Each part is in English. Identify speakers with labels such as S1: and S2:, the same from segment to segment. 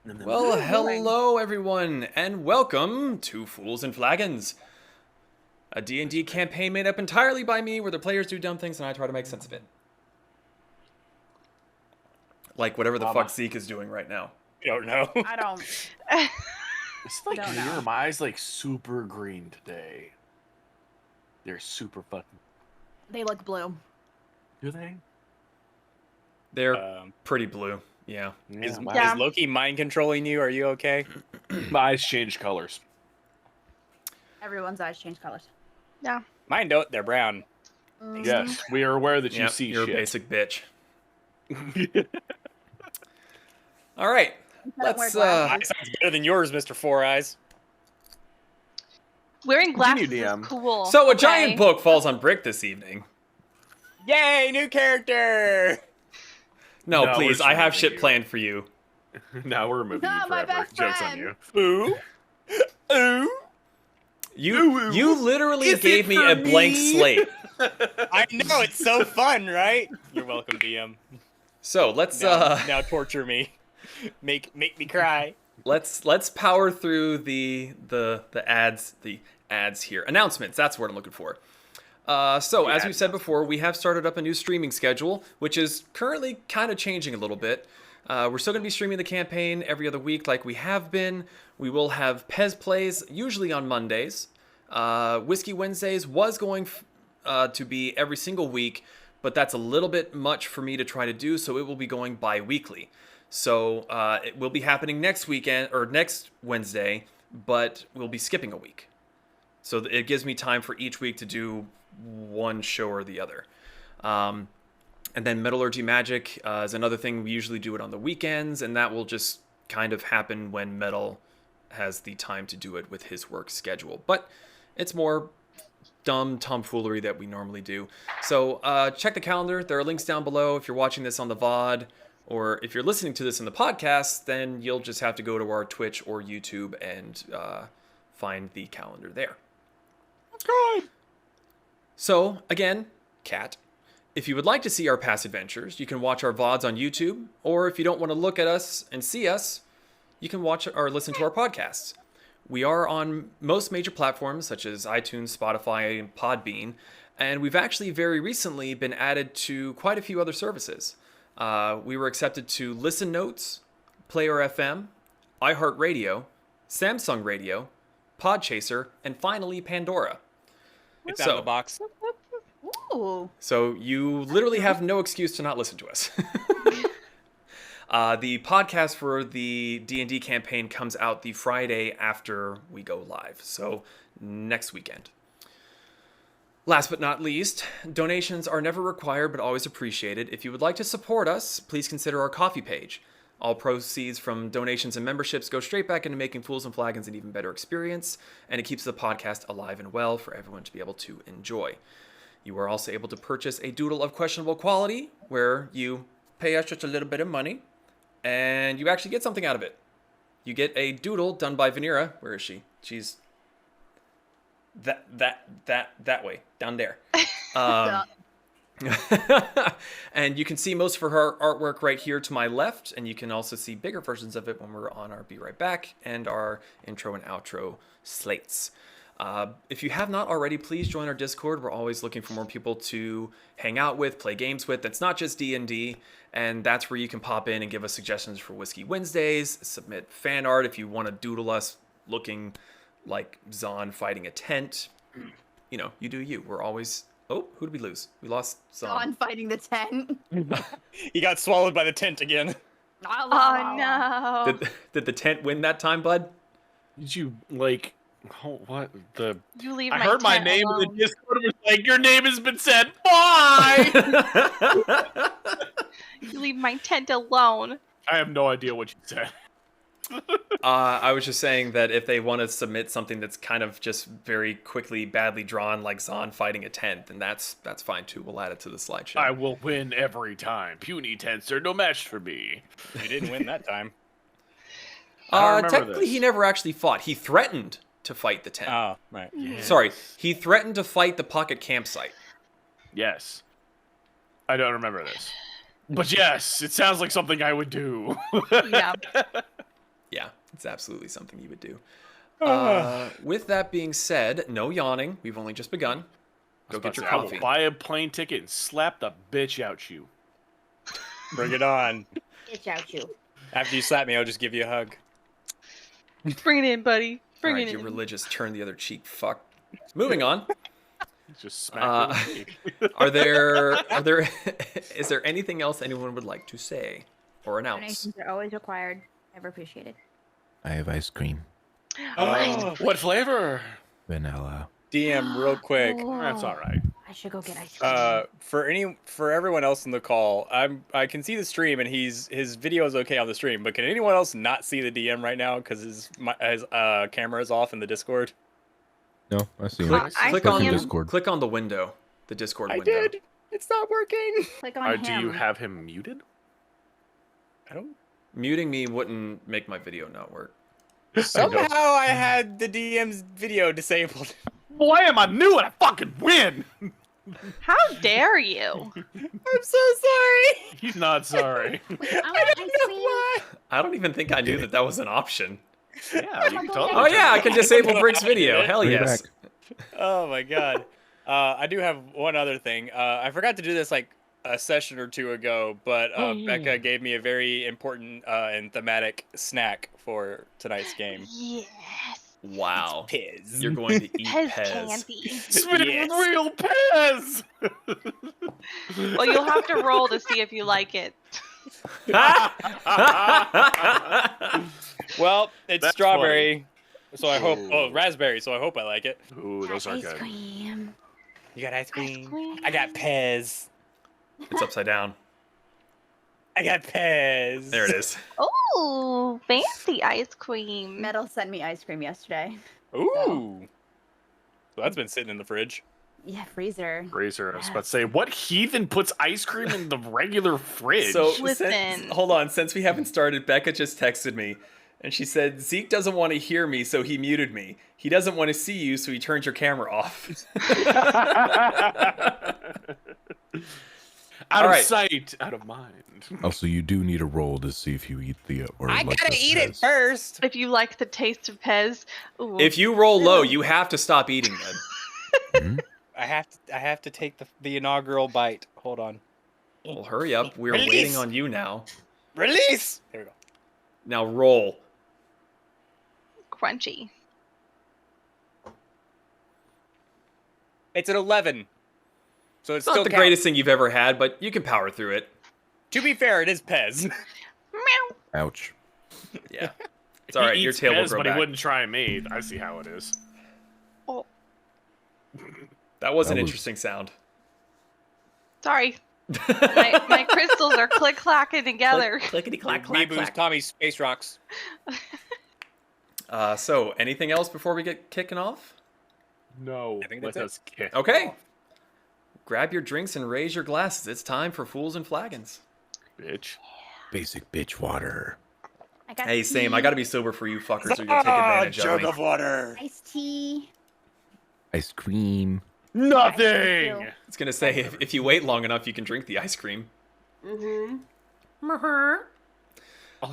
S1: Well, hello everyone, and welcome to Fools and Flagons, a D&D campaign made up entirely by me where the players do dumb things and I try to make sense of it. Like whatever the fuck Zeke is doing right now.
S2: I don't know.
S3: I don't.
S4: It's like clear. My eyes like super green today. They're super fucking.
S3: They look blue.
S4: Do they?
S1: They're pretty blue. Yeah.
S2: Is Loki mind controlling you? Are you okay?
S4: My eyes change colors.
S3: Everyone's eyes change colors.
S5: Yeah.
S2: Mine don't. They're brown.
S4: Yes, we are aware that you
S1: Yep,
S4: see
S1: you're
S4: shit.
S1: a basic bitch. All right. Let's.
S2: My eyesight's better than yours, Mr. Four Eyes.
S5: Wearing glasses
S4: Continue, DM.
S5: is cool.
S1: So a giant book falls on Brick this evening.
S2: Yay, new character!
S1: No,
S4: No,
S1: please.
S4: we're
S1: I have
S4: removing
S1: shit
S4: you.
S1: planned for you.
S4: Now we're removing
S3: No,
S4: you
S3: my
S4: forever.
S3: best
S4: Joke's on
S3: friend.
S4: you.
S2: Ooh. Ooh.
S1: You literally
S4: Is
S1: gave
S4: it
S1: me
S4: for
S1: a blank
S4: me?
S1: slate.
S2: I know, it's so fun, right? You're welcome, DM.
S1: So let's
S2: Now torture me. Make me cry.
S1: let's power through the ads here. Announcements, that's what I'm looking for. So as we said before, we have started up a new streaming schedule, which is currently kind of changing a little bit. We're still going to be streaming the campaign every other week like we have been. We will have Pez plays usually on Mondays. Whiskey Wednesdays was going to be every single week, but that's a little bit much for me to try to do, so it will be going bi-weekly. So it will be happening next weekend or next Wednesday, but we'll be skipping a week. So it gives me time for each week to do one show or the other. And then Metallurgy Magic is another thing. We usually do it on the weekends, and that will just kind of happen when Metal has the time to do it with his work schedule. But it's more dumb tomfoolery that we normally do. So check the calendar. There are links down below if you're watching this on the VOD, or if you're listening to this in the podcast, then you'll just have to go to our Twitch or YouTube and find the calendar there.
S2: Good.
S1: So, again, Cat, if you would like to see our past adventures, you can watch our VODs on YouTube, or if you don't want to look at us and see us, you can watch or listen to our podcasts. We are on most major platforms such as iTunes, Spotify, and Podbean, and we've actually very recently been added to quite a few other services. We were accepted to Listen Notes, Player FM, iHeartRadio, Samsung Radio, Podchaser, and finally Pandora.
S2: It's out of the box.
S3: Ooh.
S1: So you literally have no excuse to not listen to us. The podcast for the D&D campaign comes out the Friday after we go live, so next weekend. Last but not least, donations are never required but always appreciated. If you would like to support us, please consider our coffee page. All proceeds from donations and memberships go straight back into making Fools and Flagons an even better experience, and it keeps the podcast alive and well for everyone to be able to enjoy. You are also able to purchase a doodle of questionable quality, where you pay us just a little bit of money, and you actually get something out of it. You get a doodle done by Vanera. Where is she? She's that way, down there. And you can see most of her artwork right here to my left, and you can also see bigger versions of it when we're on our Be Right Back and our intro and outro slates. If you have not already, please join our Discord. We're always looking for more people to hang out with, play games with. That's not just D&D, and that's where you can pop in and give us suggestions for Whiskey Wednesdays, submit fan art if you want to doodle us looking like Zahn fighting a tent. You know, you do you. We're always... Oh, who did we lose? We lost Zahn.
S3: On fighting the tent.
S2: He got swallowed by the tent again.
S5: Oh no.
S1: Did the tent win that time, bud?
S4: Did you like? Oh, what the?
S5: You leave
S4: I
S5: my
S4: heard my
S5: tent
S4: name
S5: alone.
S4: in the Discord. It was like, your name has been said. Bye.
S5: You leave my tent alone.
S4: I have no idea what you said.
S1: I was just saying that if they want to submit something that's kind of just very quickly, badly drawn, like Zahn fighting a tent, then that's fine too. We'll add it to the slideshow.
S4: I will win every time. Puny tents are no match for me.
S2: You didn't win that time.
S4: I don't remember
S1: Technically,
S4: this.
S1: he never actually fought. He threatened to fight the tent.
S2: Oh, right.
S4: Yes.
S1: Sorry, he threatened to fight the pocket campsite.
S4: Yes. I don't remember this. But yes, it sounds like something I would do.
S5: Yeah.
S1: Yeah, it's absolutely something you would do.
S2: Ah.
S1: With that being said, no yawning. We've only just begun. Go get your
S4: I will
S1: coffee.
S4: buy a plane ticket and slap the bitch out you.
S2: Bring it on.
S3: Itch out you.
S2: After you slap me, I'll just give you a hug.
S5: Bring it in, buddy. Bring
S1: Alright,
S5: it
S1: you
S5: in.
S1: religious turn the other cheek. Fuck. Moving on.
S4: Just smack her in the cheek.
S1: Is there anything else anyone would like to say or announce?
S3: Donations are always required. Never appreciated.
S6: I have ice cream.
S2: Oh,
S4: What flavor?
S6: Vanilla.
S2: DM real quick.
S4: That's all right.
S3: I should go get ice cream.
S2: For everyone else in the call, I can see the stream and his video is okay on the stream, but can anyone else not see the DM right now because his camera is off in the Discord?
S6: No, I see
S1: Click,
S6: it.
S5: I
S1: click
S5: see
S1: on
S5: him.
S6: Discord.
S1: click on the window, the Discord
S2: I
S1: window.
S2: did. It's not working.
S3: Click on him.
S4: Do you have him muted?
S2: I don't.
S1: Muting me wouldn't make my video not work.
S2: Somehow I had the DM's video disabled.
S4: Boy, am I new and I fucking win!
S5: How dare you?
S2: I'm so sorry.
S4: He's not sorry.
S3: Wait, I want ice cream.
S1: I don't even think I knew that was an option.
S4: Yeah, you can totally.
S1: Oh yeah, I can disable Brick's video. Hell
S6: Bring it
S1: yes.
S6: back.
S2: Oh my god. I do have one other thing. I forgot to do this like a session or two ago, but Becca gave me a very important and thematic snack for tonight's game.
S5: Yes.
S1: Wow.
S2: Pez.
S1: You're going to eat
S5: Pez
S1: Pez.
S5: candy.
S4: Spit
S2: Yes.
S4: with real Pez!
S5: Well, you'll have to roll to see if you like it.
S2: Well, it's
S4: That's
S2: strawberry, so I hope. Oh, raspberry, so I hope I like it.
S4: Ooh, those are
S3: ice
S4: good.
S3: cream.
S2: You got ice cream?
S5: cream.
S2: I got Pez.
S1: It's upside down.
S2: I got Pez.
S1: There it is.
S5: Ooh, fancy ice cream.
S3: Metal sent me ice cream yesterday.
S2: Ooh. So that's been sitting in the fridge.
S3: Yeah, freezer.
S4: Razor, I was about to say, what heathen puts ice cream in the regular fridge?
S1: So
S5: Listen.
S1: hold on, since we haven't started, Becca just texted me and she said Zeke doesn't want to hear me, so he muted me. He doesn't want to see you, so he turned your camera off.
S4: Out
S1: All
S4: of
S1: right.
S4: sight, out of mind.
S6: Also, you do need a roll to see if you eat the or
S2: I
S6: like
S2: gotta
S6: the
S2: eat it
S6: Pez.
S2: first.
S5: If you like the taste of Pez, ooh.
S1: If you roll low, you have to stop eating then.
S6: Mhm.
S2: I have to take the inaugural bite. Hold on.
S1: Well, hurry up. We're
S2: Release.
S1: waiting on you now.
S2: Release. There we go.
S1: Now roll.
S5: Crunchy.
S2: It's an 11. So it's
S1: It's not
S2: still
S1: the
S2: counts.
S1: greatest thing you've ever had, but you can power through it.
S2: To be fair, it is Pez.
S5: Meow.
S6: Ouch.
S1: Yeah. It's all right.
S4: He
S1: Your
S4: eats
S1: tail will
S4: Pez,
S1: grow
S4: but
S1: back.
S4: he wouldn't try me. I see how it is.
S5: Oh,
S1: That was
S6: That
S1: an
S6: was-
S1: interesting sound.
S5: sorry. My crystals are click clacking together.
S1: Clickety clack
S2: Reboot Tommy's Space Rocks.
S1: So, anything else before we get kicking off?
S4: No,
S2: I think
S4: let
S2: that's
S4: us kick
S1: Okay.
S4: off,
S1: Grab your drinks and raise your glasses. It's time for Fools and Flagons.
S4: bitch.
S6: Basic bitch water.
S3: I got
S1: Hey, same.
S3: tea.
S1: I gotta be sober for you fuckers, so you're gonna take advantage of
S2: jug
S1: me.
S2: of water.
S3: Iced tea.
S6: Ice cream.
S4: Nothing!
S1: It's gonna say if you wait long enough, you can drink the ice cream.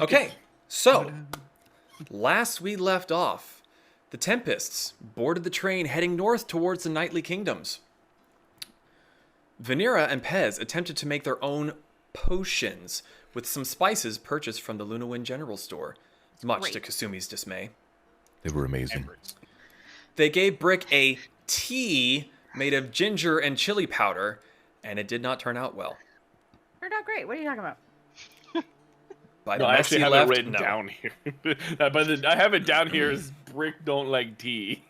S1: Okay, so last we left off, the Tempests boarded the train heading north towards the Knightly Kingdoms. Vanera and Pez attempted to make their own potions with some spices purchased from the Lunawind General Store, much to
S5: Great.
S1: Kasumi's dismay.
S6: They were amazing.
S1: They gave Brick a tea made of ginger and chili powder, and it did not turn out well.
S3: Turned out great. What are you talking about?
S1: By
S4: No,
S1: the
S4: I
S1: mess
S4: actually
S1: he
S4: have
S1: left,
S4: it written
S1: no.
S4: down here. I have it down here as Brick don't like tea.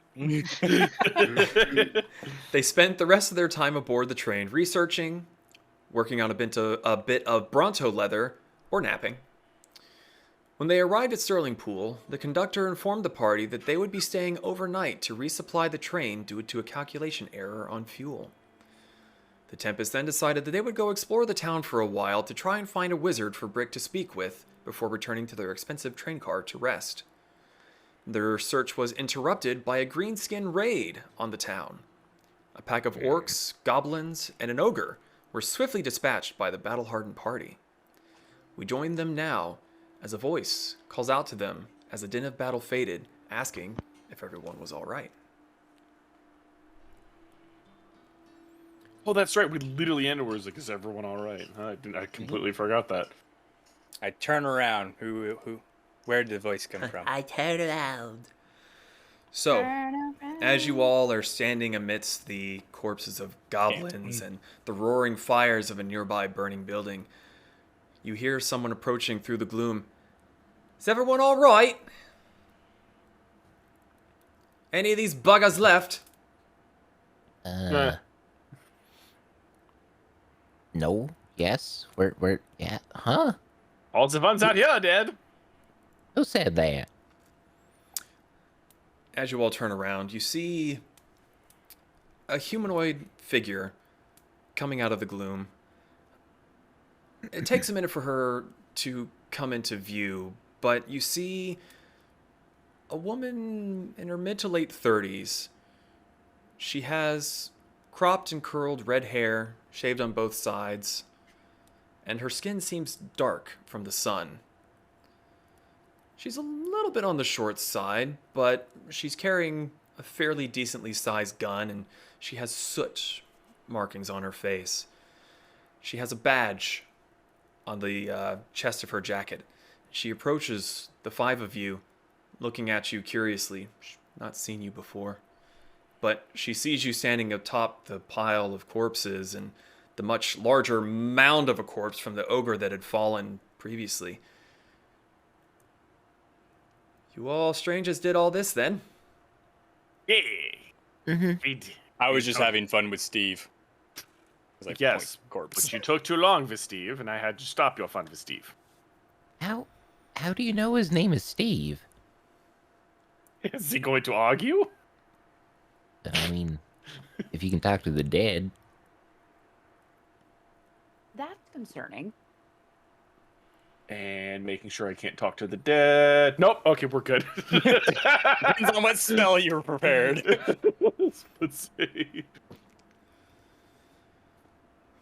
S1: They spent the rest of their time aboard the train researching, working on a bit of bronto leather, or napping. When they arrived at Sterlingpool, the conductor informed the party that they would be staying overnight to resupply the train due to a calculation error on fuel. The Tempests then decided that they would go explore the town for a while to try and find a wizard for Brick to speak with before returning to their expensive train car to rest. Their search was interrupted by a greenskin raid on the town. A pack of orcs, goblins, and an ogre were swiftly dispatched by the battle-hardened party. We join them now as a voice calls out to them as the din of battle faded, asking if everyone was all right.
S4: Oh, that's right. We literally ended where it was like, is everyone all right? I completely forgot that.
S2: I turn around. Where did the voice come from?
S1: I turn around. So, as you all are standing amidst the corpses of goblins and the roaring fires of a nearby burning building, you hear someone approaching through the gloom. Is everyone all right? Any of these buggers left?
S7: No. Yes. We're yeah. Huh?
S4: All the fun's out here, Dad.
S7: Who said that?
S1: As you all turn around, you see a humanoid figure coming out of the gloom. It takes a minute for her to come into view, but you see a woman in her mid to late 30s. She has cropped and curled red hair, shaved on both sides, and her skin seems dark from the sun. She's a little bit on the short side, but she's carrying a fairly decently sized gun, and she has soot markings on her face. She has a badge on the chest of her jacket. She approaches the five of you, looking at you curiously. She's not seen you before. But she sees you standing atop the pile of corpses and the much larger mound of a corpse from the ogre that had fallen previously. You all strangers did all this then?
S4: Yeah.
S7: Mm-hmm.
S2: I was just having fun with Steve. Like,
S4: Yes,
S2: corpse.
S4: but you took too long, Steve, and I had to stop your fun, Steve.
S7: How do you know his name is Steve?
S4: Is he going to argue?
S7: I mean, if you can talk to the dead.
S3: That's concerning.
S4: And making sure I can't talk to the dead. Nope. Okay, we're good.
S2: Depends on what spell you're prepared.
S4: Let's see.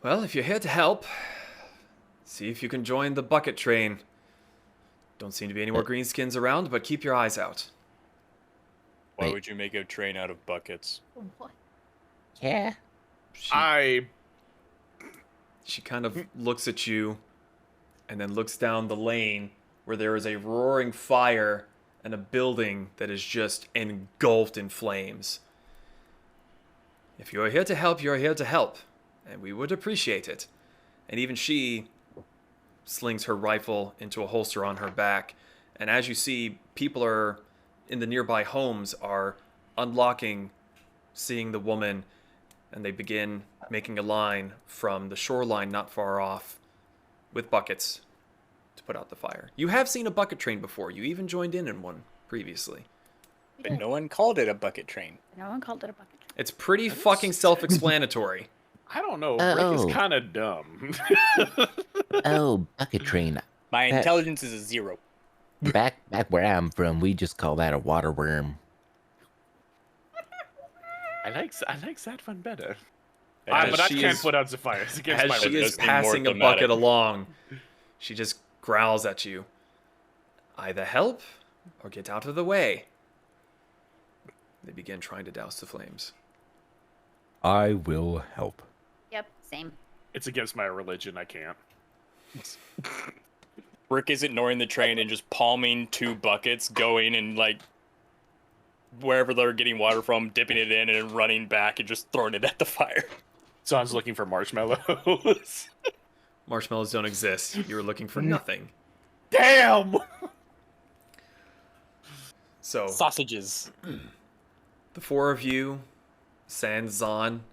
S1: Well, if you're here to help, see if you can join the bucket train. Don't seem to be any more greenskins around, but keep your eyes out.
S2: Why
S7: Wait.
S2: would you make a train out of buckets?
S3: What?
S7: Yeah.
S1: She kind of looks at you and then looks down the lane where there is a roaring fire and a building that is just engulfed in flames. If you're here to help, you're here to help, and we would appreciate it. And even she slings her rifle into a holster on her back, and as you see, people are in the nearby homes are unlocking, seeing the woman, and they begin making a line from the shoreline not far off with buckets to put out the fire. You have seen a bucket train before. You even joined in one previously.
S2: But no one called it a bucket train.
S3: No one called it a bucket train.
S1: It's pretty fucking self-explanatory.
S4: I don't know. Rick is
S7: Oh.
S4: kind of dumb.
S7: Oh, bucket train.
S2: My intelligence is a 0.
S7: Back where I'm from, we just call that a water worm.
S4: I like that one better.
S2: As
S4: But I
S1: she
S4: can't
S1: is-
S4: put out the fire. It's against
S1: As
S4: my
S1: she
S4: religion.
S1: is
S2: Does seem more
S1: passing a
S2: thematic.
S1: bucket along, she just growls at you. Either help or get out of the way. They begin trying to douse the flames.
S6: I will help.
S3: Yep, same.
S4: It's against my religion. I can't.
S2: Rick is ignoring the train and just palming 2 buckets, going and like wherever they're getting water from, dipping it in and then running back and just throwing it at the fire.
S4: Son's looking for marshmallows.
S1: Marshmallows don't exist. You were looking for nothing.
S4: Damn!
S1: So,
S2: Sausages.
S1: the four of you, sans Zahn,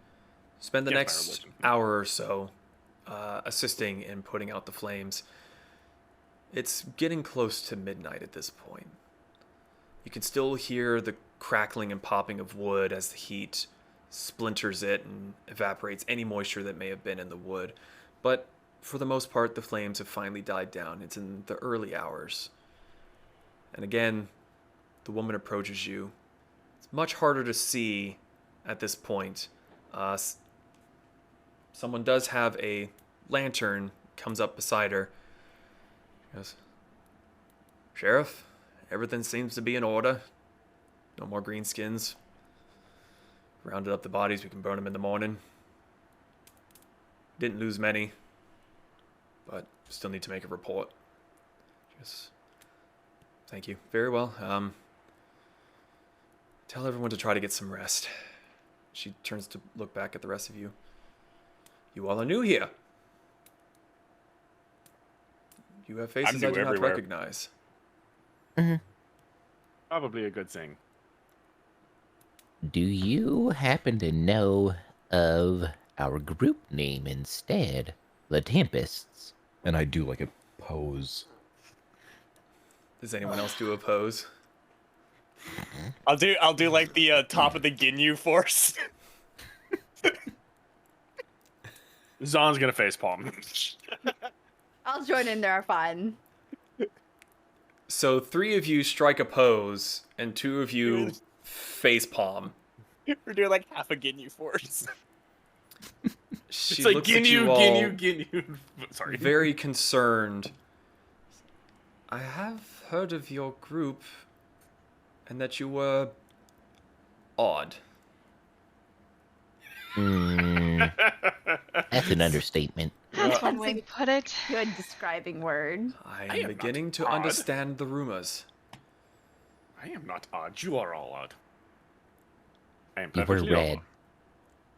S1: spend the
S4: Get my
S1: next
S4: religion.
S1: hour or so assisting in putting out the flames. It's getting close to midnight at this point. You can still hear the crackling and popping of wood as the heat splinters it and evaporates any moisture that may have been in the wood. But for the most part, the flames have finally died down. It's in the early hours. And again, the woman approaches you. It's much harder to see at this point. Someone does have a lantern, comes up beside her. She goes, Sheriff, everything seems to be in order. No more greenskins. Rounded up the bodies, we can burn them in the morning. Didn't lose many, but still need to make a report. Just thank you. Very well. Tell everyone to try to get some rest. She turns to look back at the rest of you. You all are new here. You have faces
S2: new
S1: I do not
S2: everywhere.
S1: recognize.
S4: Probably a good thing.
S7: Do you happen to know of our group name instead? The Tempests.
S6: And I do like a pose.
S1: Does anyone else do a pose?
S2: I'll do like the top of the Ginyu force.
S4: Zon's gonna facepalm.
S3: I'll join in there. Fun.
S1: So 3 of you strike a pose, and 2 of you face palm.
S2: We're doing like half a Ginyu force.
S1: She
S4: It's like
S1: looks at you all
S4: Ginyu. Sorry.
S1: very concerned. I have heard of your group, and that you were odd.
S7: That's an understatement.
S5: That's one way to put it.
S3: Good describing word.
S1: I
S4: I
S1: am
S4: am
S1: beginning
S4: not
S1: to
S4: odd.
S1: understand the rumors.
S4: I am not odd. You are all odd. I am
S7: You were
S4: perfectly
S7: red.
S4: normal.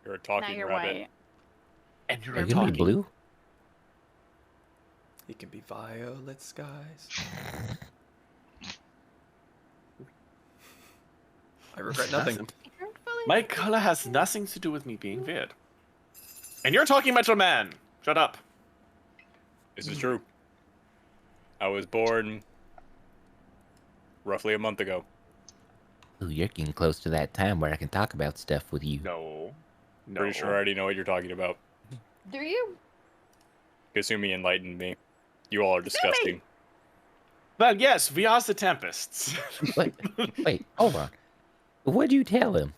S2: You're a
S3: Now
S2: talking
S3: you're
S2: rabbit.
S3: white.
S4: And you're
S7: Are
S4: a
S7: you gonna be
S4: talking.
S7: blue?
S1: It can be violet skies. I regret nothing.
S4: My color has nothing to do with me being weird. And you're talking Metal Man. Shut up.
S2: This is true. I was born roughly a month ago.
S7: Ooh, you're getting close to that time where I can talk about stuff with you.
S4: No. No.
S2: Pretty sure I already know what you're talking about.
S3: Do you?
S2: Kasumi enlightened me. You all are disgusting.
S4: Well, yes, we are the Tempests.
S7: Wait, hold on. What'd you tell him?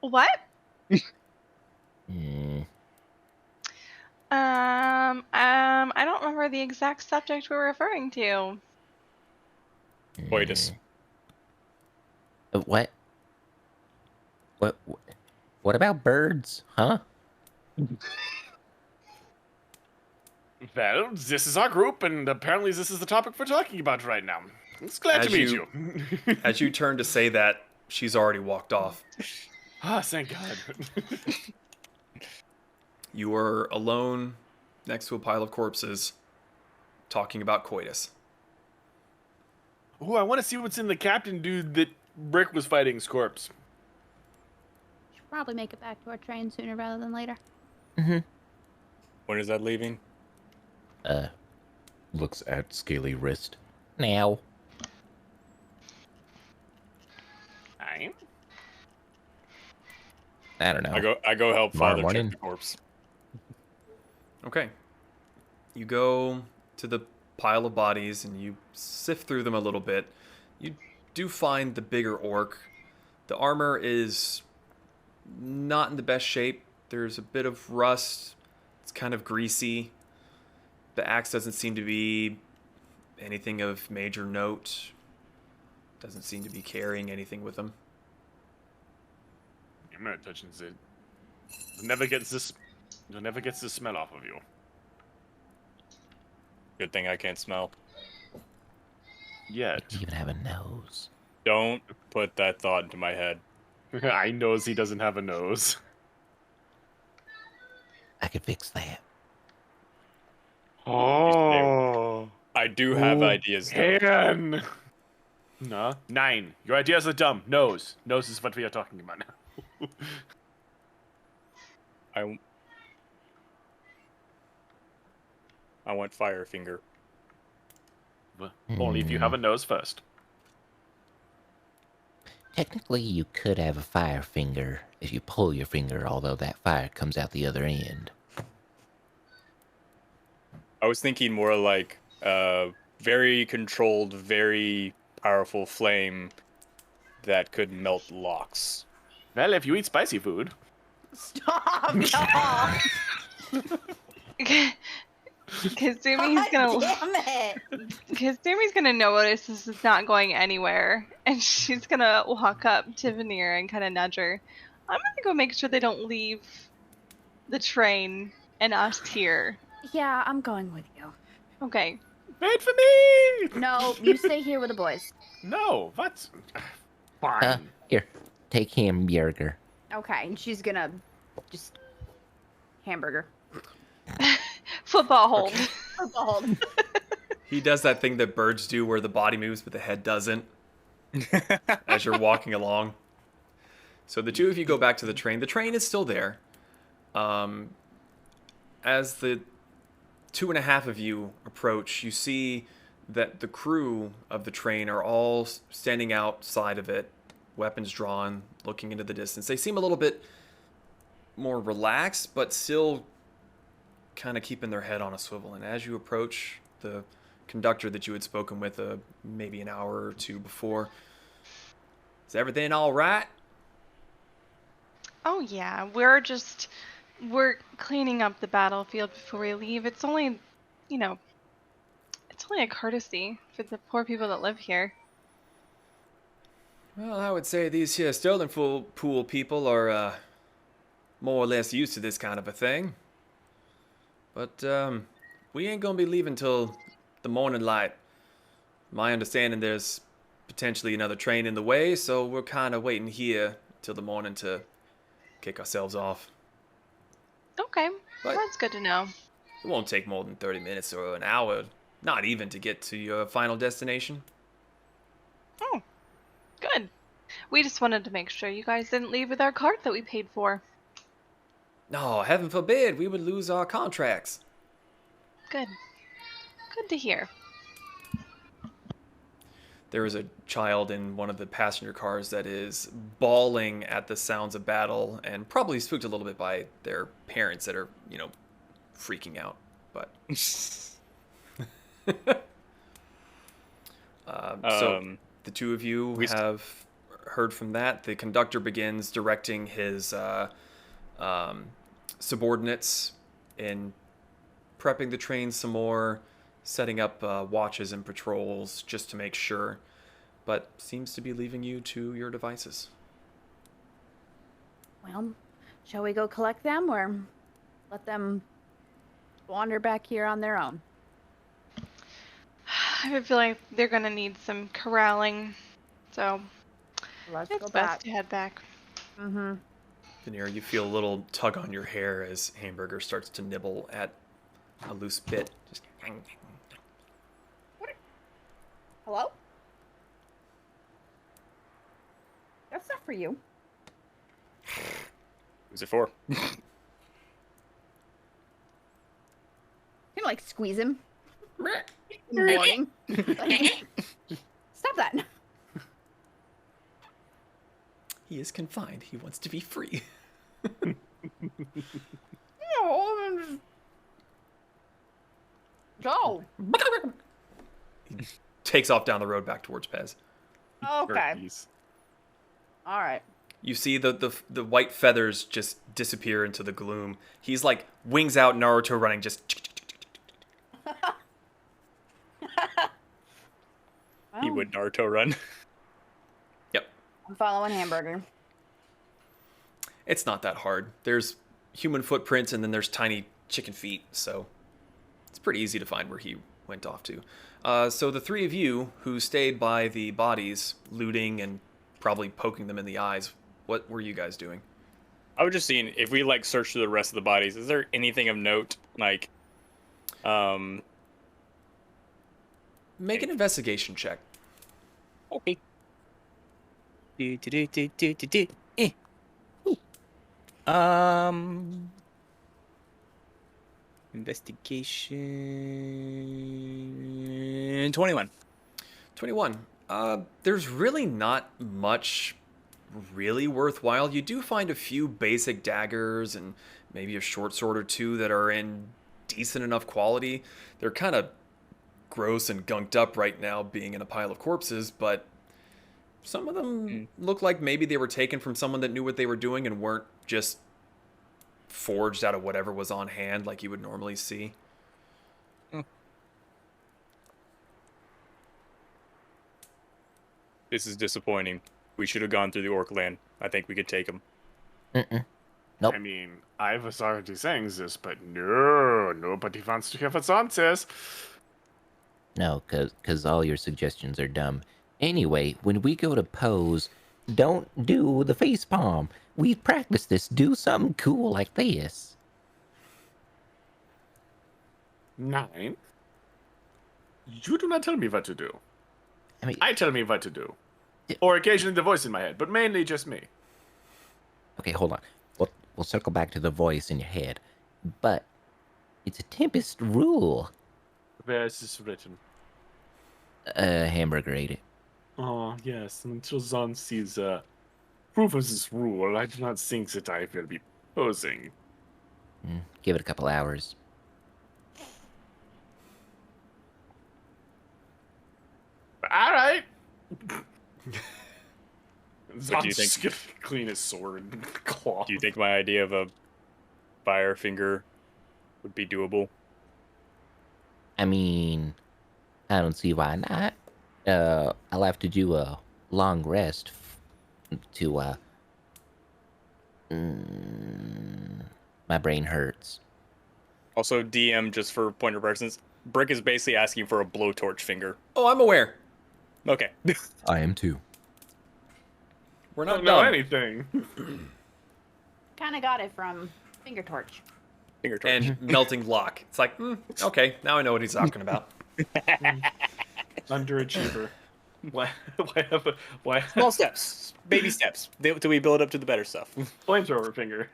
S5: What?
S7: Hmm.
S5: I don't remember the exact subject we're referring to.
S2: Coitus.
S7: What? What about birds? Huh?
S4: Well, this is our group, and apparently this is the topic we're talking about right now. It's glad to
S1: As
S4: meet
S1: you-
S4: you.
S1: As you turn to say that, she's already walked off.
S4: Ah, thank God.
S1: You are alone next to a pile of corpses, talking about coitus.
S4: Oh, I want to see what's in the captain dude that Brick was fighting's corpse.
S3: Should probably make it back to our train sooner rather than later.
S2: When is that leaving?
S6: Looks at scaly wrist.
S7: Now.
S4: I'm...
S7: I don't know.
S2: I go help
S7: Tomorrow
S2: father
S7: morning?
S2: check the corpse.
S1: Okay. You go to the pile of bodies and you sift through them a little bit. You do find the bigger orc. The armor is not in the best shape. There's a bit of rust. It's kind of greasy. The axe doesn't seem to be anything of major note. Doesn't seem to be carrying anything with him.
S4: I'm not touching it. It never gets this smell off of you.
S2: Good thing I can't smell.
S4: Yet.
S7: You even have a nose.
S2: Don't put that thought into my head.
S4: I knows he doesn't have a nose.
S7: I could fix that.
S4: Oh.
S2: I do have ideas though.
S4: Can. No. 9. Your ideas are dumb. Nose. Nose is what we are talking about now.
S2: I want Firefinger.
S4: Well, only if you have a nose first.
S7: Technically, you could have a fire finger if you pull your finger, although that fire comes out the other end.
S2: I was thinking more like very controlled, very powerful flame that could melt locks.
S4: Well, if you eat spicy food.
S3: Stop! No.
S5: Kasumi's gonna
S8: Damn it!
S5: Kasumi's gonna notice this is not going anywhere, and she's gonna walk up to Vanera and kind of nudge her. I'm gonna go make sure they don't leave the train and us here.
S3: Yeah, I'm going with you.
S5: Okay.
S4: Wait for me!
S3: No, you stay here with the boys.
S4: No, that's fine.
S7: Here, take hamburger.
S3: Okay, and she's gonna just hamburger.
S5: Football hold.
S3: Football hold.
S1: He does that thing that birds do where the body moves but the head doesn't as you're walking along. So the two of you go back to the train. The train is still there. As the 2.5 of you approach, you see that the crew of the train are all standing outside of it, weapons drawn, looking into the distance. They seem a little bit more relaxed, but still kind of keeping their head on a swivel. And as you approach the conductor that you had spoken with maybe an hour or two before, is everything all right?
S5: Oh yeah, we're cleaning up the battlefield before we leave. It's only, it's only a courtesy for the poor people that live here.
S1: Well, I would say these here Sterlingpool people are more or less used to this kind of a thing. But we ain't gonna be leaving till the morning light. My understanding there's potentially another train in the way, so we're kind of waiting here till the morning to kick ourselves off.
S5: Okay,
S1: But-
S5: that's good to know.
S1: It won't take more than 30 minutes or an hour, not even to get to your final destination.
S5: Oh, good. We just wanted to make sure you guys didn't leave with our cart that we paid for.
S1: No, heaven forbid we would lose our contracts.
S5: Good. Good to hear.
S1: There is a child in one of the passenger cars that is bawling at the sounds of battle and probably spooked a little bit by their parents that are, freaking out. But so the two of you have heard from that. The conductor begins directing his subordinates in prepping the train some more, setting up watches and patrols just to make sure, but seems to be leaving you to your devices.
S3: Well, shall we go collect them or let them wander back here on their own?
S5: I have a feeling they're gonna need some corralling, so
S3: Let's
S5: it's
S3: go
S5: best
S3: back.
S5: to head back.
S3: Mm-hmm.
S1: Vanera, you feel a little tug on your hair as Hamburger starts to nibble at a loose bit. Just
S3: Hello? That's not for you.
S2: Who's it for?
S3: You can like squeeze him. In the morning. Stop that.
S1: he is confined. He wants to be free.
S3: Go.
S1: He takes off down the road back towards Pez.
S3: Okay.
S2: Turkeys.
S3: All right.
S1: You see the white feathers just disappear into the gloom. He's like wings out Naruto running, just
S2: He
S3: Well,
S2: would Naruto run.
S1: Yep.
S3: I'm following Hamburger.
S1: It's not that hard. There's human footprints and then there's tiny chicken feet, so it's pretty easy to find where he went off to. So the three of you who stayed by the bodies, looting and probably poking them in the eyes, what were you guys doing?
S2: I was just seeing if we search through the rest of the bodies. Is there anything of note?
S1: Make an investigation check.
S2: Okay. Investigation 21.
S1: 21. There's really not much really worthwhile. You do find a few basic daggers and maybe a short sword or two that are in decent enough quality. They're kind of gross and gunked up right now being in a pile of corpses, but some of them look like maybe they were taken from someone that knew what they were doing and weren't just forged out of whatever was on hand like you would normally see.
S2: This is disappointing. We should have gone through the Orc land. I think we could take him.
S7: Mm-mm. Nope.
S4: I mean, I was already saying this, but no, nobody wants to hear what Zon says.
S7: No, cause all your suggestions are dumb. Anyway, when we go to pose, don't do the face palm. We've practiced this. Do something cool like this.
S4: 9. You do not tell me what to do.
S7: I mean,
S4: I tell me what to do.
S7: Yeah.
S4: Or occasionally the voice in my head, but mainly just me.
S7: okay, hold on. We'll circle back to the voice in your head, but it's a Tempest rule.
S4: Where is this written?
S7: Hamburger ate it.
S4: Oh, yes. Until Zon sees proof of this rule, I do not think that I will be posing.
S7: Give it a couple hours.
S4: All right.
S2: What do you think?
S4: Just gonna clean his sword and claw.
S2: Do you think my idea of a fire finger would be doable?
S7: I mean, I don't see why not. I'll have to do a long rest to my brain hurts.
S2: Also, DM, just for point of reference, Brick is basically asking for a blowtorch finger.
S1: Oh, I'm aware.
S2: Okay.
S6: I am too.
S1: We're
S4: I
S1: not
S4: don't know
S1: done.
S4: anything.
S3: Kind of got it from Finger Torch.
S2: Finger torch.
S1: And melting lock. It's like, okay, now I know what he's talking about.
S4: Underachiever. Why
S2: Small steps. Baby steps. Till we build up to the better stuff.
S4: flamethrower finger?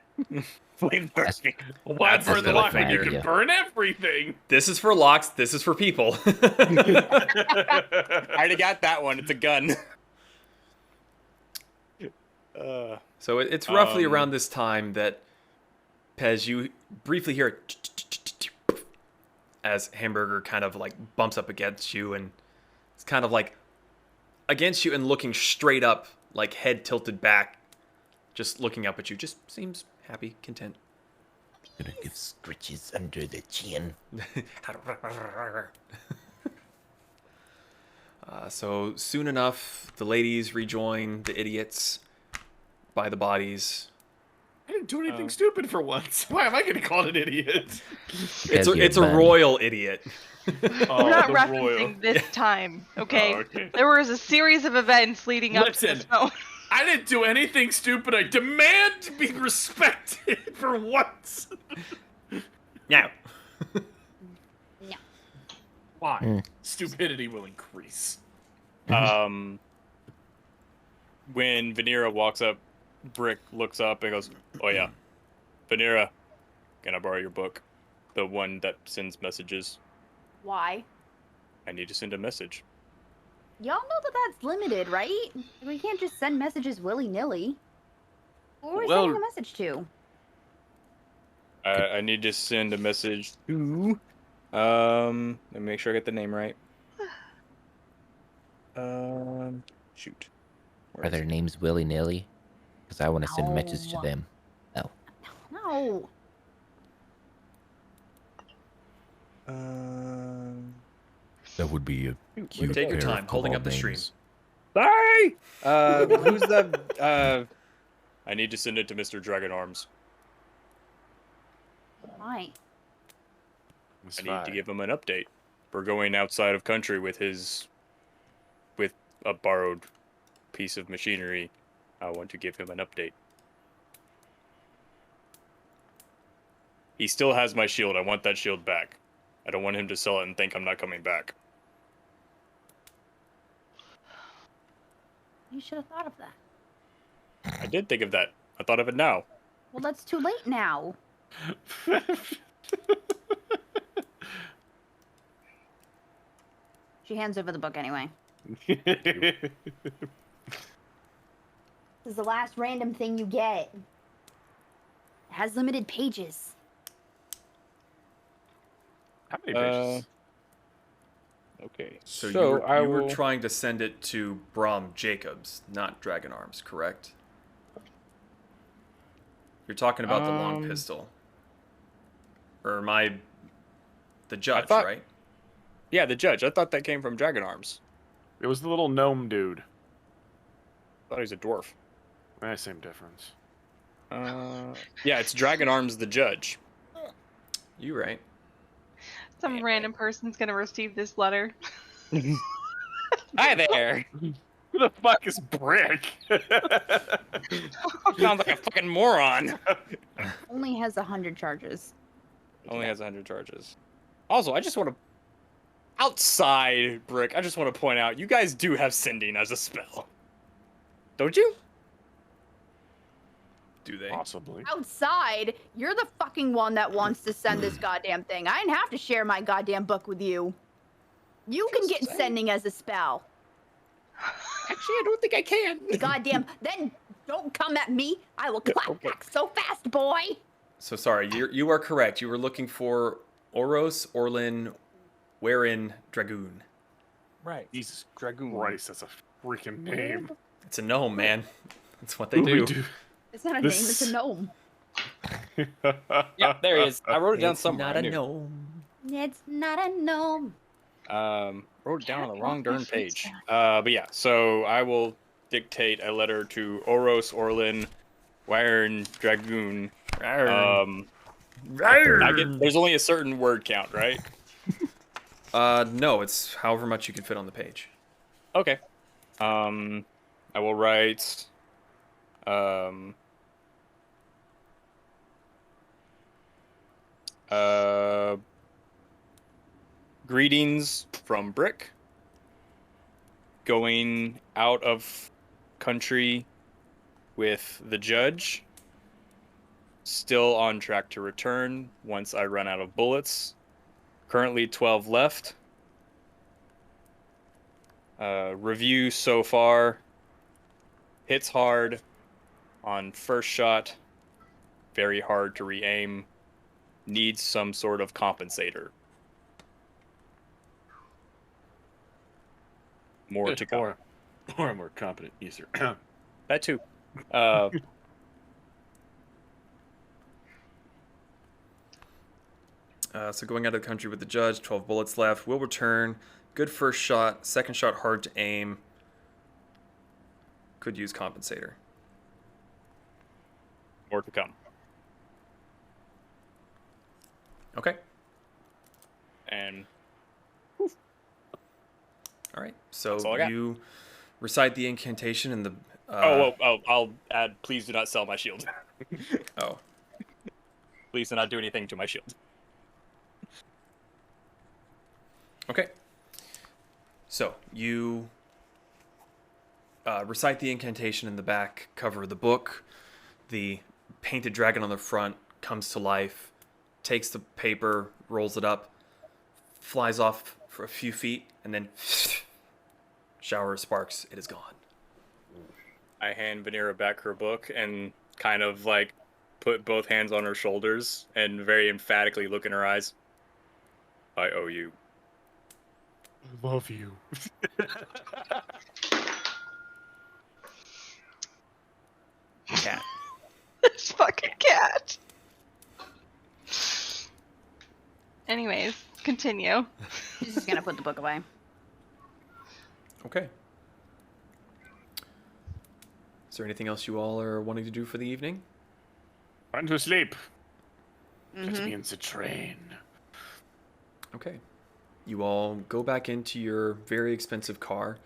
S2: Flamethrower finger.
S4: Why
S1: That's
S4: burn the
S1: really
S4: lock when you
S1: fire,
S4: can
S7: yeah.
S4: burn everything?
S1: This is for locks. This is for people.
S2: I already got that one. It's a gun.
S1: So it's roughly around this time that Pez, you briefly hear it as Hamburger kind of like bumps up against you, and it's kind of like against you and looking straight up, like head tilted back, just looking up at you. Just seems happy, content.
S7: Gonna give scritches under the chin.
S1: So soon enough, the ladies rejoin the idiots by the bodies.
S4: I didn't do anything stupid for once. Why am I getting called an idiot?
S1: It's
S7: You're
S1: a
S7: bunny.
S1: royal idiot.
S4: Oh,
S5: We're not
S4: the
S5: referencing
S4: royal.
S5: this time, okay?
S4: Oh, okay.
S5: There was a series of events leading up to
S4: Listen.
S5: this moment.
S4: I didn't do anything stupid. I demand to be respected for once.
S1: Now,
S4: Why? Stupidity will increase.
S2: When Vanera walks up, Brick looks up and goes, "Oh yeah, Vanera, can I borrow your book? The one that sends messages.
S3: Why?
S2: I need to send a message."
S3: Y'all know that that's limited, right? We can't just send messages willy-nilly. Who are we
S4: Well-
S3: sending a message to?
S2: I need to send a message to. Let me make sure I get the name right. Shoot. Where
S7: Are
S2: is
S7: their
S2: it?
S7: names willy-nilly? Because I want to send a message to
S3: No.
S7: them.
S3: No.
S6: That would be a cute
S1: take your
S6: pair
S1: time,
S6: of
S1: holding
S6: cobalt
S1: up the stream.
S6: names.
S2: Sorry. Who's the? I need to send it to Mr. Dragon Arms.
S3: Why?
S4: It's
S2: I need to
S4: fine.
S2: give him an update. We're going outside of country with a borrowed piece of machinery. I want to give him an update. He still has my shield. I want that shield back. I don't want him to sell it and think I'm not coming back.
S3: You should have thought of that.
S2: I did think of that. I thought of it now.
S3: Well, that's too late now. She hands over the book anyway. This is the last random thing you get. It has limited pages.
S4: How many pages?
S2: Okay.
S1: So,
S2: I
S1: you were
S2: will.
S1: trying to send it to Brom Jacobs, not Dragon Arms, correct? You're talking about the long
S2: Um,
S1: pistol. Or the judge,
S2: thought-
S1: right?
S2: Yeah, the judge. I thought that came from Dragon Arms.
S4: It was the little gnome dude.
S2: thought he was a dwarf.
S4: Same difference.
S2: Yeah, it's Dragon Arms the Judge.
S1: You right.
S5: Some random person's gonna receive this letter.
S2: Hi there.
S4: Who the fuck is Brick?
S2: Sounds like a fucking moron.
S3: Only has 100 charges.
S2: Only has 100 charges. Also, I just want to... Outside, Brick, I just want to point out, you guys do have Sending as a spell. Don't you?
S1: Do they?
S4: Possibly.
S3: Outside, you're the fucking one that wants to send this goddamn thing. I didn't have to share my goddamn book with you. You can get sending as a spell.
S2: Actually, I don't think I can.
S3: Goddamn, then don't come at me. I will clap back so fast, boy.
S1: So sorry, you are correct. You were looking for Oros, Orlin, Wherein, Dragoon.
S2: Right.
S4: Jesus Christ, that's a freaking name.
S1: It's a gnome, man. That's what they do.
S3: It's not a name, it's a gnome.
S2: Yeah, there he is. I wrote it down somewhere.
S1: Not
S2: I
S1: a
S2: knew.
S1: gnome.
S3: It's not a gnome.
S2: Wrote it down on the wrong darn page. But yeah, so I will dictate a letter to Oros, Orlin, Wyrn, Dragoon. There's only a certain word count, right?
S1: No, it's however much you can fit on the page.
S2: Okay. I will write. Greetings from Brick. Going out of country with the judge. Still on track to return once I run out of bullets. Currently 12 left. Review so far. Hits hard on first shot. Very hard to re-aim. Needs some sort of compensator. More to come.
S4: Or a more competent user.
S2: That too.
S1: So going out of the country with the judge, 12 bullets left. Will return. Good first shot. Second shot hard to aim. Could use compensator.
S2: More to come.
S1: Okay.
S2: And
S1: All right.
S2: That's all
S1: So
S2: I got.
S1: you recite the incantation and the.
S2: I'll add. Please do not sell my shield.
S1: Oh.
S2: Please do not do anything to my shield.
S1: Okay. So you recite the incantation in the back cover of the book. The painted dragon on the front comes to life, takes the paper, rolls it up, flies off for a few feet, and then shower of sparks. It is gone.
S2: I hand Vanera back her book and kind of like put both hands on her shoulders and very emphatically look in her eyes. I owe you.
S4: I love you.
S1: Cat.
S5: This fucking cat. Anyways, continue.
S3: She's just gonna put the book away.
S1: Okay. Is there anything else you all are wanting to do for the evening?
S4: Run to sleep. Let me in the train.
S1: Okay. You all go back into your very expensive car,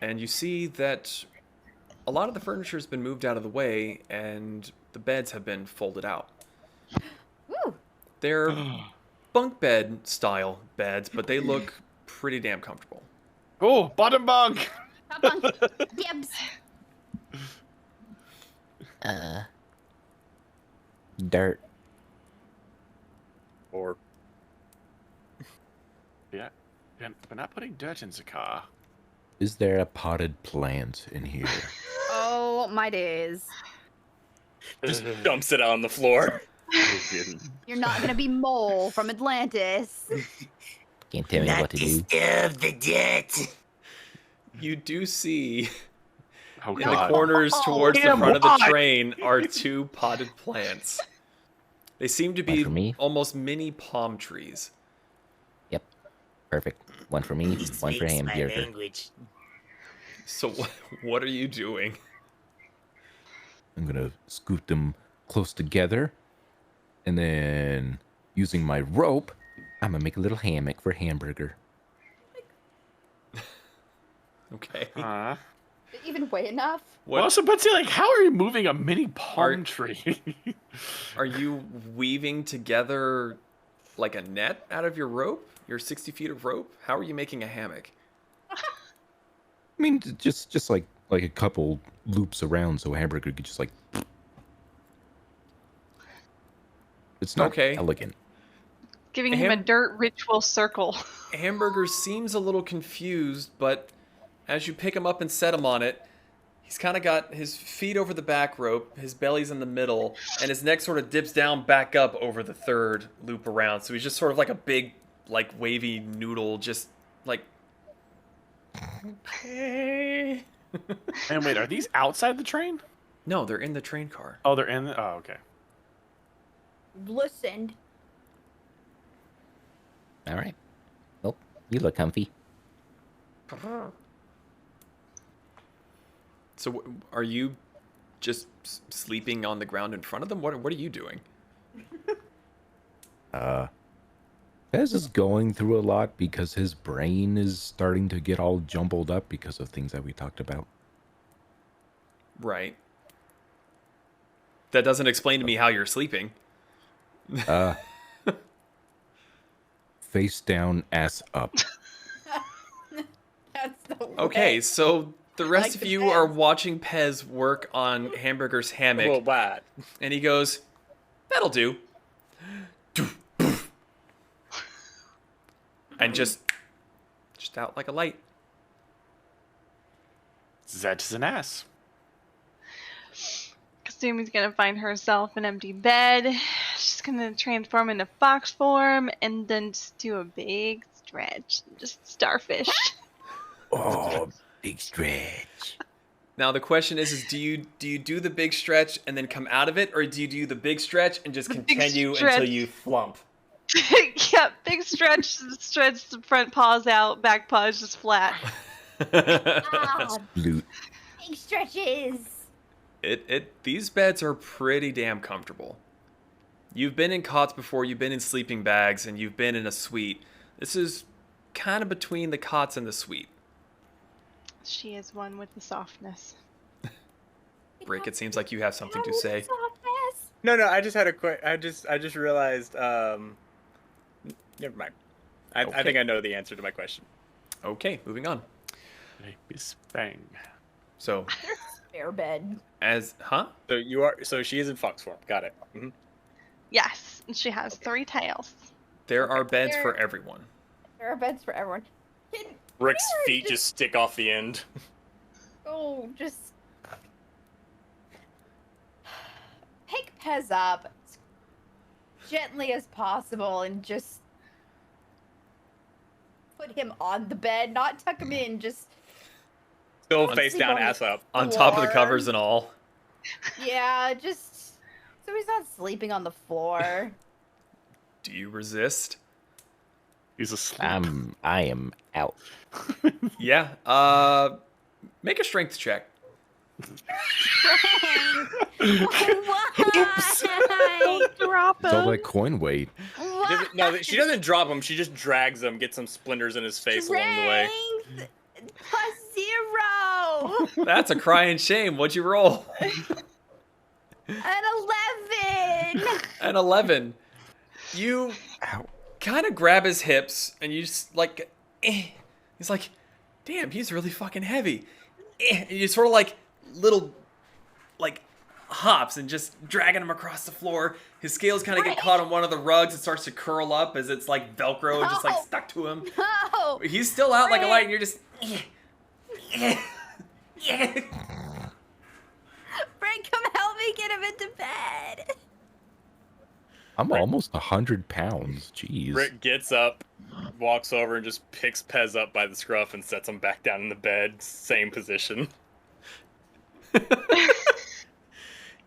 S1: and you see that a lot of the furniture has been moved out of the way, and the beds have been folded out.
S3: Woo!
S1: They're bunk bed style beds, but they look pretty damn comfortable.
S4: Oh, bottom bunk.
S3: Top bunk. Dibs.
S7: Dirt.
S2: Or
S4: Yeah. We're not putting dirt in the car.
S6: Is there a potted plant in here?
S3: Oh my days.
S2: just dumps it out on the floor.
S3: You're not gonna be Mole from Atlantis.
S7: Can't tell me what to do.
S8: Disturb the dirt.
S1: You do see
S4: Oh,
S1: in
S4: God.
S1: the corners towards the
S4: damn
S1: front of the
S4: what?
S1: train are two potted plants. They seem to
S7: One for me.
S1: be almost mini palm trees.
S7: Yep. Perfect. One for me,
S8: He
S7: one for
S8: speaks my
S7: Hamburger.
S8: language.
S1: So what are you doing?
S6: I'm gonna scoot them close together, and then using my rope, I'm gonna make a little hammock for Hamburger.
S1: Okay.
S3: Did it even weigh enough?
S1: What
S4: Well, also, Betsy, like, how are you moving a mini palm tree?
S1: are you weaving together like a net out of your rope? Your 60 feet of rope? How are you making a hammock?
S6: I mean, just like a couple loops around, so Hamburger could just like. It's not
S1: Okay.
S6: elegant.
S5: Giving him a dirt ritual circle.
S1: Hamburger seems a little confused, but as you pick him up and set him on it, he's kind of got his feet over the back rope, his belly's in the middle, and his neck sort of dips down back up over the third loop around. So he's just sort of like a big, like, wavy noodle, just like... Okay.
S4: And wait, are these outside the train?
S1: No, they're in the train car.
S4: Oh, they're in the... Oh, okay.
S3: Listened.
S7: All right. Well, you look comfy.
S1: So are you just sleeping on the ground in front of them? What are you doing?
S6: Pez is going through a lot because his brain is starting to get all jumbled up because of things that we talked about.
S1: Right. That doesn't explain to me how you're sleeping.
S6: Face down, ass up.
S3: That's the way.
S1: Okay, so the
S3: I
S1: rest
S3: like
S1: of
S3: the
S1: you
S3: Pez.
S1: are watching Pez work on Hamburger's hammock,
S2: Well, bad.
S1: and he goes, "That'll do," and just out like a light.
S4: Zed's an ass.
S5: Kasumi's gonna find herself an empty bed. She's gonna transform into fox form and then just do a big stretch. Just starfish.
S6: Oh, big stretch.
S1: Now the question is do you do the big stretch and then come out of it, or do you do the big stretch and just
S5: The big
S1: continue until
S5: stretch.
S1: you flump?
S5: Yeah, big stretch, stretch the front paws out, back paws just flat.
S3: Ah,
S6: Loot.
S3: big stretches.
S1: These beds are pretty damn comfortable. You've been in cots before, you've been in sleeping bags, and you've been in a suite. This is kind of between the cots and the suite.
S5: She is one with the softness.
S1: Brick, it seems like you have something to say.
S2: No, I just had a I just realized. Never mind. I
S1: Okay.
S2: think I know the answer to my question.
S1: Okay, moving on.
S4: Miss Bang.
S1: So,
S3: Spare bed.
S2: So she is in fox form. Got it. Mm-hmm.
S5: Yes, and she has 3 tails.
S1: there are beds
S3: There-
S1: for everyone.
S3: There are beds for everyone.
S2: Rick's
S3: Where
S2: feet just stick off the end.
S3: Oh, just pick Pez up as gently as possible and just put him on the bed, not tuck him in, just
S2: Still
S3: On-
S2: face down, ass up.
S1: On top of the
S3: Floor.
S1: covers and all.
S3: yeah, just so he's not sleeping on the floor.
S1: Do you resist?
S4: He's asleep.
S7: I am out.
S1: Yeah. Make a strength check.
S3: Why?
S5: Drop
S6: It's all
S5: him.
S6: that coin weight.
S2: No, she doesn't drop him. She just drags him, gets some splinters in his face along the way.
S3: Strength +0.
S1: That's a crying shame. What'd you roll?
S3: An 11.
S1: An 11. You
S6: Ow.
S1: kind of grab his hips and you just like, he's like, damn, he's really fucking heavy. And you sort of like little, like hops and just dragging him across the floor. His scales kind of get caught on one of the rugs. It starts to curl up as it's like Velcro and just like
S3: No.
S1: stuck to him.
S3: No.
S1: He's still out like a light and you're just,
S3: Frank, come help me get him into bed.
S6: I'm almost 100 pounds. Jeez.
S2: Rick gets up, walks over, and just picks Pez up by the scruff and sets him back down in the bed, same position.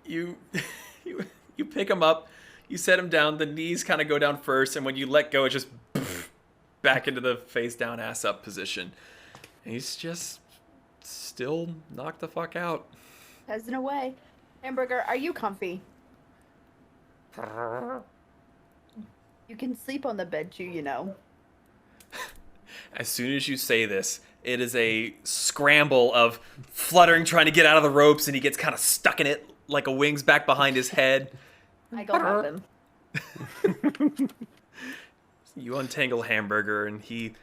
S1: you pick him up, you set him down, the knees kind of go down first, and when you let go, it just back into the face down, ass up position. And he's just still knocked the fuck out.
S3: Peasant away. Hamburger, are you comfy? You can sleep on the bed too, you know.
S1: As soon as you say this, it is a scramble of fluttering, trying to get out of the ropes, and he gets kind of stuck in it like a wing's back behind his head.
S3: I go help him.
S1: You untangle Hamburger, and he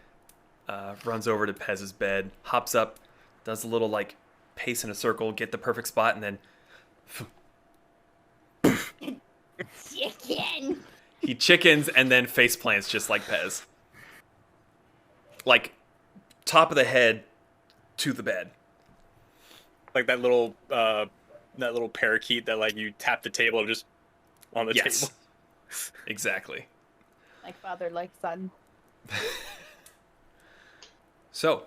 S1: runs over to Pez's bed, hops up, does a little like pace in a circle, get the perfect spot, and then
S3: Chicken.
S1: he chickens and then face plants just like Pez. Like top of the head to the bed.
S2: Like that little parakeet that like you tap the table and just on the table.
S1: Exactly.
S3: Like father, like son.
S1: So,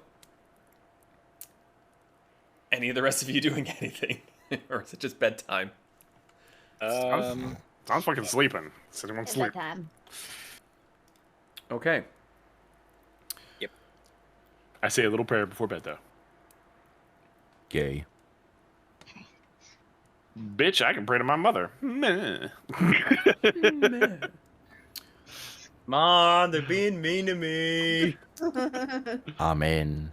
S1: any of the rest of you doing anything? Or is it just bedtime?
S4: I'm fucking sleeping. So anyone
S3: It's
S4: sleep?
S3: bedtime.
S1: Okay.
S4: I say a little prayer before bed, though.
S6: Gay.
S4: Bitch, I can pray to my mother. Meh.
S2: Mom, they're being mean to me.
S6: Amen.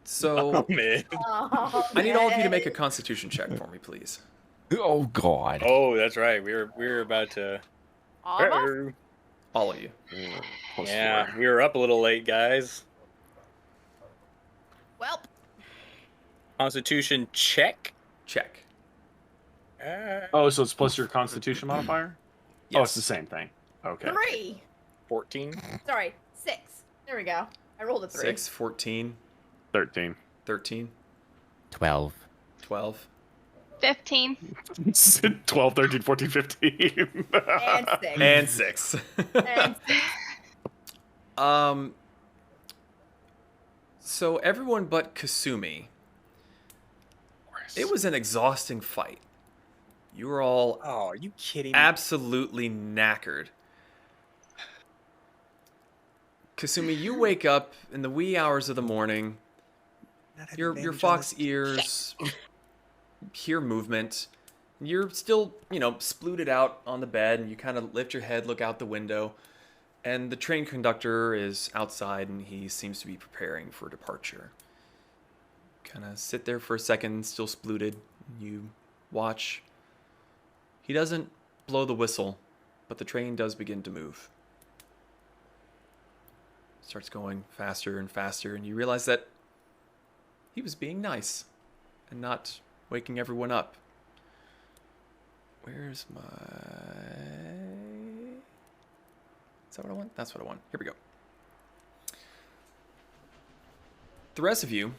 S1: So,
S2: Oh, man.
S3: Oh,
S1: I need all of you to
S3: man.
S1: make a constitution check for me, please.
S6: Oh God.
S2: Oh, that's right. We were about to.
S3: All of us?
S1: All of you.
S4: Plus
S2: Yeah,
S4: 4.
S2: we were up a little late, guys.
S3: Well,
S2: Constitution check.
S1: Check.
S4: Oh, so it's plus your constitution modifier?
S1: Yes.
S4: Oh, it's the same thing. Okay.
S3: 3.
S2: 14.
S3: Sorry, 6. There we go. I rolled a 3.
S1: 6, 14,
S4: 13.
S1: 13,
S7: 12.
S1: 12.
S5: 15.
S4: 12, 13, 14, 15.
S3: And 6.
S1: And 6.
S3: And 6.
S1: So everyone but Kasumi. It was an exhausting fight. You were all
S2: Oh, are you kidding me?
S1: absolutely knackered. Kasumi, you wake up in the wee hours of the morning. Your fox ears hear movement. You're still, splooted out on the bed, and you kind of lift your head, look out the window, and the train conductor is outside, and he seems to be preparing for departure. Kind of sit there for a second, still splooted. You watch. He doesn't blow the whistle, but the train does begin to move. Starts going faster and faster, and you realize that he was being nice and not waking everyone up. Where's my... Is that what I want? That's what I want. Here we go. The rest of you,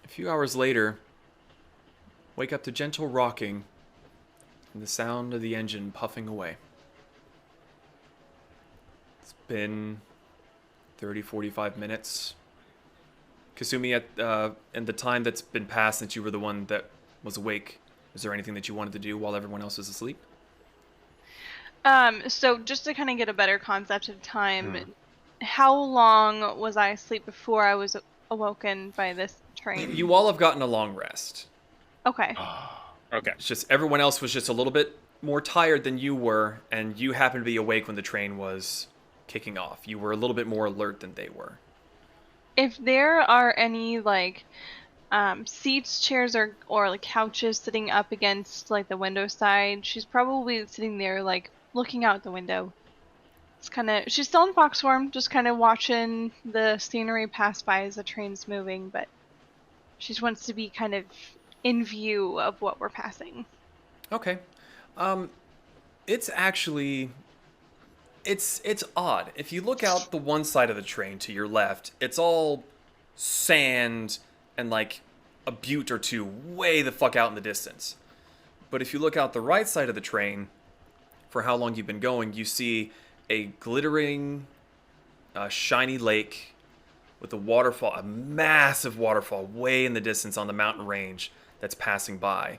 S1: a few hours later, wake up to gentle rocking and the sound of the engine puffing away. It's been 30, 45 minutes. Kasumi, in the time that's been passed since you were the one that was awake, is there anything that you wanted to do while everyone else was asleep?
S5: So just to kind of get a better concept of time, how long was I asleep before I was awoken by this train?
S1: You all have gotten a long rest.
S5: Okay.
S2: Okay.
S1: It's just everyone else was just a little bit more tired than you were, and you happened to be awake when the train was kicking off. You were a little bit more alert than they were.
S5: If there are any seats, chairs, or like couches sitting up against like the window side, she's probably sitting there like looking out the window. She's still in fox form, just kind of watching the scenery pass by as the train's moving, but she just wants to be kind of in view of what we're passing.
S1: Okay. It's actually... It's odd. If you look out the one side of the train to your left, it's all sand and like a butte or two way the fuck out in the distance. But if you look out the right side of the train, for how long you've been going, you see a glittering, shiny lake with a waterfall, a massive waterfall way in the distance on the mountain range that's passing by.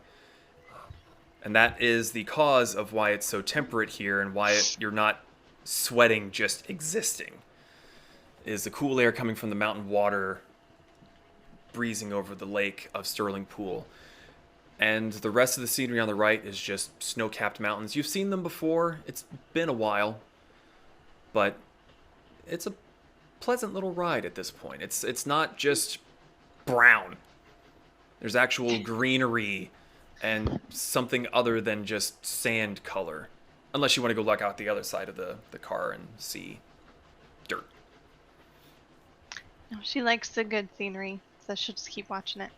S1: And that is the cause of why it's so temperate here and why you're not sweating just existing. Is the cool air coming from the mountain water breezing over the lake of Sterlingpool. And the rest of the scenery on the right is just snow-capped mountains. You've seen them before. It's been a while. But it's a pleasant little ride at this point. It's not just brown. There's actual greenery and something other than just sand color. Unless you want to go look out the other side of the car and see dirt.
S5: No, she likes the good scenery, so she'll just keep watching it.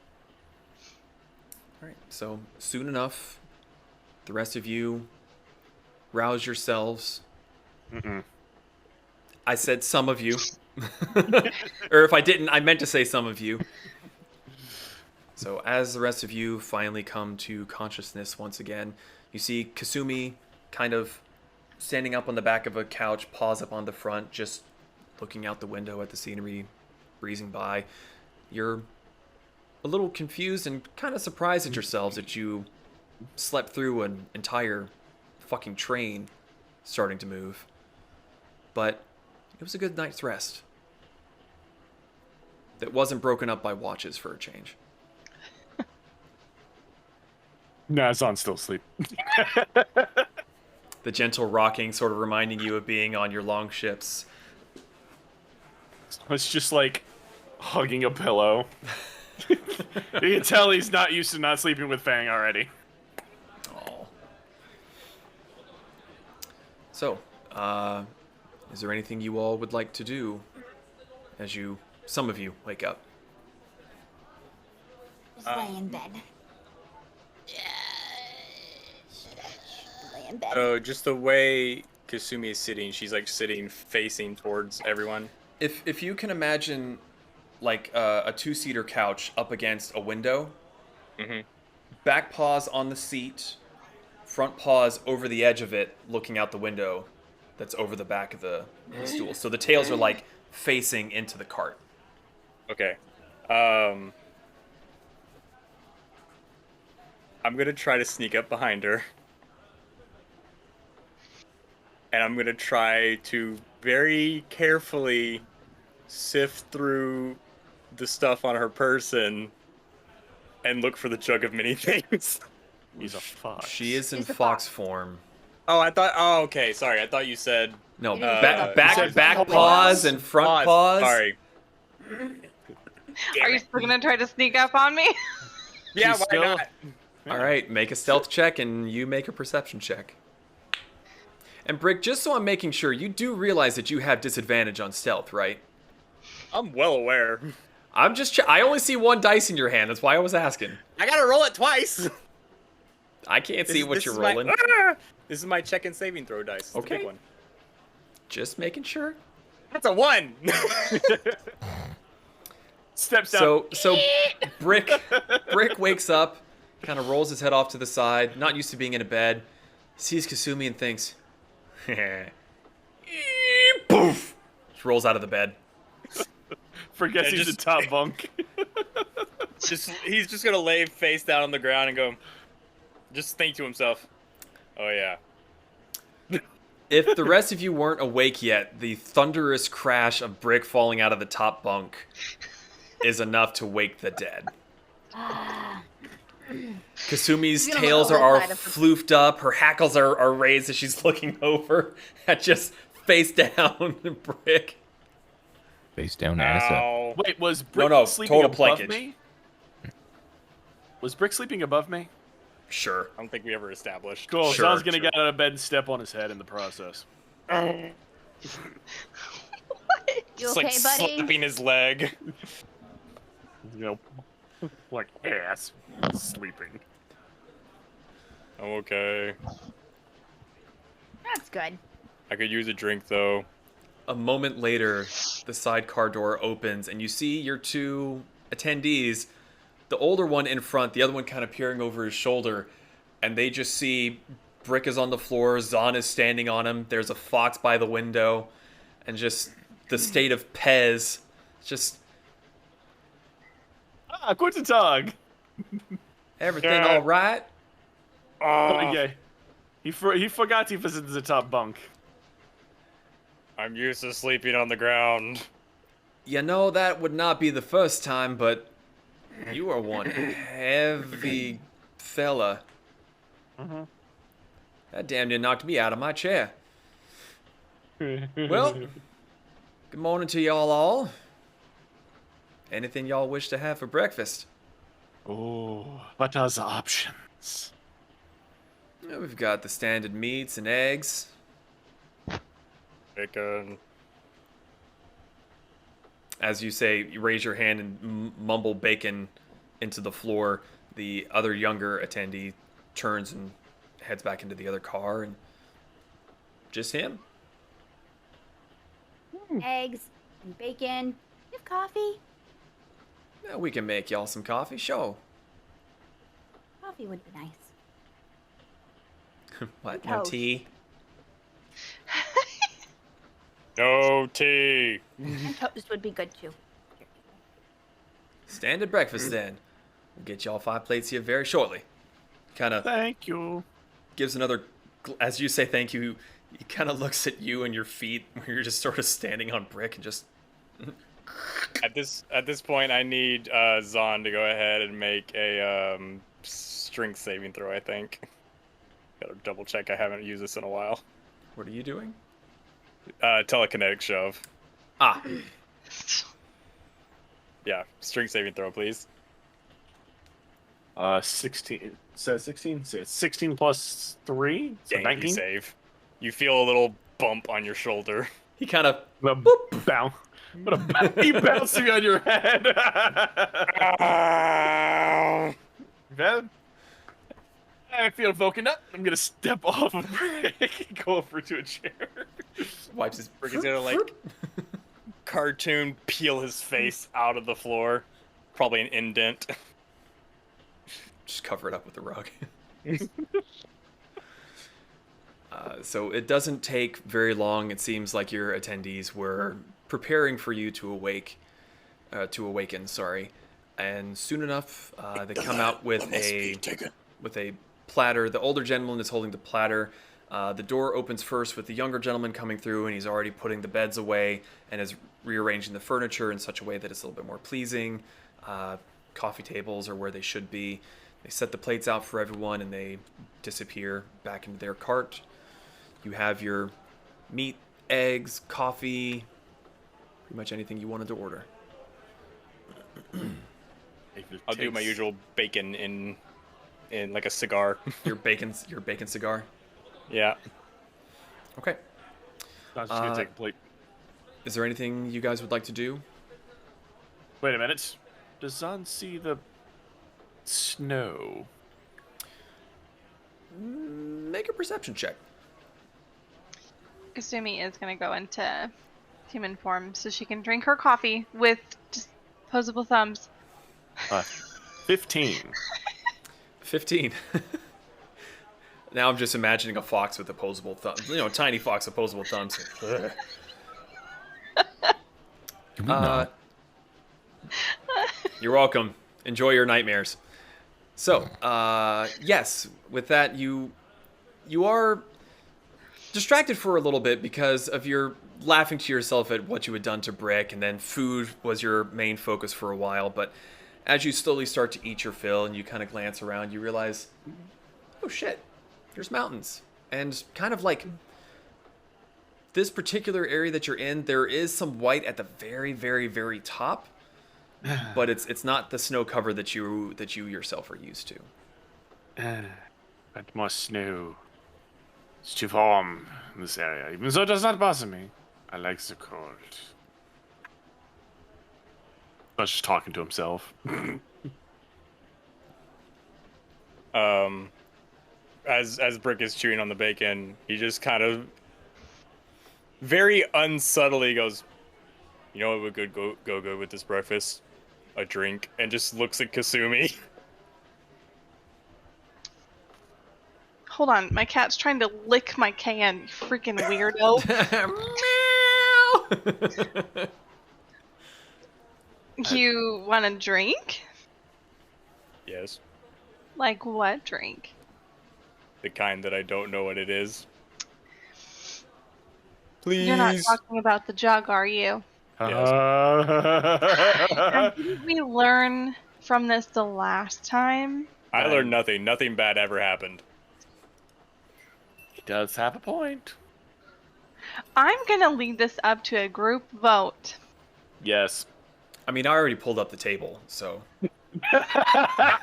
S1: All right, so soon enough, the rest of you rouse yourselves. I said some of you. Or if I didn't, I meant to say some of you. So as the rest of you finally come to consciousness once again, you see Kasumi kind of standing up on the back of a couch, paws up on the front, just looking out the window at the scenery breezing by. You're a little confused and kind of surprised at yourselves that you slept through an entire fucking train starting to move. But it was a good night's rest. That wasn't broken up by watches for a change.
S4: Nah, Zon's still asleep.
S1: The gentle rocking sort of reminding you of being on your long ships.
S4: It's just like hugging a pillow. You can tell he's not used to not sleeping with Fang already.
S1: Oh. So, is there anything you all would like to do as some of you wake up?
S3: Just lay in bed. Lay in bed.
S2: So just the way Kasumi is sitting, she's like sitting facing towards everyone.
S1: If you can imagine like a two-seater couch up against a window, back paws on the seat, front paws over the edge of it, looking out the window that's over the back of the stool. So the tails are like facing into the cart.
S2: Okay. I'm gonna try to sneak up behind her. And I'm gonna try to very carefully sift through the stuff on her person and look for the jug of many things.
S4: He's a fox.
S1: She is in
S3: She's a
S1: fox
S3: fox.
S1: form.
S2: Oh, I thought. Oh, okay. Sorry, I thought you said.
S1: No,
S3: You didn't
S1: back
S3: say that.
S1: back
S2: Hold on.
S1: paws and front paws.
S2: Sorry.
S5: Are you still gonna try to sneak up on me?
S2: Yeah,
S4: She's
S2: why
S4: still-
S2: not?
S1: All right, make a stealth check and you make a perception check. And Brick, just so I'm making sure, you do realize that you have disadvantage on stealth, right?
S2: I'm well aware.
S1: I'm just I only see one dice in your hand. That's why I was asking.
S2: I gotta roll it twice.
S1: I can't see what you're rolling.
S2: This is my check and saving throw dice. It's the
S1: Okay.
S2: big one.
S1: Just making sure.
S2: That's a 1.
S4: Steps down.
S1: So Brick wakes up, kind of rolls his head off to the side, not used to being in a bed, sees Kasumi and thinks, poof, just rolls out of the bed.
S4: Forgets
S2: Yeah,
S4: he's
S2: just-
S4: a top bunk.
S2: He's just gonna lay face down on the ground and go, just think to himself, oh yeah.
S1: If the rest of you weren't awake yet, the thunderous crash of Brick falling out of the top bunk is enough to wake the dead. Kasumi's
S3: She's gonna
S1: tails
S3: look
S1: are
S3: outside of her-
S1: floofed up, her hackles are raised as she's looking over at just face down Brick.
S6: Face down, ass up.
S2: Ow.
S4: Wait, was Brick
S1: no,
S4: sleeping
S1: total
S4: above
S1: plankage.
S4: me? Was Brick sleeping above me?
S1: Sure.
S2: I don't think we ever established.
S4: Cool.
S1: Sure,
S4: Zon's gonna
S1: sure.
S4: get out of bed and step on his head in the process.
S3: You
S2: Just
S3: okay,
S2: like
S3: buddy?
S2: slapping his leg.
S4: You know, like ass sleeping.
S2: I'm okay.
S3: That's good.
S2: I could use a drink though.
S1: A moment later, the sidecar door opens and you see your two attendees, the older one in front, the other one kind of peering over his shoulder, and they just see Brick is on the floor, Zon is standing on him, there's a fox by the window, and just the state of Pez. Just
S4: Guten Tag.
S1: everything
S2: Yeah.
S1: all right?
S4: Oh, yeah. He forgot he was in the top bunk.
S2: I'm used to sleeping on the ground.
S1: You know, that would not be the first time, but You are one heavy fella.
S4: Uh-huh.
S1: That damn near knocked me out of my chair. Well, good morning to y'all all. Anything y'all wish to have for breakfast?
S4: Oh, what are the options?
S1: We've got the standard meats and eggs.
S2: Bacon.
S1: As you say, you raise your hand and mumble bacon into the floor. The other younger attendee turns and heads back into the other car, and just him.
S3: Eggs and bacon. You have coffee?
S1: Yeah, we can make y'all some coffee, sure.
S3: Coffee would be nice.
S1: What,
S3: And
S1: no
S3: toast.
S1: tea?
S2: No tea.
S3: And toast would be good too.
S1: Standard breakfast then. We'll get y'all 5 plates here very shortly. Kind of
S4: Thank you.
S1: gives another, as you say thank you, he kind of looks at you and your feet where you're just sort of standing on brick and just...
S2: At this point, I need Zahn to go ahead and make a strength saving throw. I think. Gotta double check. I haven't used this in a while.
S1: What are you doing?
S2: Telekinetic shove.
S1: Ah,
S2: Yeah, strength saving throw, please.
S4: 16. So 16. So it's 16 plus 3. So
S2: Dang,
S4: 19.
S2: you save. You feel a little bump on your shoulder.
S1: he kind of...
S4: What a bounce! What a he bouncing on your head. Well, I feel woken up. I'm gonna step off a brick, go over to a chair.
S1: wipes his...
S2: He's gonna like cartoon peel his face out of the floor. Probably an indent.
S1: Just cover it up with the rug. So it doesn't take very long. It seems like your attendees were preparing for you to awaken. Sorry, and soon enough they come out with a platter. The older gentleman is holding the platter. The door opens first with the younger gentleman coming through, and he's already putting the beds away and is rearranging the furniture in such a way that it's a little bit more pleasing. Coffee tables are where they should be. They set the plates out for everyone, and they disappear back into their cart. You have your meat, eggs, coffee, pretty much anything you wanted to order.
S2: I'll do my usual bacon in like a cigar.
S1: Your bacon cigar.
S2: Yeah.
S1: Okay.
S4: I was just gonna take a plate.
S1: Is there anything you guys would like to do?
S4: Wait a minute. Does Zahn see the snow?
S1: Make a perception check.
S5: Kasumi is going to go into human form so she can drink her coffee with just opposable thumbs.
S4: 15.
S1: 15. Now I'm just imagining a fox with opposable thumbs. Tiny fox, opposable thumbs.
S6: Can we not?
S1: You're welcome. Enjoy your nightmares. So, yes, with that, you are distracted for a little bit because of your laughing to yourself at what you had done to Brick, and then food was your main focus for a while. But as you slowly start to eat your fill and you kind of glance around, you realize, oh shit, there's mountains. And kind of like this particular area that you're in, there is some white at the very, very, very top. But it's not the snow cover that you yourself are used to.
S4: But more snow. It's too warm in this area, even though it does not bother me. I like the cold. I was just talking to himself.
S2: As Brick is chewing on the bacon, he just kind of very unsubtly goes, "You know what would go good with this breakfast? A drink," and just looks at Kasumi.
S5: Hold on, my cat's trying to lick my can, you freaking weirdo. You want a drink?
S2: Yes,
S5: Like what drink?
S2: the kind that I don't know what it is. Please.
S5: You're not talking about the jug, are you?
S2: Yes.
S5: And didn't we learn from this the last time.
S2: I learned nothing. Nothing bad ever happened.
S4: He does have a point.
S5: I'm gonna lead this up to a group vote.
S4: Yes.
S1: I mean, I already pulled up the table, so.
S6: I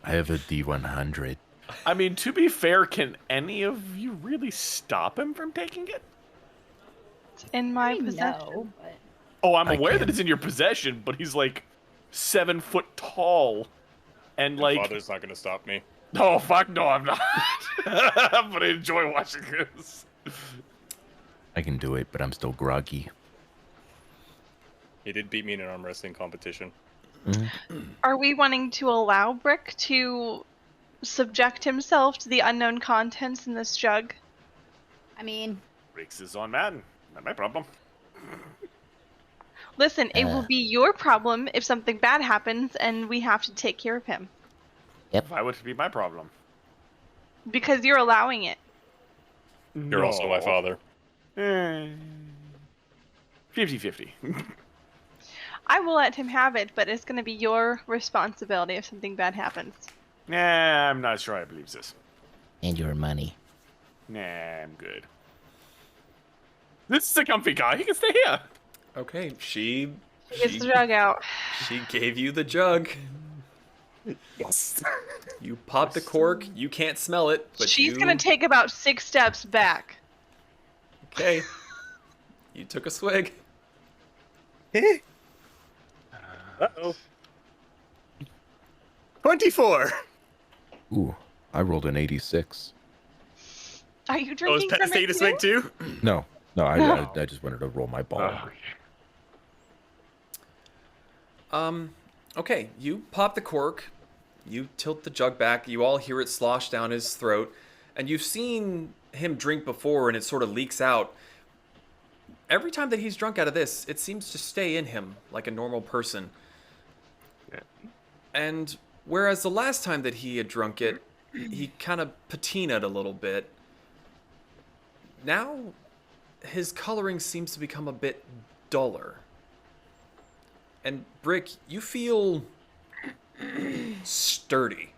S6: have a D100.
S4: I mean, to be fair, can any of you really stop him from taking it?
S5: It's in my
S3: I
S5: possession.
S3: know, but...
S4: Oh, I'm
S6: I
S4: aware that
S6: can.
S4: it's in your possession, but he's like 7 foot tall. And
S2: My
S4: like,
S2: father's not gonna stop me.
S4: oh fuck no, I'm not. I'm gonna enjoy watching this.
S6: I can do it, but I'm still groggy.
S2: He did beat me in an arm wrestling competition.
S5: Are we wanting to allow Brick to subject himself to the unknown contents in this jug?
S3: I mean,
S4: Riggs is on Madden. Not my problem.
S5: Listen, it will be your problem if something bad happens and we have to take care of him.
S4: Why would it be my problem?
S5: Because you're allowing it.
S2: You're also my father.
S4: 50-50.
S5: I will let him have it, but it's going to be your responsibility if something bad happens.
S4: Nah, I'm not sure I believe this.
S7: And your money.
S4: Nah, I'm good. This is a comfy guy. He can stay here.
S1: Okay, she
S5: Get the jug out.
S1: She gave you the jug.
S4: Yes.
S1: You pop the cork. You can't smell it, but
S5: She's
S1: you...
S5: going to take about 6 steps back.
S1: Okay. You took a swig.
S2: Uh-oh. 24.
S6: Ooh, I rolled an 86.
S5: Are you
S2: Oh, is
S5: drinking
S2: Pez
S5: from
S2: taking
S5: it
S2: a swig too?
S6: No, I
S5: No.
S6: just wanted to roll my ball.
S1: Okay, you pop the cork. You tilt the jug back. You all hear it slosh down his throat. And you've seen him drink before and it sort of leaks out. Every time that he's drunk out of this, it seems to stay in him like a normal person.
S4: Yeah.
S1: And whereas the last time that he had drunk it, he kind of patinaed a little bit. Now, his coloring seems to become a bit duller. And Brick, you feel sturdy.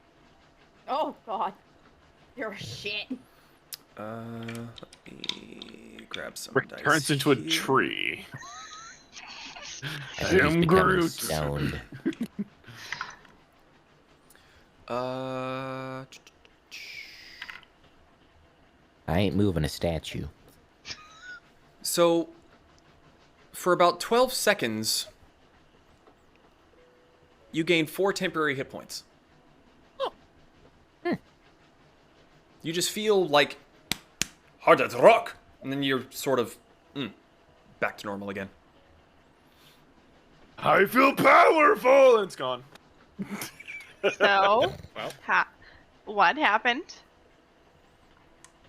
S3: oh god, you're shit.
S1: Let me grab some
S4: Rick
S1: dice
S4: turns into a
S1: here.
S4: tree.
S7: I think he's
S4: Jim
S7: becoming
S4: Groot.
S7: stoned.
S1: Uh,
S7: I ain't moving a statue.
S1: So, for about 12 seconds, you gain 4 temporary hit points. You just feel like hard as rock, and then you're sort of back to normal again.
S4: I feel powerful, and it's gone.
S5: So,
S2: Well.
S5: what happened?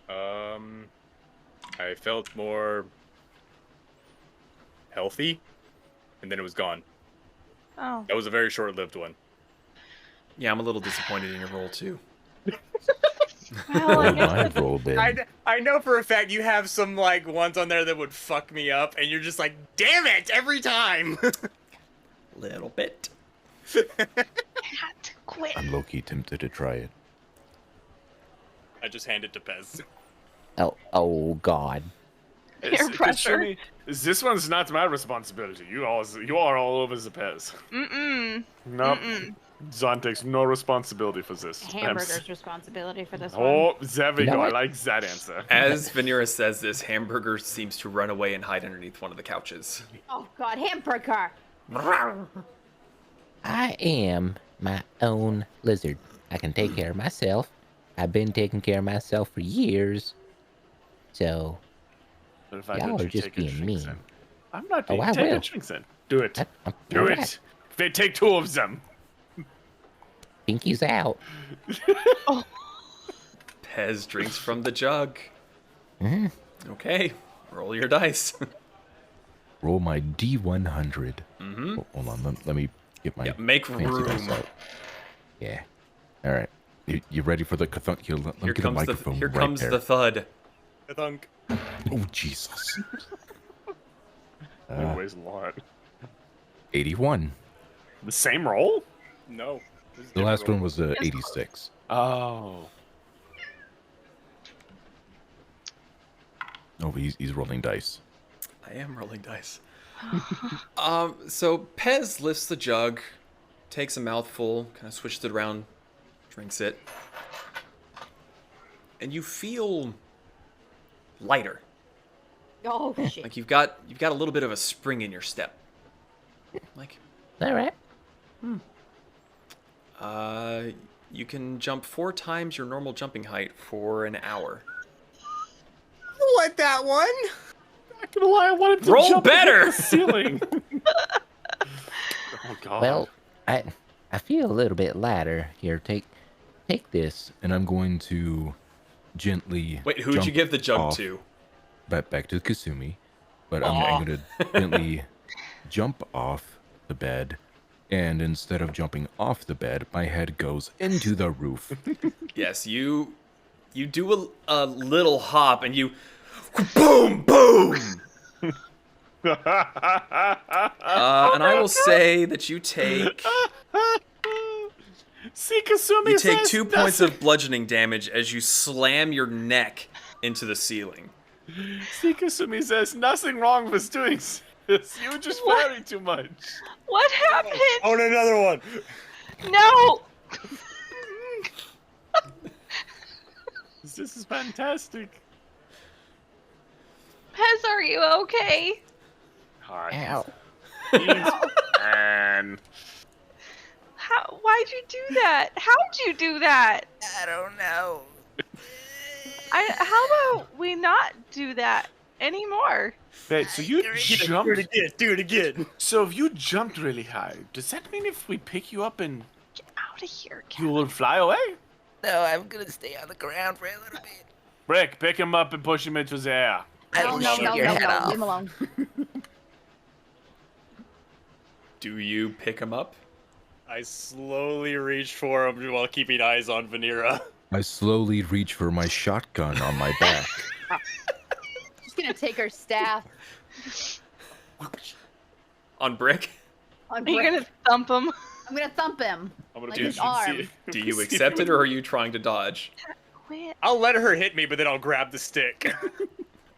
S2: I felt more healthy, and then it was gone.
S5: Oh.
S2: That was a very short-lived one.
S1: Yeah, I'm a little disappointed in your roll too.
S5: Well, I
S6: What
S5: guess
S6: my roll been?
S2: I know for a fact you have some like ones on there that would fuck me up, and you're just like, damn it, every time.
S1: Little bit.
S5: I had to quit.
S6: I'm low-key tempted to try it.
S2: I just hand it to Pez.
S7: Oh God.
S5: Peer pressure.
S4: Kasumi, this one's not my responsibility. You are all over the Pez.
S5: Mm-mm.
S4: Nope.
S5: Mm-mm.
S4: Zon takes no responsibility for this.
S3: Hamburger's responsibility for this one.
S4: Oh, there we
S7: You know
S4: go. I
S7: what?
S4: like that answer.
S1: As Vanera says this, Hamburger seems to run away and hide underneath one of the couches.
S3: Oh god, hamburger.
S7: I am my own lizard. I can take care of myself. I've been taking care of myself for years. So,
S4: But if I
S7: Y'all
S4: let
S7: are
S4: you
S7: just
S4: take your
S7: being
S4: drinks
S7: mean.
S4: in, I'm not being
S7: I
S4: take your
S7: will.
S4: drinks in. Do it. Do
S7: all
S4: it.
S7: right.
S4: If they take 2 of them.
S7: Pinky's out.
S1: Pez drinks from the jug.
S7: Mhm.
S1: Okay, roll your dice.
S6: Roll my D100.
S1: Mm-hmm.
S6: Hold on, let me get my
S1: Yeah, make
S6: fancy
S1: room.
S6: dice out. Yeah. All right. You ready for the cathunk? Here, let me
S1: Here
S6: get the
S1: comes
S6: microphone
S1: here
S6: right
S1: comes
S6: there.
S1: the thud.
S2: Thunk.
S6: Oh, Jesus.
S4: It weighs a lot.
S6: 81.
S4: The same roll?
S2: No. This is
S6: The last
S2: difficult.
S6: one was 86.
S4: Oh.
S6: Oh, but he's rolling dice.
S1: I am rolling dice. So Pez lifts the jug, takes a mouthful, kind of switches it around, drinks it, and you feel lighter.
S3: Oh shit.
S1: Like you've got a little bit of a spring in your step. Like,
S7: All right.
S1: you can jump 4 times your normal jumping height for an hour.
S8: What, that one?
S4: Not gonna lie, I wanted to
S1: Roll
S4: jump
S1: better!
S4: and hit the ceiling. Oh god.
S7: Well, I feel a little bit lighter here. Take this.
S6: And I'm going to gently.
S1: Wait, who'd you
S6: jump
S1: give the jug
S6: off,
S1: to?
S6: Back to Kasumi. But I'm going to gently jump off the bed. And instead of jumping off the bed, my head goes into the roof.
S1: Yes, you do a little hop and you boom boom. And I will say that you take
S4: See, Kasumi
S1: you take
S4: says
S1: 2 points of bludgeoning damage as you slam your neck into the ceiling.
S4: See, Kasumi says nothing wrong with doing this. You were just
S5: What?
S4: fighting too much.
S5: What happened?
S2: Oh, another one.
S5: No!
S4: This is fantastic.
S5: Pez, are you okay?
S4: Hi.
S7: Ow.
S4: And
S5: Why'd you do that? How'd you do that?
S8: I don't know.
S5: How about we not do that anymore?
S4: wait, so you jumped?
S2: Do it again.
S4: So if you jumped really high, does that mean if we pick you up and
S5: Get out of here,
S4: you will fly away?
S8: No, I'm gonna stay on the ground for a little bit.
S4: Rick, pick him up and push him into the air.
S8: I
S3: No,
S8: will
S3: no,
S8: shoot
S3: no,
S8: your
S3: no,
S8: head
S3: no.
S8: off.
S3: Leave him alone.
S1: Do you pick him up?
S2: I slowly reach for him while keeping eyes on Vanera.
S6: I slowly reach for my shotgun on my back.
S3: She's gonna take her staff
S1: On Brick?
S3: on
S5: Are you
S3: Brick.
S5: gonna thump him?
S3: I'm gonna thump him.
S4: I'm gonna
S3: Like
S4: push
S3: his
S4: you and
S3: arm.
S4: see-
S1: Do you
S4: see
S1: accept
S4: if
S1: it or are you trying to dodge?
S5: Quit.
S2: I'll let her hit me, but then I'll grab the stick.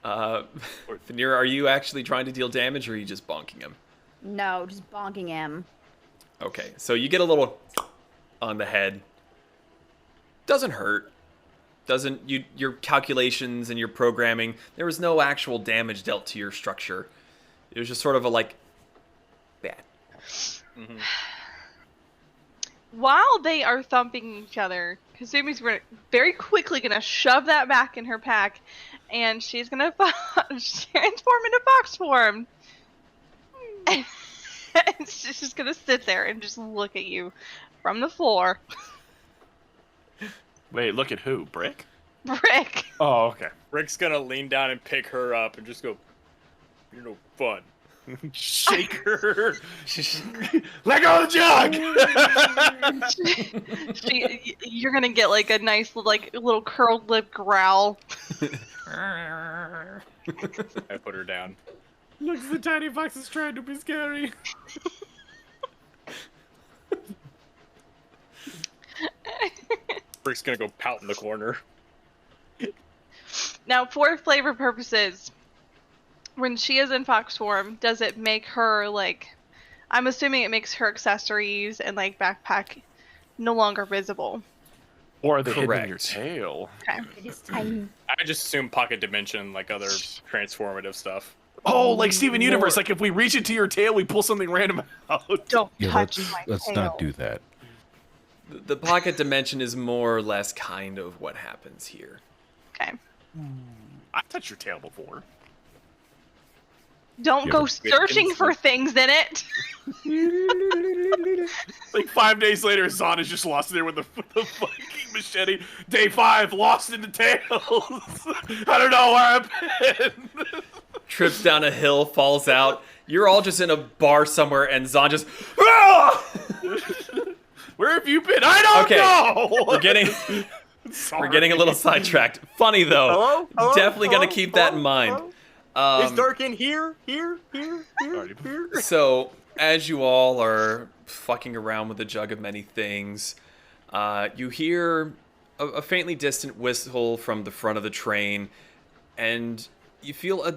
S1: Vanera, are you actually trying to deal damage or are you just bonking him?
S3: No, just bonking him.
S1: Okay, so you get a little on the head. Doesn't hurt. Doesn't your calculations and your programming, there was no actual damage dealt to your structure. It was just sort of a like bad.
S5: While they are thumping each other, Kasumi's very quickly gonna shove that back in her pack, and she's gonna transform into fox form. And she's just gonna sit there and just look at you from the floor.
S4: Wait, look at who? Brick?
S5: Brick.
S4: Oh, okay.
S2: Rick's gonna lean down and pick her up and just go, "You're no fun."
S4: Shake her. Let go of the jug.
S5: You're gonna get like a nice little curled lip growl.
S2: I put her down.
S4: Look, the tiny fox is trying to be scary.
S2: Rick's gonna go pout in the corner.
S5: Now, for flavor purposes, when she is in fox form, does it make her like? I'm assuming it makes her accessories and like backpack no longer visible.
S4: Or are they hidden in
S1: Correct.
S4: your tail?
S3: It is tiny.
S2: I just assume pocket dimension, like other transformative stuff.
S4: Oh, like Steven Universe. Like if we reach into your tail, we pull something random out.
S5: Don't
S6: Yeah,
S5: touch
S6: let's
S5: my
S6: let's
S5: tail.
S6: not do that.
S1: The pocket dimension is more or less kind of what happens here.
S5: Okay.
S4: I've touched your tail before.
S5: Don't
S6: Yeah,
S5: go
S6: but-
S5: searching for things in it.
S4: Like 5 days later, Zon is just lost there with the fucking machete. Day 5, lost in the tails. I don't know where I've been.
S1: Trips down a hill, falls out. You're all just in a bar somewhere, and Zon just. "Ah!"
S4: Where have you been? I don't
S1: Okay,
S4: know.
S1: we're getting we're getting a little sidetracked. Funny though.
S9: Hello? Hello?
S1: Definitely gonna
S9: Hello?
S1: keep that in
S9: Hello?
S1: mind.
S9: Hello? It's dark in here.
S4: Alright.
S1: So as you all are fucking around with a jug of many things. You hear a faintly distant whistle from the front of the train, and you feel a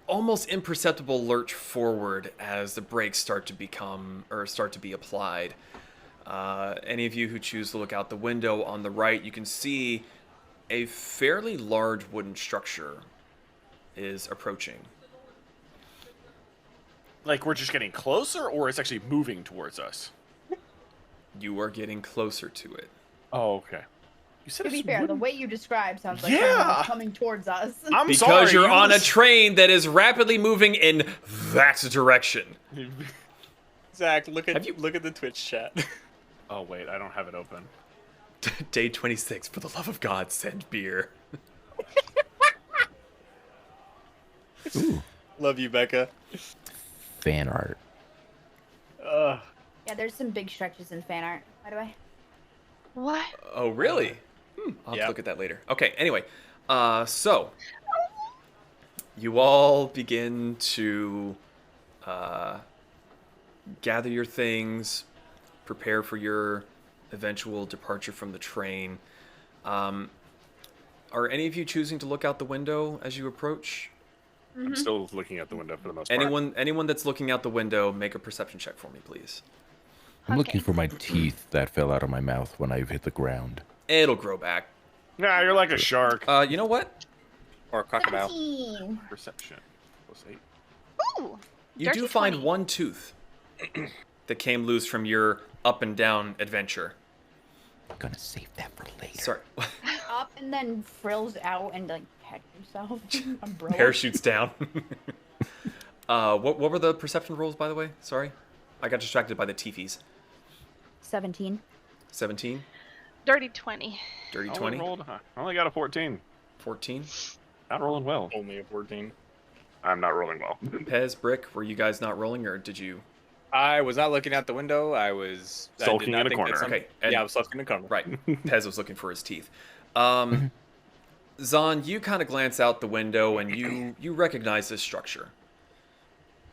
S1: almost imperceptible lurch forward as the brakes start to be applied. Any of you who choose to look out the window on the right, you can see a fairly large wooden structure is approaching.
S4: Like we're just getting closer, or it's actually moving towards us?
S1: You are getting closer to it.
S4: Oh, okay. You said
S3: To be
S4: it's
S3: fair, the
S4: wooden.
S3: way you describe sounds like
S4: Yeah.
S3: someone coming towards us.
S4: I'm
S1: Because
S4: sorry,
S1: you're
S4: you
S1: on a
S4: was-
S1: train that is rapidly moving in that direction.
S2: Zach, look at
S1: Have you-
S2: look at the Twitch chat.
S4: Oh wait, I don't have it open.
S1: Day 26, for the love of God, send beer.
S2: Love you, Becca.
S6: Fan art.
S3: Yeah, there's some big stretches in fan art, by the way.
S5: What?
S1: Oh, really? I'll have
S2: Yeah.
S1: to look at that later. Okay, anyway. So, you all begin to gather your things, prepare for your eventual departure from the train. Are any of you choosing to look out the window as you approach?
S4: I'm still looking at the window for the most part.
S1: Anyone that's looking out the window, make a perception check for me, please.
S6: I'm looking
S3: Okay.
S6: for my teeth that fell out of my mouth when I've hit the ground.
S1: It'll grow back.
S4: Nah, you're like a shark.
S1: You know what?
S2: Or a crocodile.
S3: 17.
S4: Perception. +8.
S5: Ooh.
S1: You
S5: Dirty
S1: do find
S5: 20.
S1: one tooth that came loose from your up and down adventure.
S7: I'm gonna save that for later.
S1: Sorry.
S3: Up and then frills out and like catch himself. Umbrella.
S1: Parachutes down. What were the perception rolls, by the way? Sorry. I got distracted by the teefies.
S3: 17.
S1: 17,
S5: Dirty 20.
S1: dirty
S4: I only
S1: 20,
S4: rolled- I only got a 14.
S1: 14.
S4: Not rolling well.
S2: Only a 14.
S4: I'm not rolling well.
S1: Pez, Brick, were you guys not rolling, or did you?
S2: I was not looking out the window. I was I did
S4: Sulking
S2: not
S4: in a
S2: think that
S4: corner.
S2: some-
S1: Okay, and-
S2: Yeah, I was sulking in a corner.
S1: Right. Pez was looking for his teeth. Zahn, you kind of glance out the window and you recognize this structure.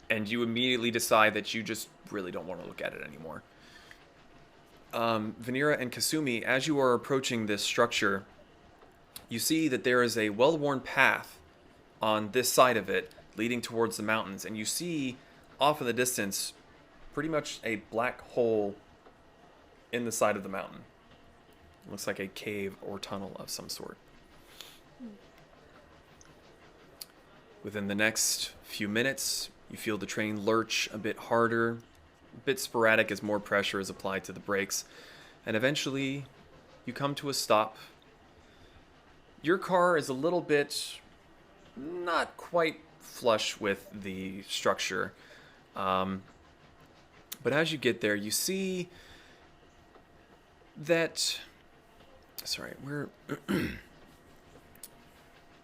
S1: And you immediately decide that you just really don't want to look at it anymore. Vanera and Kasumi, as you are approaching this structure, you see that there is a well-worn path on this side of it leading towards the mountains. And you see off in the distance pretty much a black hole in the side of the mountain. Looks like a cave or tunnel of some sort. Within the next few minutes, you feel the train lurch a bit harder, a bit sporadic as more pressure is applied to the brakes, and eventually you come to a stop. Your car is a little bit not quite flush with the structure, but as you get there, you see that... Sorry,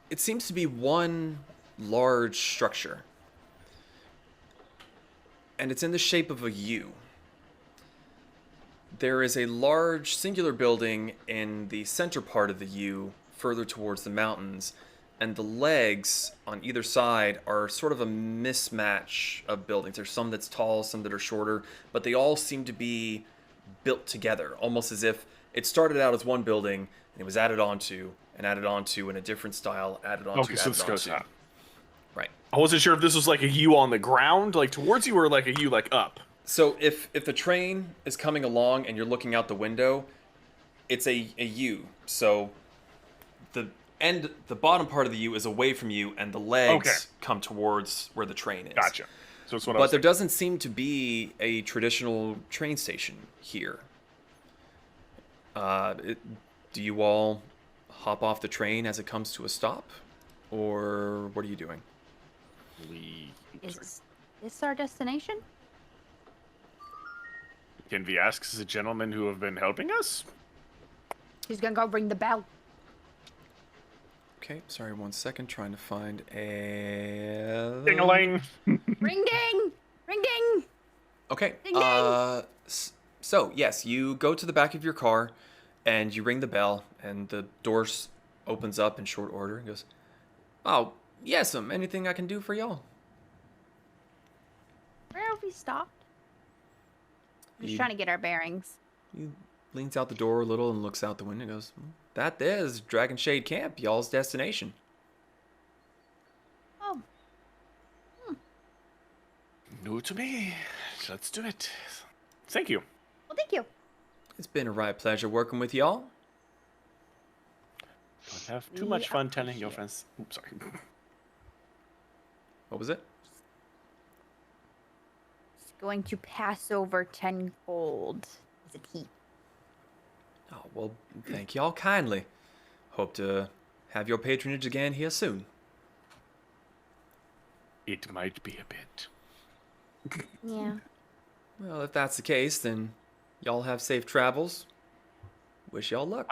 S1: it seems to be one large structure. And it's in the shape of a U. There is a large singular building in the center part of the U, further towards the mountains, and the legs on either side are sort of a mismatch of buildings. There's some that's tall, some that are shorter, but they all seem to be built together, almost as if it started out as one building and it was added onto and added onto in a different style, added onto,
S4: Okay, so this
S1: added
S4: goes
S1: onto.
S4: up.
S1: Right.
S4: I wasn't sure if this was like a U on the ground, like towards you, or like a U like up.
S1: So if the train is coming along and you're looking out the window, it's a U. So the bottom part of the U is away from you, and the legs come towards where the train is.
S4: Gotcha. So it's what I
S1: But
S4: was
S1: there
S4: thinking.
S1: doesn't seem to be a traditional train station here. Do you all hop off the train as it comes to a stop? Or what are you doing?
S3: Is this our destination?
S4: Can we ask the gentlemen who have been helping us?
S3: He's gonna go ring the bell.
S1: Okay, sorry, 1 second. Trying to find a...
S4: Ding-a-ling.
S3: Ring ding! Ring ding!
S1: Okay.
S3: Ding, ding.
S1: So yes, you go to the back of your car, and you ring the bell, and the doors opens up in short order and goes, "Oh, yes, anything I can do for y'all?"
S3: Where have we stopped? Just
S1: He-
S3: trying to get our bearings.
S1: He leans out the door a little and looks out the window and goes, that is Dragon Shade Camp, y'all's destination.
S3: Oh,
S4: New to me. Let's do it. Thank you.
S3: well, thank you.
S1: It's been a right pleasure working with y'all.
S4: Don't have too
S3: We
S4: much fun telling your
S3: appreciate
S4: friends. Oops, sorry.
S1: What was it?
S3: It's going to pass over 10 gold. Is it he?
S1: Oh, well, thank y'all kindly. Hope to have your patronage again here soon.
S4: It might be a bit.
S3: Yeah.
S1: Well, if that's the case, then y'all have safe travels. Wish y'all luck.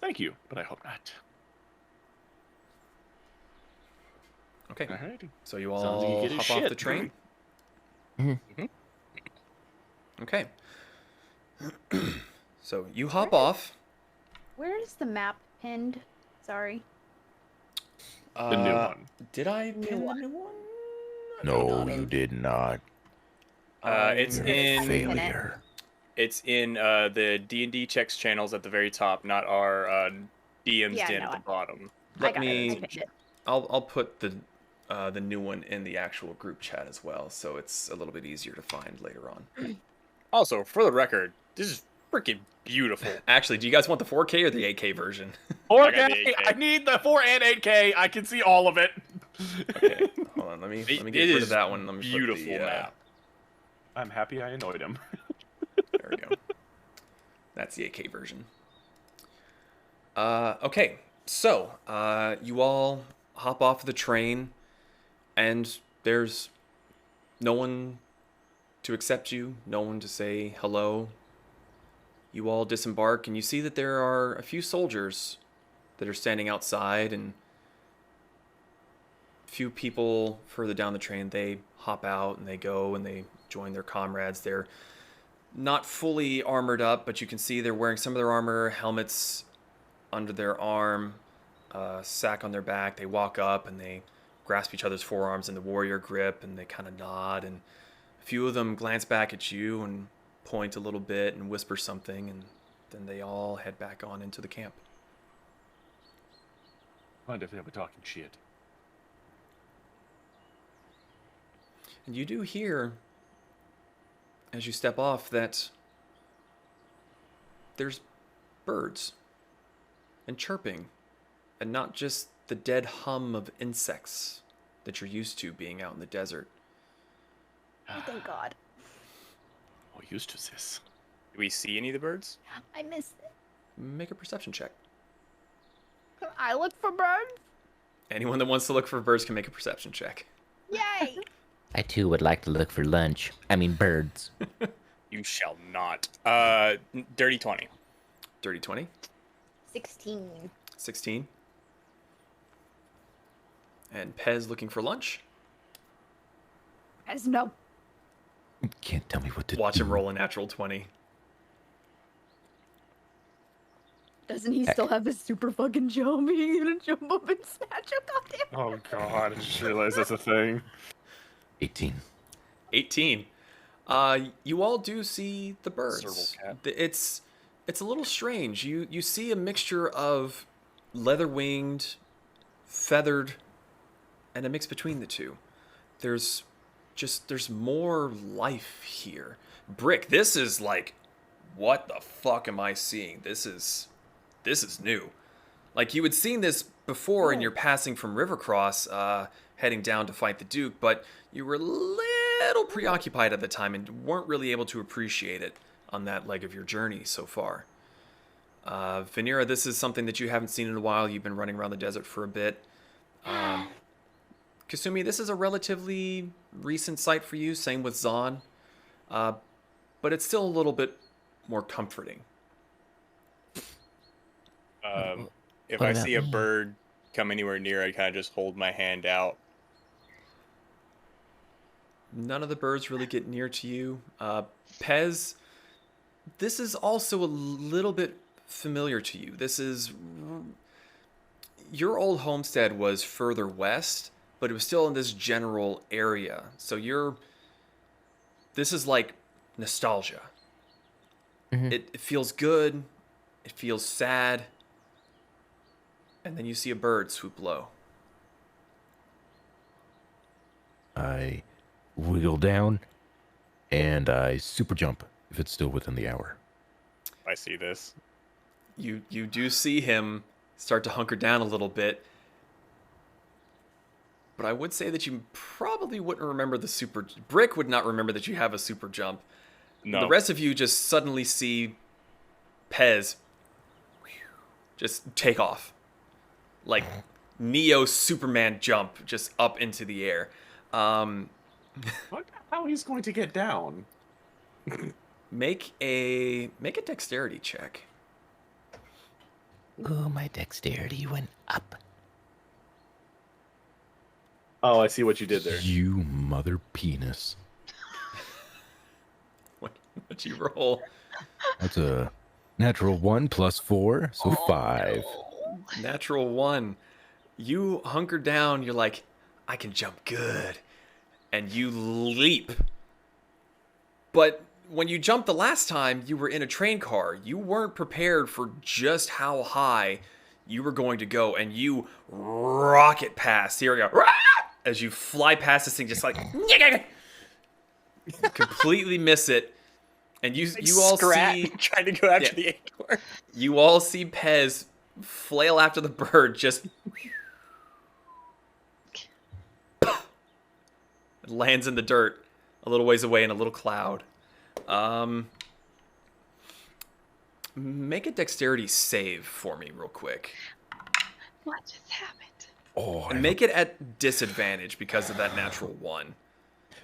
S4: Thank you, but I hope not.
S1: Okay,
S4: Alrighty.
S1: so you
S4: Sounds like
S1: all
S4: you get his
S1: hop off
S4: shit.
S1: the train?
S7: Mhm.
S1: Okay. So you hop off.
S3: Where is the map pinned? Sorry.
S4: The new one.
S1: Did I
S3: New
S1: pin the
S3: one.
S1: new one?
S6: No, you did not.
S2: It's
S3: Pin
S2: in
S3: it.
S6: Failure.
S2: it's in the D&D checks channels at the very top, not our DM's
S3: Yeah,
S2: den
S3: no,
S2: at the bottom.
S1: Let
S3: I got
S1: me.
S3: it. I pinned it.
S1: I'll put the new one in the actual group chat as well, so it's a little bit easier to find later on.
S2: Also, for the record, this is freaking beautiful.
S1: Actually, do you guys want the 4K or the 8K version?
S4: 4K.
S2: got the 8K.
S4: I need the 4 and 8K. I can see all of it.
S1: Okay, hold on. Let me
S2: It
S1: get rid
S2: is
S1: of that one. Let me
S2: beautiful
S1: put the,
S2: map.
S4: I'm happy I annoyed him.
S1: There we go. That's the 8K version. Okay, so you all hop off the train, and there's no one to accept you, no one to say hello. You all disembark, and you see that there are a few soldiers that are standing outside, and a few people further down the train. They hop out and they go and they join their comrades. They're not fully armored up, but you can see they're wearing some of their armor, helmets under their arm, sack on their back. They walk up and they grasp each other's forearms in the warrior grip, and they kind of nod, and a few of them glance back at you and point a little bit and whisper something, and then they all head back on into the camp.
S4: Mind if they were talking shit.
S1: And you do hear, as you step off, that there's birds and chirping, and not just the dead hum of insects that you're used to being out in the desert.
S3: Oh, thank God.
S4: Oh, used to this.
S2: Do we see any of the birds?
S3: I missed it.
S1: Make a perception check.
S3: I look for birds.
S1: Anyone that wants to look for birds can make a perception check.
S3: Yay!
S7: I too would like to look for lunch. I mean, birds.
S2: You shall not. Dirty 20.
S1: Dirty 20,
S3: 16.
S1: 16. And Pez looking for lunch.
S3: As no.
S6: You can't tell me what to
S1: Watch
S6: do.
S1: him roll a natural 20.
S3: Doesn't he still have his super fucking jump? He's gonna jump up and snatch a goddamn.
S4: Oh god, I just realized that's a thing.
S6: 18.
S1: 18. You all do see the birds.
S2: Serval cat.
S1: It's a little strange. You see a mixture of leather-winged, feathered, and a mix between the two. There's more life here. Brick, this is like, what the fuck am I seeing? This is new. Like, you had seen this before in your passing from Rivercross, heading down to fight the Duke, but you were a little preoccupied at the time and weren't really able to appreciate it on that leg of your journey so far. Vanera, this is something that you haven't seen in a while. You've been running around the desert for a bit. Kasumi, this is a relatively recent sight for you, same with Zahn. But it's still a little bit more comforting.
S2: If
S7: What
S2: I
S7: about
S2: see a
S7: me?
S2: bird come anywhere near, I kind of just hold my hand out.
S1: None of the birds really get near to you. Pez, this is also a little bit familiar to you. Your old homestead was further west, but it was still in this general area. So this is like nostalgia.
S7: Mhm.
S1: It feels good. It feels sad. And then you see a bird swoop low.
S6: I wiggle down, and I super jump if it's still within the hour.
S2: I see this.
S1: You do see him start to hunker down a little bit. But I would say that you probably wouldn't remember the super... Brick would not remember that you have a super jump.
S2: No.
S1: The rest of you just suddenly see Pez just take off. Like Neo Superman jump just up into the air.
S4: What? How he's going to get down?
S1: Make a dexterity check.
S7: Ooh, my dexterity went up.
S4: Oh, I see what you did there.
S6: You mother penis.
S1: What'd you roll?
S6: That's a natural 1 plus 4, so 5.
S1: Natural 1. You hunker down, you're like, I can jump good. And you leap. But when you jumped the last time, you were in a train car. You weren't prepared for just how high you were going to go. And you rocket past. Here we go. As you fly past this thing, just like... completely miss it. And you all see...
S2: trying to go after
S1: Yeah.
S2: the acorn.
S1: You all see Pez flail after the bird, just... It lands in the dirt a little ways away in a little cloud. Make a dexterity save for me real quick.
S5: What just happened?
S6: Oh,
S1: And make it at disadvantage because of that natural 1.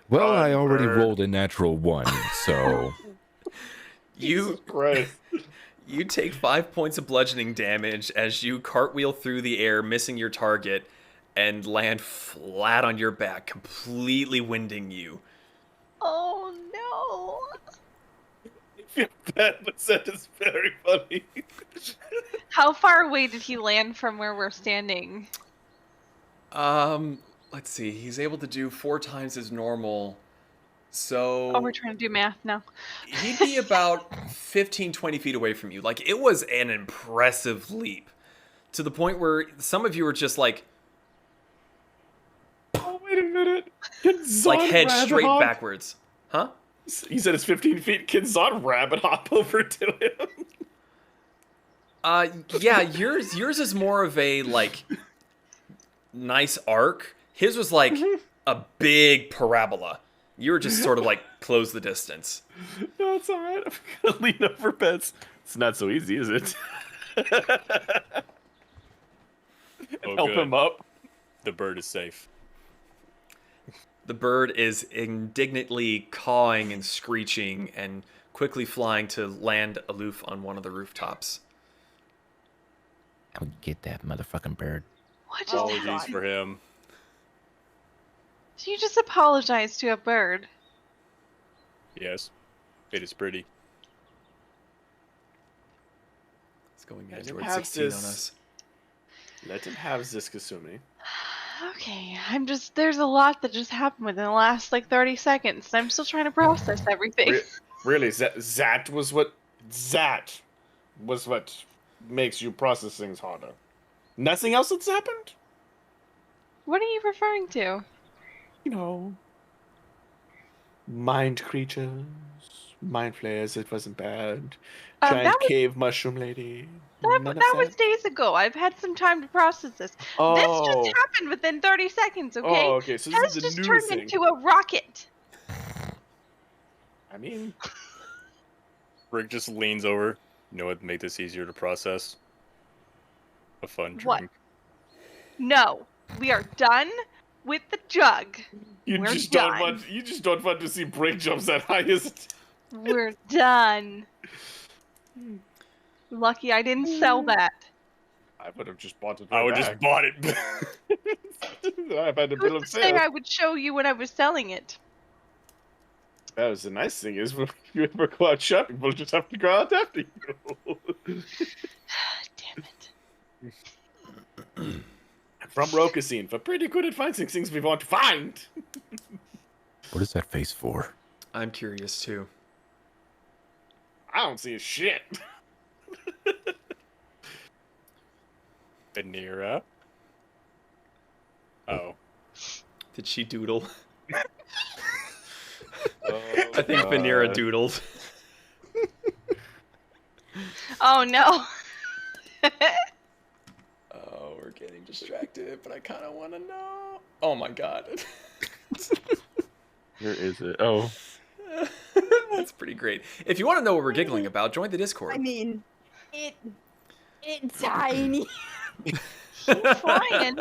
S6: well, I already
S4: bird.
S6: rolled a natural 1, so
S1: You
S4: Christ.
S1: you take 5 points of bludgeoning damage as you cartwheel through the air, missing your target, and land flat on your back, completely winding you.
S5: Oh no!
S4: I feel bad, but that is very funny.
S5: How far away did he land from where we're standing?
S1: Let's see. He's able to do 4 times his normal. So
S5: Oh, we're trying to do math now.
S1: he'd be about 15, 20 feet away from you. Like, it was an impressive leap. To the point where some of you were just like
S4: Oh, wait a minute. Can Zon
S1: head
S4: rabbit
S1: straight
S4: hop?
S1: backwards. Huh?
S4: He said it's 15 feet. Can Zon rabbit hop over to him?
S1: Yeah, yours is more of a, like, nice arc. His was like a big parabola. You were just sort of like close the distance.
S4: No, it's alright. I'm gonna lean over Pez. It's not so easy, is it?
S2: Oh,
S4: Help
S2: good.
S4: him up.
S2: The bird is safe.
S1: The bird is indignantly cawing and screeching and quickly flying to land aloof on one of the rooftops.
S7: I'll get that motherfucking bird.
S5: What just
S2: Apologies
S5: happened?
S2: for him.
S5: So you just apologized to a bird?
S2: Yes, it is pretty.
S1: It's going
S4: Let him
S1: Android
S4: have
S1: 16 on
S4: this.
S1: us.
S4: Let him have this, Kasumi.
S5: Okay, there's a lot that just happened within the last like 30 seconds. I'm still trying to process everything.
S4: Really, that was what makes you process things harder. Nothing else that's happened?
S5: What are you referring to?
S4: You know, mind creatures, mind flayers. It wasn't bad. Giant
S5: that was-
S4: cave mushroom lady.
S5: That,
S4: None of
S5: that was days ago. I've had some time to process this.
S4: Oh.
S5: This just happened within 30 seconds, okay?
S4: Oh, okay. So
S5: Pez
S4: this is the
S5: just
S4: new
S5: turned
S4: thing.
S5: into a rocket.
S4: I mean,
S2: Rick just leans over. You know what would make this easier to process? A fun drink.
S5: What? No, we are done with the jug.
S4: you
S5: We're
S4: just
S5: done.
S4: don't want to see break jumps that high, is it?
S5: We're done. Lucky I didn't sell that.
S4: I would have just bought it.
S2: I would
S4: right
S2: just bought it.
S4: I've had a bill
S5: Who's
S4: of
S5: to say
S4: sale.
S5: I would show you when I was selling it?
S4: That was the nice thing is, when you ever go out shopping, we'll just have to go out after you.
S5: Damn it.
S4: From Rokasine, for pretty good at finding things we want to find.
S6: what is that face for?
S1: I'm curious too.
S4: I don't see a shit.
S2: Vanera. Oh.
S1: Did she doodle?
S2: Oh,
S1: I think Vanera
S2: God.
S1: doodled.
S5: Oh no.
S1: Oh, we're getting distracted, but I kind of want to know. Oh my god.
S4: Where is it? Oh.
S1: That's pretty great. If you want to know what we're giggling about, join the Discord.
S3: I mean, it's tiny.
S5: He's flying.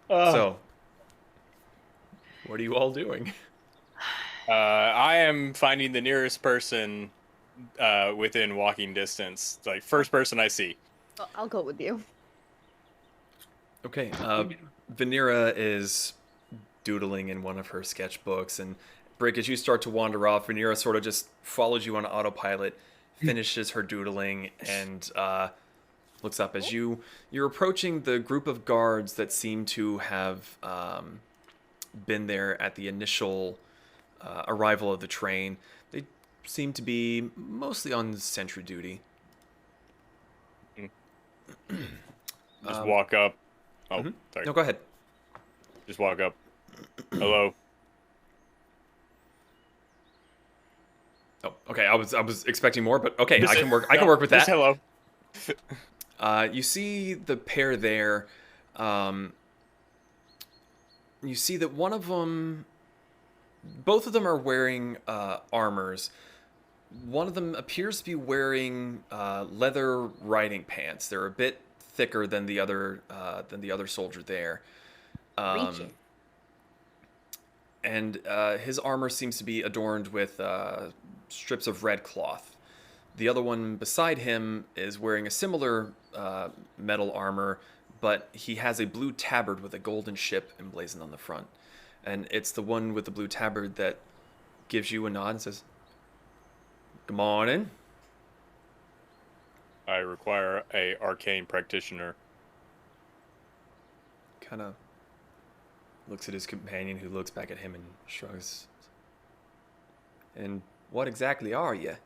S1: So, what are you all doing?
S2: I am finding the nearest person within walking distance. Like, first person I see.
S3: Well, I'll go with you.
S1: Okay, Vanera is doodling in one of her sketchbooks, and Brick, as you start to wander off, Vanera sort of just follows you on autopilot, finishes her doodling, and looks up as you're approaching the group of guards that seem to have been there at the initial arrival of the train. They seem to be mostly on sentry duty.
S2: Just walk up. Oh, sorry.
S1: No, go ahead.
S2: Just walk up. Hello.
S1: Oh, okay. I was expecting more, but okay, I can work with that.
S2: Just hello.
S1: You see the pair there. You see that one of them, both of them are wearing armors. One of them appears to be wearing leather riding pants. They're a bit thicker than the other soldier there.
S3: Reaching.
S1: And his armor seems to be adorned with strips of red cloth. The other one beside him is wearing a similar metal armor, but he has a blue tabard with a golden ship emblazoned on the front. And it's the one with the blue tabard that gives you a nod and says, "Good morning."
S2: I require a arcane practitioner.
S1: Kind of looks at his companion, who looks back at him and shrugs. "And what exactly are you?"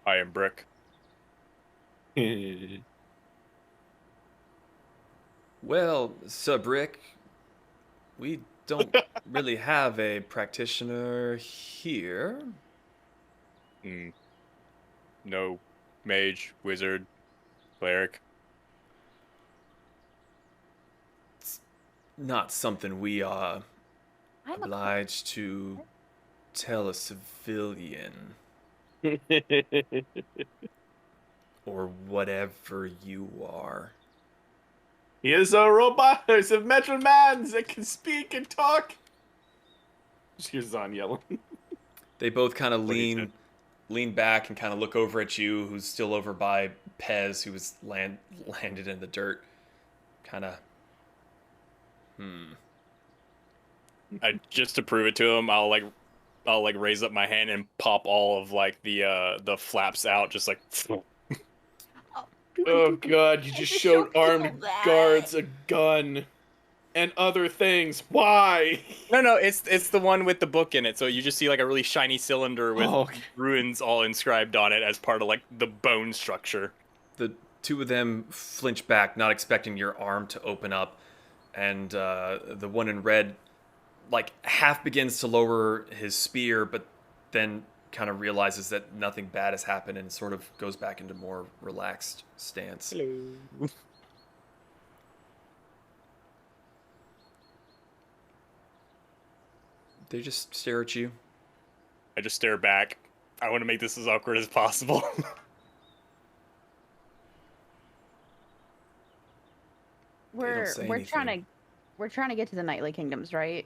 S2: I am Brick.
S1: "Well, Sir Brick, we don't really have a practitioner here."
S2: No mage, wizard, cleric.
S1: Not something we are
S3: I'm a
S1: obliged to tell a civilian, or whatever you are.
S4: He is a robot. There's a metal man that can speak and talk. Just hear Zon yelling.
S1: They both kind of
S2: What he
S1: lean back and kind of look over at you, who's still over by Pez, who was landed in the dirt. Kind of,
S2: Just to prove it to him, I'll raise up my hand and pop all of like the flaps out, just like.
S4: Oh god, you just
S3: It's
S4: showed
S3: so
S4: armed
S3: cool,
S4: guards a gun and other things. Why?
S2: No, it's the one with the book in it. So you just see like a really shiny cylinder with
S4: Oh, okay.
S2: runes all inscribed on it as part of like the bone structure.
S1: the two of them flinch back, not expecting your arm to open up, and the one in red, like, half begins to lower his spear, but then kind of realizes that nothing bad has happened and sort of goes back into more relaxed stance.
S2: Hello.
S1: They just stare at you.
S2: I just stare back. I want to make this as awkward as possible.
S3: We're
S1: say
S3: we're trying
S1: anything.
S3: to get to the Nightly Kingdoms, right?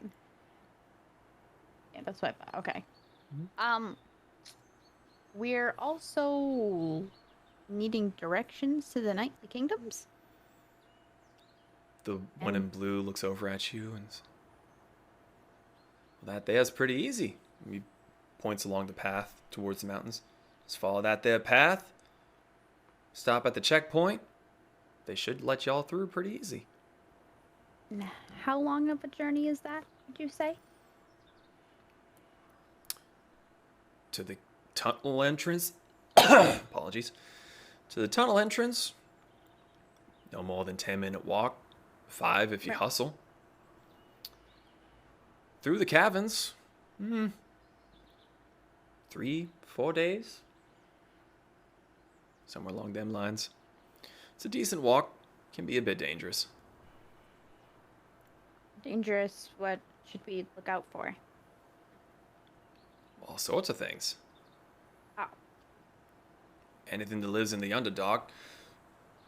S3: Yeah, that's what I thought. Okay. We're also needing directions to the Nightly Kingdoms.
S1: The one in blue looks over at you and says, "Well, that there's pretty easy." He points along the path towards the mountains. "Just follow that there path. Stop at the checkpoint. They should let y'all through pretty easy."
S3: How long of a journey is that, would you say?
S1: to the tunnel entrance. Apologies. To the tunnel entrance, no more than 10-minute walk. 5 if you hustle. Through the caverns, 3-4 days. Somewhere along them lines. It's a decent walk. Can be a bit dangerous.
S3: Dangerous. What should we look out for?
S1: All sorts of things.
S3: Oh.
S1: Anything that lives in the Underdark.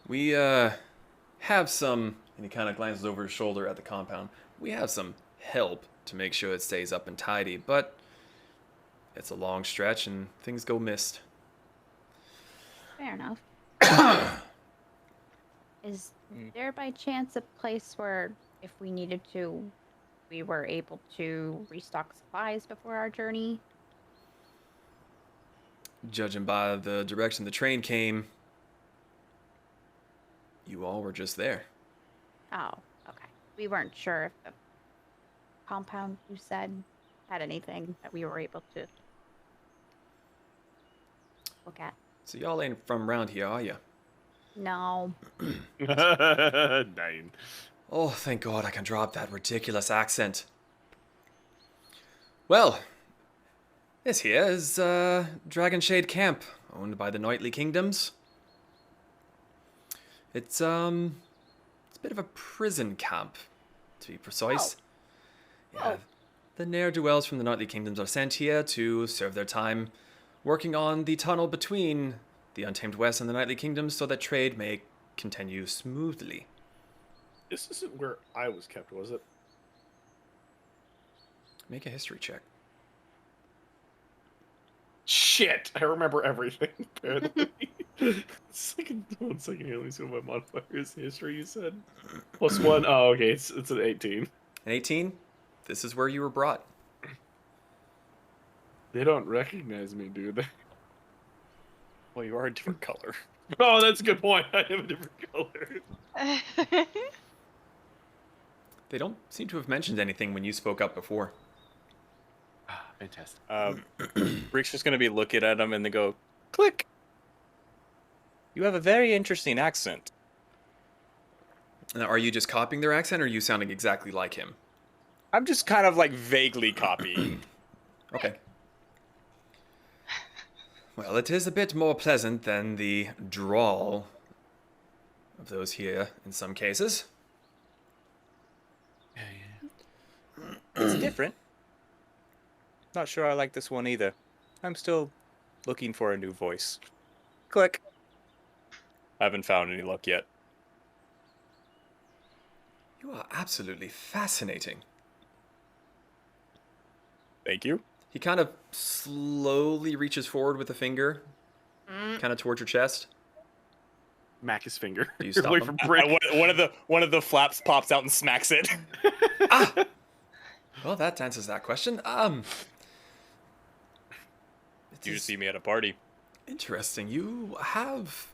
S1: We have some, and he kind of glances over his shoulder at the compound. We have some help to make sure it stays up and tidy, but it's a long stretch and things go missed.
S3: Fair enough. Is there by chance a place where, if we needed to, we were able to restock supplies before our journey?
S1: Judging by the direction the train came, you all were just there.
S3: Oh, okay. We weren't sure if the compound you said had anything that we were able to look at.
S1: So y'all ain't from around here, are you?
S3: No.
S4: 9.
S1: Oh, thank God I can drop that ridiculous accent. Well, this here is Dragonshade Camp, owned by the Knightly Kingdoms. It's a bit of a prison camp, to be precise. Yeah, the ne'er-do-wells from the Knightly Kingdoms are sent here to serve their time working on the tunnel between the Untamed West and the Knightly Kingdoms so that trade may continue smoothly.
S4: This isn't where I was kept, was it?
S1: Make a history check.
S4: Shit! I remember everything, apparently. Second, 1 second here, let me see what my modifier is. History, you said? +1. Oh, okay, it's an 18.
S1: An 18? This is where you were brought.
S4: They don't recognize me, do they?
S2: Well, you are a different color.
S4: Oh, that's a good point. I have a different color.
S1: They don't seem to have mentioned anything when you spoke up before.
S4: Fantastic.
S2: Rick's just gonna be looking at him and then go, click. You have a very interesting accent.
S1: Now, are you just copying their accent, or are you sounding exactly like him?
S2: I'm just kind of like vaguely copying.
S1: Okay. Well, it is a bit more pleasant than the drawl of those here in some cases.
S2: It's different. Not sure I like this one either. I'm still looking for a new voice. Click. Haven't found any luck yet.
S1: You are absolutely fascinating.
S2: Thank you.
S1: He kind of slowly reaches forward with a finger, kind of towards your chest.
S4: Mac his finger.
S1: Do you
S4: You're
S1: stop
S4: away
S1: him?
S4: from Brick.
S2: One of the flaps pops out and smacks it.
S1: Well, that answers that question.
S2: You just see me at a party.
S1: Interesting. You have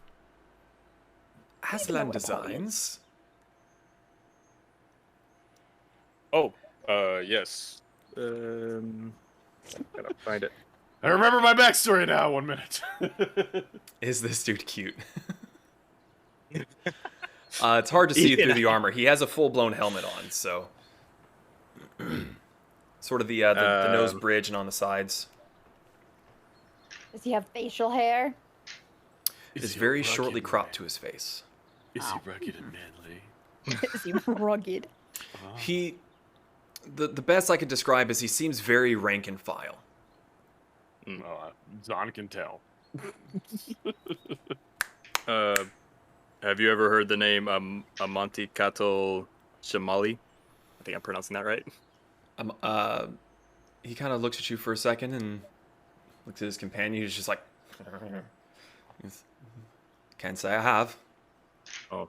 S1: Aslan designs.
S2: Oh, yes. Gotta find it.
S4: I remember my backstory now. 1 minute.
S1: Is this dude cute? It's hard to see through the armor. He has a full-blown helmet on, so sort of the nose bridge and on the sides.
S3: Does he have facial hair?
S1: It's very shortly cropped to his face.
S4: Is he rugged and manly?
S3: Is he rugged?
S1: He, the best I could describe is he seems very rank and file.
S4: Zon can tell.
S2: Have you ever heard the name Amanti Kato Shamali? I think I'm pronouncing that right.
S1: He kind of looks at you for a second and looks at his companion. He's just like, can't say I have.
S2: Oh.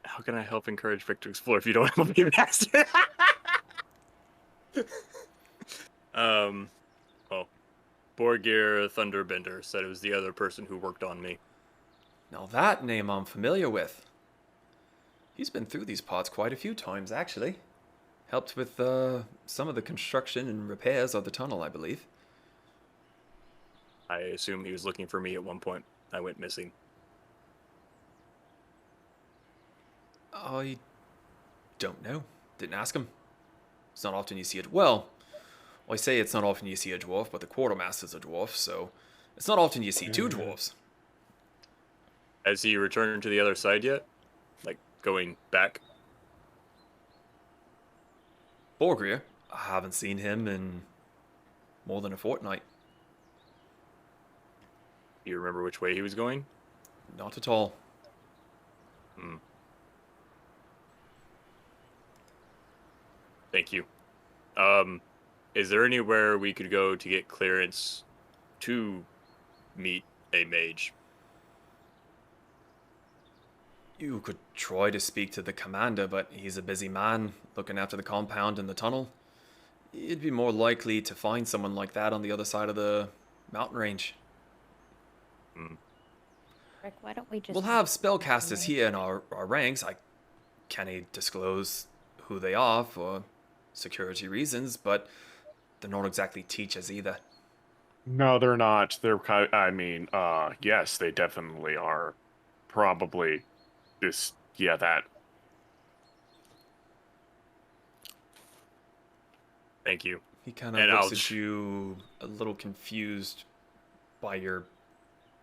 S2: How can I help encourage Vic to explore if you don't have a master? Well, Borgir Thunderbender said it was the other person who worked on me.
S1: Now that name I'm familiar with. He's been through these pods quite a few times, actually. helped with some of the construction and repairs of the tunnel, I believe.
S2: I assume he was looking for me at one point. I went missing.
S1: I don't know. Didn't ask him. It's not often you see it. Well, I say it's not often you see a dwarf, but the quartermaster's a dwarf, so it's not often you see two dwarves.
S2: Has he returned to the other side yet? Like, going back?
S1: Borgir, I haven't seen him in more than a fortnight.
S2: Do you remember which way he was going?
S1: Not at all.
S2: Hmm. Thank you. Is there anywhere we could go to get clearance to meet a mage?
S1: You could try to speak to the commander, but he's a busy man looking after the compound and the tunnel. You'd be more likely to find someone like that on the other side of the mountain range.
S9: Rick, why don't we just...
S1: We'll have spellcasters here in our ranks. I can't disclose who they are for security reasons, but they're not exactly teachers either.
S4: No, they're not. They're yes, they definitely are. Probably this, yeah, that.
S2: Thank you.
S1: He kind of looks at you a little confused by your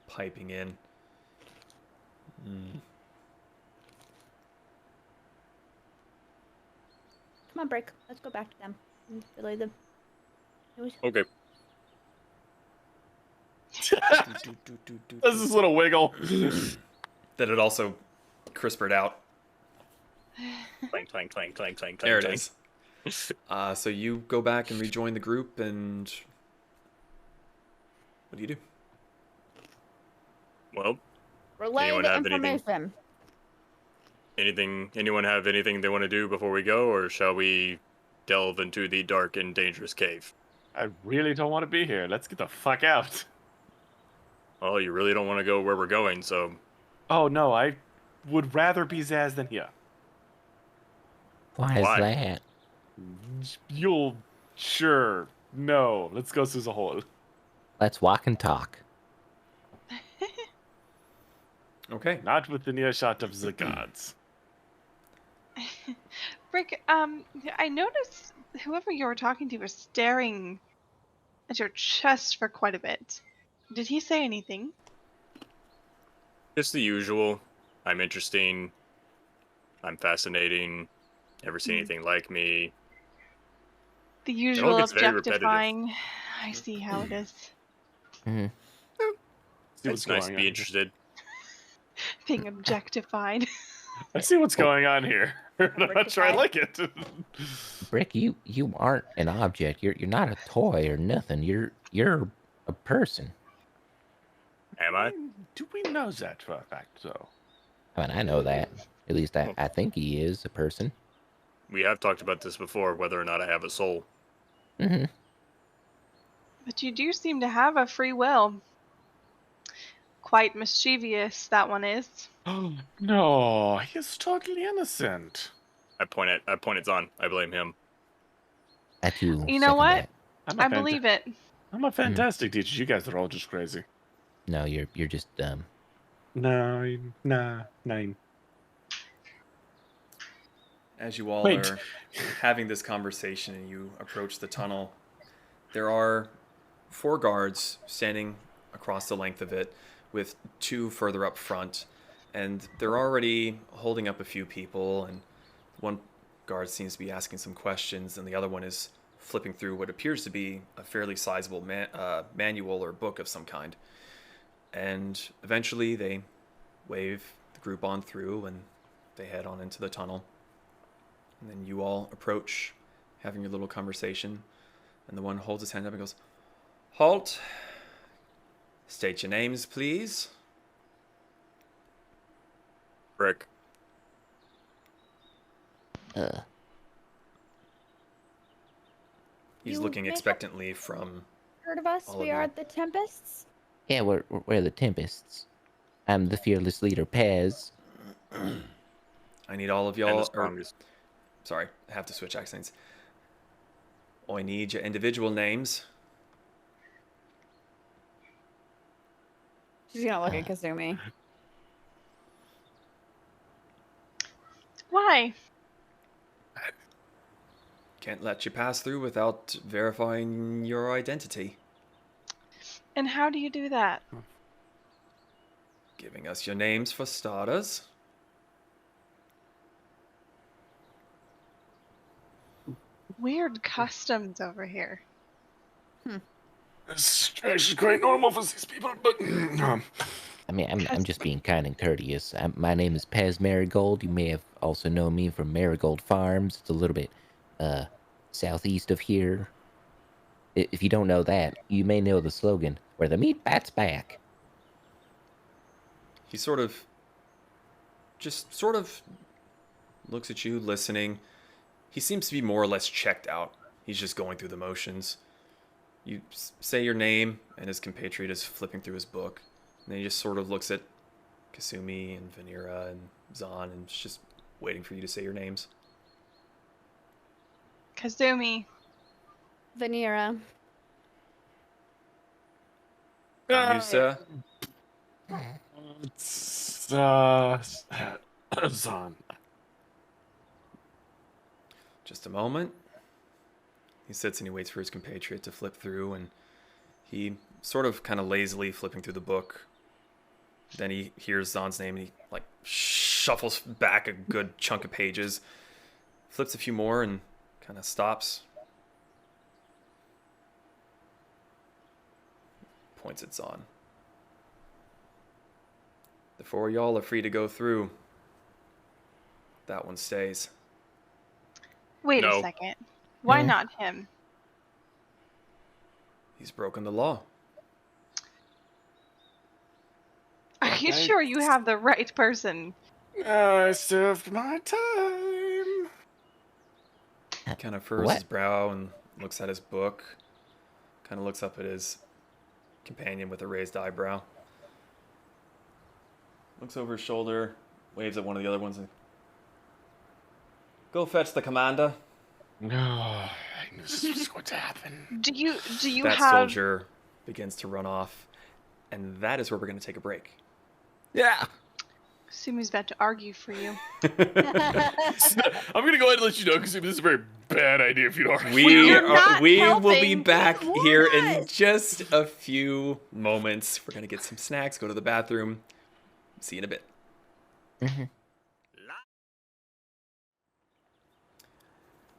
S1: piping in.
S9: Come on, Brick. Let's go back to them. And relay them.
S2: Okay.
S4: There's this little wiggle.
S1: That it also crispered out.
S2: Clank, clank, clank, clank, clank,
S1: There it
S2: clank.
S1: is. So you go back and rejoin the group, and what do you do?
S2: Well,
S3: Relay
S2: Anyone
S3: the
S2: have anything?
S3: information.
S2: anyone have anything they want to do before we go, or shall we delve into the dark and dangerous cave?
S4: I really don't want to be here. Let's get the fuck out.
S2: Oh, you really don't want to go where we're going, so
S4: Oh, no, I would rather be Zaz than here.
S7: Why is
S2: Why?
S7: that?
S4: You'll... Sure. No. Let's go through the hole.
S7: Let's walk and talk.
S1: Okay.
S4: Not with the near shot of the gods.
S5: Rick, I noticed whoever you were talking to was staring at your chest for quite a bit. Did he say anything?
S2: just the usual. I'm interesting. I'm fascinating. Never seen anything like me.
S5: The usual
S2: gets very repetitive.
S5: objectifying. I see how it is.
S7: Hmm.
S4: See what's
S2: It's nice to
S4: going
S2: be
S4: on.
S2: interested.
S5: Being objectified.
S4: I see what's going on here. I'm not sure I like it.
S7: Brick, you aren't an object. You're not a toy or nothing. You're a person.
S2: Am I?
S4: Do we know that for a fact, though?
S7: I mean, I know that. At least I think he is a person.
S2: We have talked about this before, whether or not I have a soul.
S7: Mm-hmm.
S5: But you do seem to have a free will. Quite mischievous, that one is.
S4: Oh, no, he's totally innocent.
S2: I point at Zahn. I blame him.
S7: I too.
S5: You know
S7: second
S5: what?
S7: that.
S5: I believe it.
S4: I'm a fantastic teacher. You guys are all just crazy.
S7: No, you're just dumb.
S4: Nine.
S1: As you all
S4: Wait.
S1: are having this conversation and you approach the tunnel, there are 4 guards standing across the length of it, with 2 further up front, and they're already holding up a few people, and one guard seems to be asking some questions, and the other one is flipping through what appears to be a fairly sizable manual or book of some kind. And eventually they wave the group on through, and they head on into the tunnel. And then you all approach, having your little conversation, and the one holds his hand up and goes, "Halt. State your names, please."
S2: Rick.
S1: He's
S9: You
S1: looking
S9: may have-
S1: expectantly from...
S9: Heard of us?
S1: All of
S9: We
S1: you.
S9: are the Tempests.
S7: Yeah, we're the Tempests. I'm the fearless leader, Pez.
S1: I need all of
S2: And
S1: y'all,
S2: the
S1: or
S2: strongest.
S1: sorry, I have to switch accents. I need your individual names.
S3: She's gonna look at Kasumi.
S5: Why?
S1: Can't let you pass through without verifying your identity.
S5: And how do you do that?
S1: Giving us your names for starters.
S5: Weird customs over here.
S4: It's actually quite normal for these people, but
S7: I mean, I'm just being kind and courteous. My name is Pez Marigold. You may have also known me from Marigold Farms. It's a little bit southeast of here. If you don't know that, you may know the slogan, "Where the meat bat's back."
S1: He just looks at you, listening. He seems to be more or less checked out. He's just going through the motions. You say your name, and his compatriot is flipping through his book. And then he just sort of looks at Kasumi and Vanera and Zahn and is just waiting for you to say your names.
S5: Kasumi.
S9: Vanera.
S1: And you, sir?
S4: it's Zahn.
S1: Just a moment. He sits and he waits for his compatriot to flip through, and he sort of kind of lazily flipping through the book. Then he hears Zahn's name and he like shuffles back a good chunk of pages, flips a few more and kind of stops. Points at Zahn. The four of y'all are free to go through. That one stays.
S5: Wait
S4: No.
S5: a second. Why
S7: Hmm?
S5: not him?
S1: He's broken the law.
S5: Are you sure you have the right person?
S4: I served my time.
S1: He kind of furrows his brow and looks at his book. Kind of looks up at his companion with a raised eyebrow. Looks over his shoulder, waves at one of the other ones, and go fetch the commander.
S4: No, I knew this was going to happen.
S5: Do you
S1: That
S5: have
S1: soldier begins to run off, and that is where we're going to take a break.
S4: Yeah.
S5: Kasumi's about to argue for you.
S4: I'm going to go ahead and let you know, because this is a very bad idea if you don't.
S5: You're not
S1: we will be
S5: helping.
S1: back here in
S9: What?
S1: just a few moments. We're going to get some snacks, go to the bathroom. See you in a bit.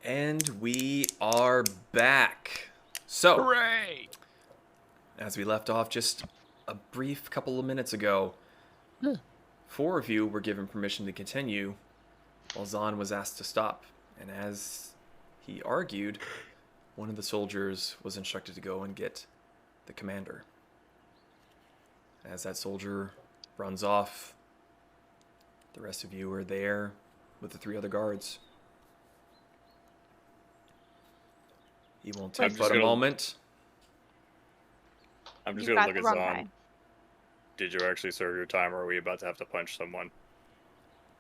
S1: And we are back. So,
S4: Hooray!
S1: as we left off just a brief couple of minutes ago, 4 of you were given permission to continue, while Zahn was asked to stop. And as he argued, one of the soldiers was instructed to go and get the commander. As that soldier runs off, the rest of you are there with the 3 other guards. He won't
S2: I'm
S1: take
S2: just
S1: but a
S2: gonna-
S1: moment.
S2: I'm just
S5: You
S2: gonna
S5: got
S2: look
S5: the
S2: at
S5: wrong
S2: Zahn.
S5: guy.
S2: Did you actually serve your time, or are we about to have to punch someone?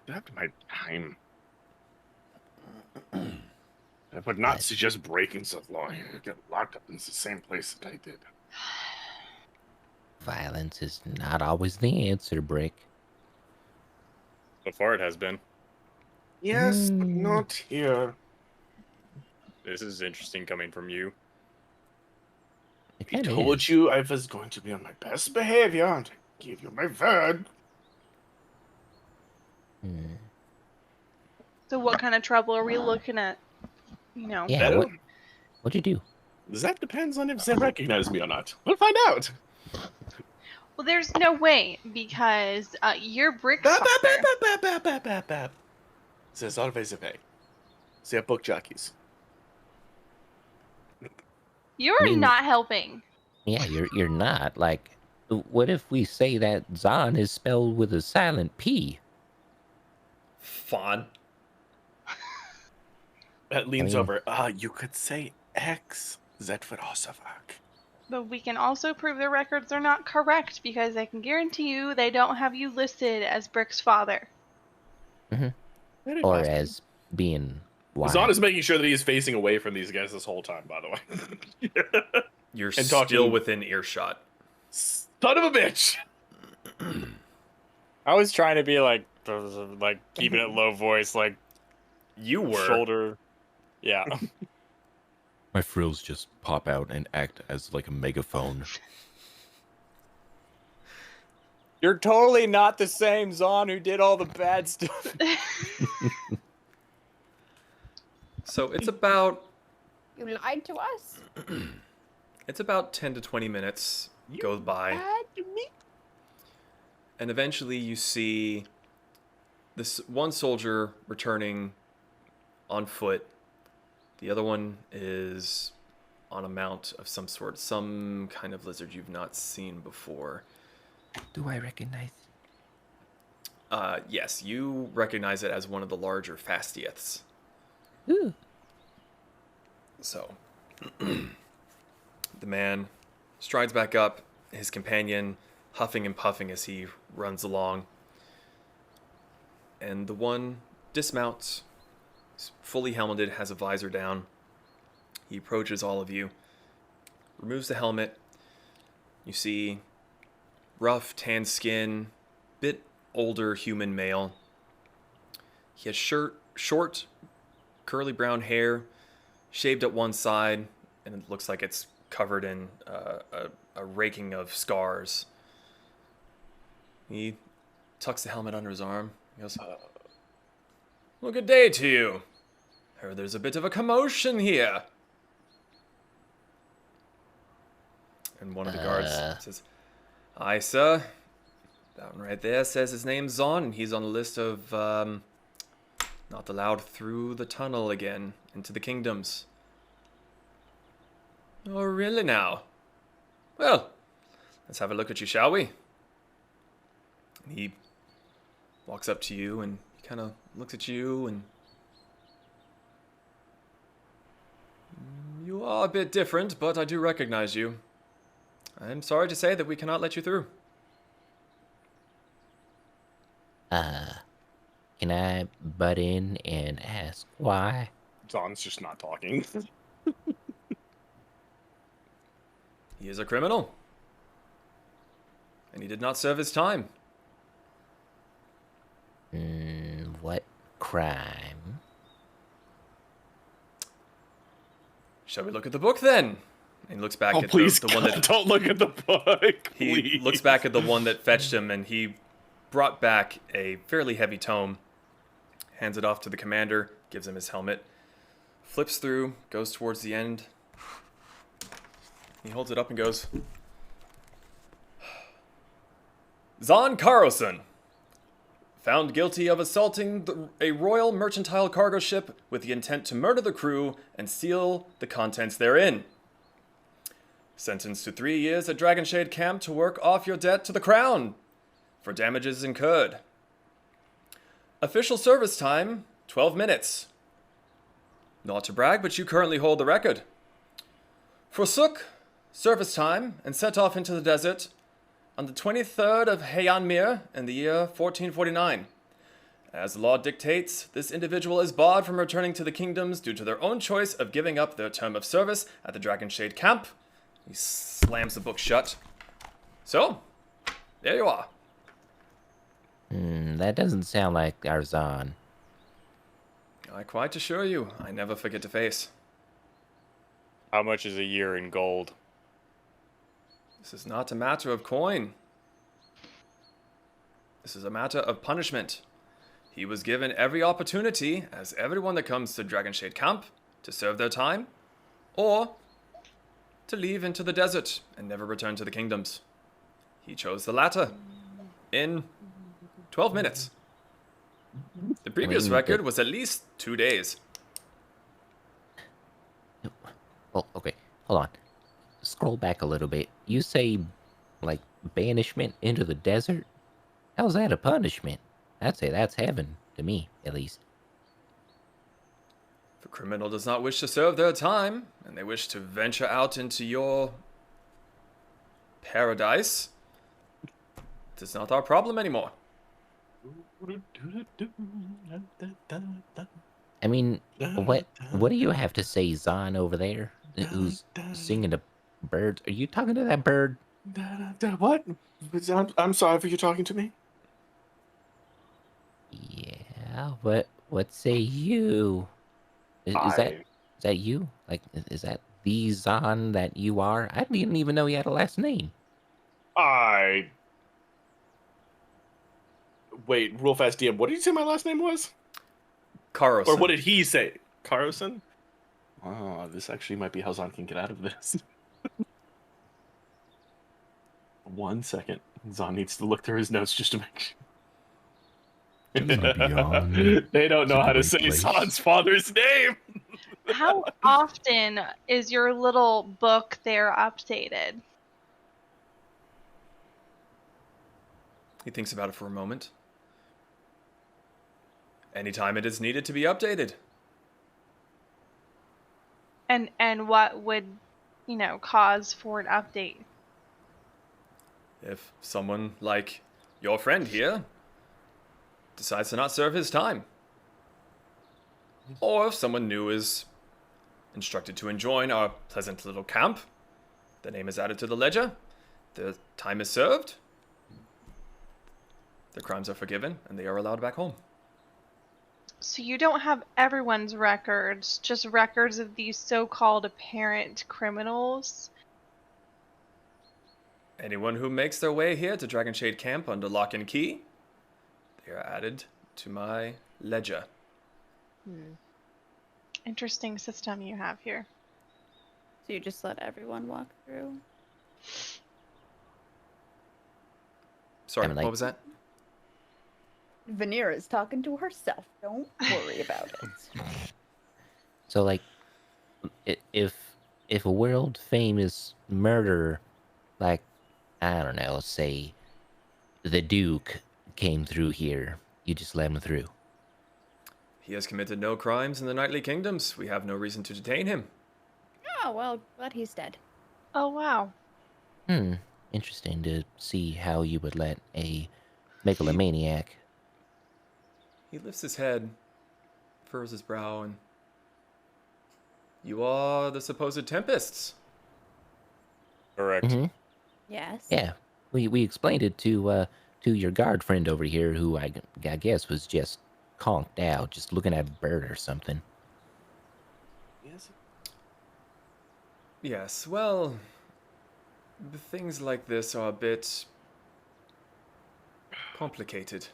S4: After my time. I would not suggest breaking such law. You get locked up in the same place that I did.
S7: Violence is not always the answer, Brick.
S2: So far, it has been.
S4: Yes, but not here.
S2: This is interesting coming from you.
S7: It
S4: I
S7: kinda
S4: told
S7: is.
S4: you I was going to be on my best behavior, and I gave you my word.
S7: Hmm.
S5: So what kind of trouble are we looking at? You know.
S7: Yeah,
S4: Well,
S7: what'd you do?
S4: that depends on if they recognize me or not. We'll find out.
S5: Well, there's no way because you're Brick's
S4: Bap, bap,
S5: father.
S4: bap, bap, bap, bap, bap, bap. There's always a way. They're book jockeys.
S5: You're
S7: mean-
S5: not helping.
S7: Yeah, you're not. Like, what if we say that Zahn is spelled with a silent P?
S1: Fawn.
S4: That leans
S7: mean-
S4: over. You could say X. That would also work.
S5: But we can also prove the records are not correct because I can guarantee you they don't have you listed as Brick's father.
S4: Very
S7: Or
S4: possible.
S7: as being Why?
S4: Zahn is making sure that he's facing away from these guys this whole time, by the way.
S1: You're
S4: And
S1: still
S4: talking-
S1: within earshot.
S4: Son of a bitch!
S2: I was trying to be like keeping it low voice, like
S1: You were.
S2: shoulder. Yeah.
S6: My frills just pop out and act as like a megaphone.
S2: You're totally not the same Zahn who did all the bad stuff.
S1: So it's about
S9: You lied to us.
S1: it's about 10 to 20 minutes goes by.
S9: Lied to me.
S1: And eventually you see this one soldier returning on foot. The other one is on a mount of some sort, some kind of lizard you've not seen before.
S7: Do I recognize?
S1: Yes, you recognize it as one of the larger fastiaths.
S7: Ooh.
S1: So, the man strides back up, his companion huffing and puffing as he runs along. And the one dismounts, is fully helmeted, has a visor down. He approaches all of you, removes the helmet. You see rough, tan skin, bit older human male. He has short, curly brown hair, shaved at one side, and it looks like it's covered in a raking of scars. He tucks the helmet under his arm. He goes, well, good day to you. Heard there's a bit of a commotion here. And one of the guards says, aye, sir. That one right there says his name's Zahn, and he's on the list of not allowed through the tunnel again into the kingdoms. Oh, really now? Well, let's have a look at you, shall we? And he walks up to you and he kind of looks at you and... You are a bit different, but I do recognize you. I'm sorry to say that we cannot let you through.
S7: Can I butt in and ask why?
S4: Zahn's just not talking.
S1: He is a criminal. And he did not serve his time.
S7: What crime?
S1: Shall we look at the book then? And he looks back
S4: Oh,
S1: at
S4: please,
S1: the one
S4: God,
S1: that
S4: don't look at the book.
S1: he
S4: Please.
S1: looks back at the one that fetched him, and he brought back a fairly heavy tome. Hands it off to the commander, gives him his helmet, flips through, goes towards the end. He holds it up and goes, Zahn Carlson, found guilty of assaulting a royal mercantile cargo ship with the intent to murder the crew and steal the contents therein. Sentenced to 3 years at Dragonshade Camp to work off your debt to the crown for damages incurred. Official service time, 12 minutes. Not to brag, but you currently hold the record. Forsook service time and set off into the desert on the 23rd of Heianmir in the year 1449. As the law dictates, this individual is barred from returning to the kingdoms due to their own choice of giving up their term of service at the Dragonshade Camp. He slams the book shut. So, there you are.
S7: That doesn't sound like Arzan.
S1: I quite assure you, I never forget to face.
S2: How much is a year in gold?
S1: This is not a matter of coin. This is a matter of punishment. He was given every opportunity, as everyone that comes to Dragonshade Camp, to serve their time, or to leave into the desert and never return to the kingdoms. He chose the latter in 12 minutes. The previous record was at least 2 days.
S7: Oh, okay. Hold on. Scroll back a little bit. You say, like, banishment into the desert? How's that a punishment? I'd say that's heaven, to me, at least.
S1: If a criminal does not wish to serve their time, and they wish to venture out into your paradise, it is not our problem anymore.
S7: I mean, what do you have to say, Zahn, over there? Who's singing to birds? Are you talking to that bird?
S4: What? I'm sorry for you talking to me.
S7: Yeah, what say you? Is that you? Like, is that the Zahn that you are? I didn't even know you had a last name.
S4: Wait, real fast, DM. What did you say my last name was?
S1: Carlson.
S4: Or what did he say? Carlson? Oh, this actually might be how Zahn can get out of this. 1 second. Zahn needs to look through his notes just to make sure.
S6: Beyond
S4: They don't know
S6: is a
S4: how to
S6: great
S4: say
S6: place.
S4: Zahn's father's name.
S5: How often is your little book there updated?
S1: He thinks about it for a moment. Anytime it is needed to be updated.
S5: And what would, cause for an update?
S1: If someone like your friend here decides to not serve his time. Or if someone new is instructed to join our pleasant little camp, the name is added to the ledger, the time is served, their crimes are forgiven, and they are allowed back home.
S5: So you don't have everyone's records, just records of these so-called apparent criminals?
S1: Anyone who makes their way here to Dragonshade Camp under lock and key, they are added to my ledger.
S5: Interesting system you have here.
S9: So you just let everyone walk through?
S1: Sorry,
S7: I mean,
S1: what was that?
S9: Vanera is talking to herself. Don't worry about it.
S7: So, like, if a world famous murderer, like, I don't know, say the Duke came through here, you just let him through.
S1: He has committed no crimes in the Knightly Kingdoms. We have no reason to detain him.
S9: Oh, well, glad he's dead.
S5: Oh, wow.
S7: Interesting to see how you would let a megalomaniac.
S1: He lifts his head, furrows his brow, and... You are the supposed Tempests.
S2: Correct.
S7: Mm-hmm.
S9: Yes.
S7: Yeah, we explained it to your guard friend over here, who I guess was just conked out, just looking at a bird or something.
S1: Yes, well... Things like this are a bit... complicated.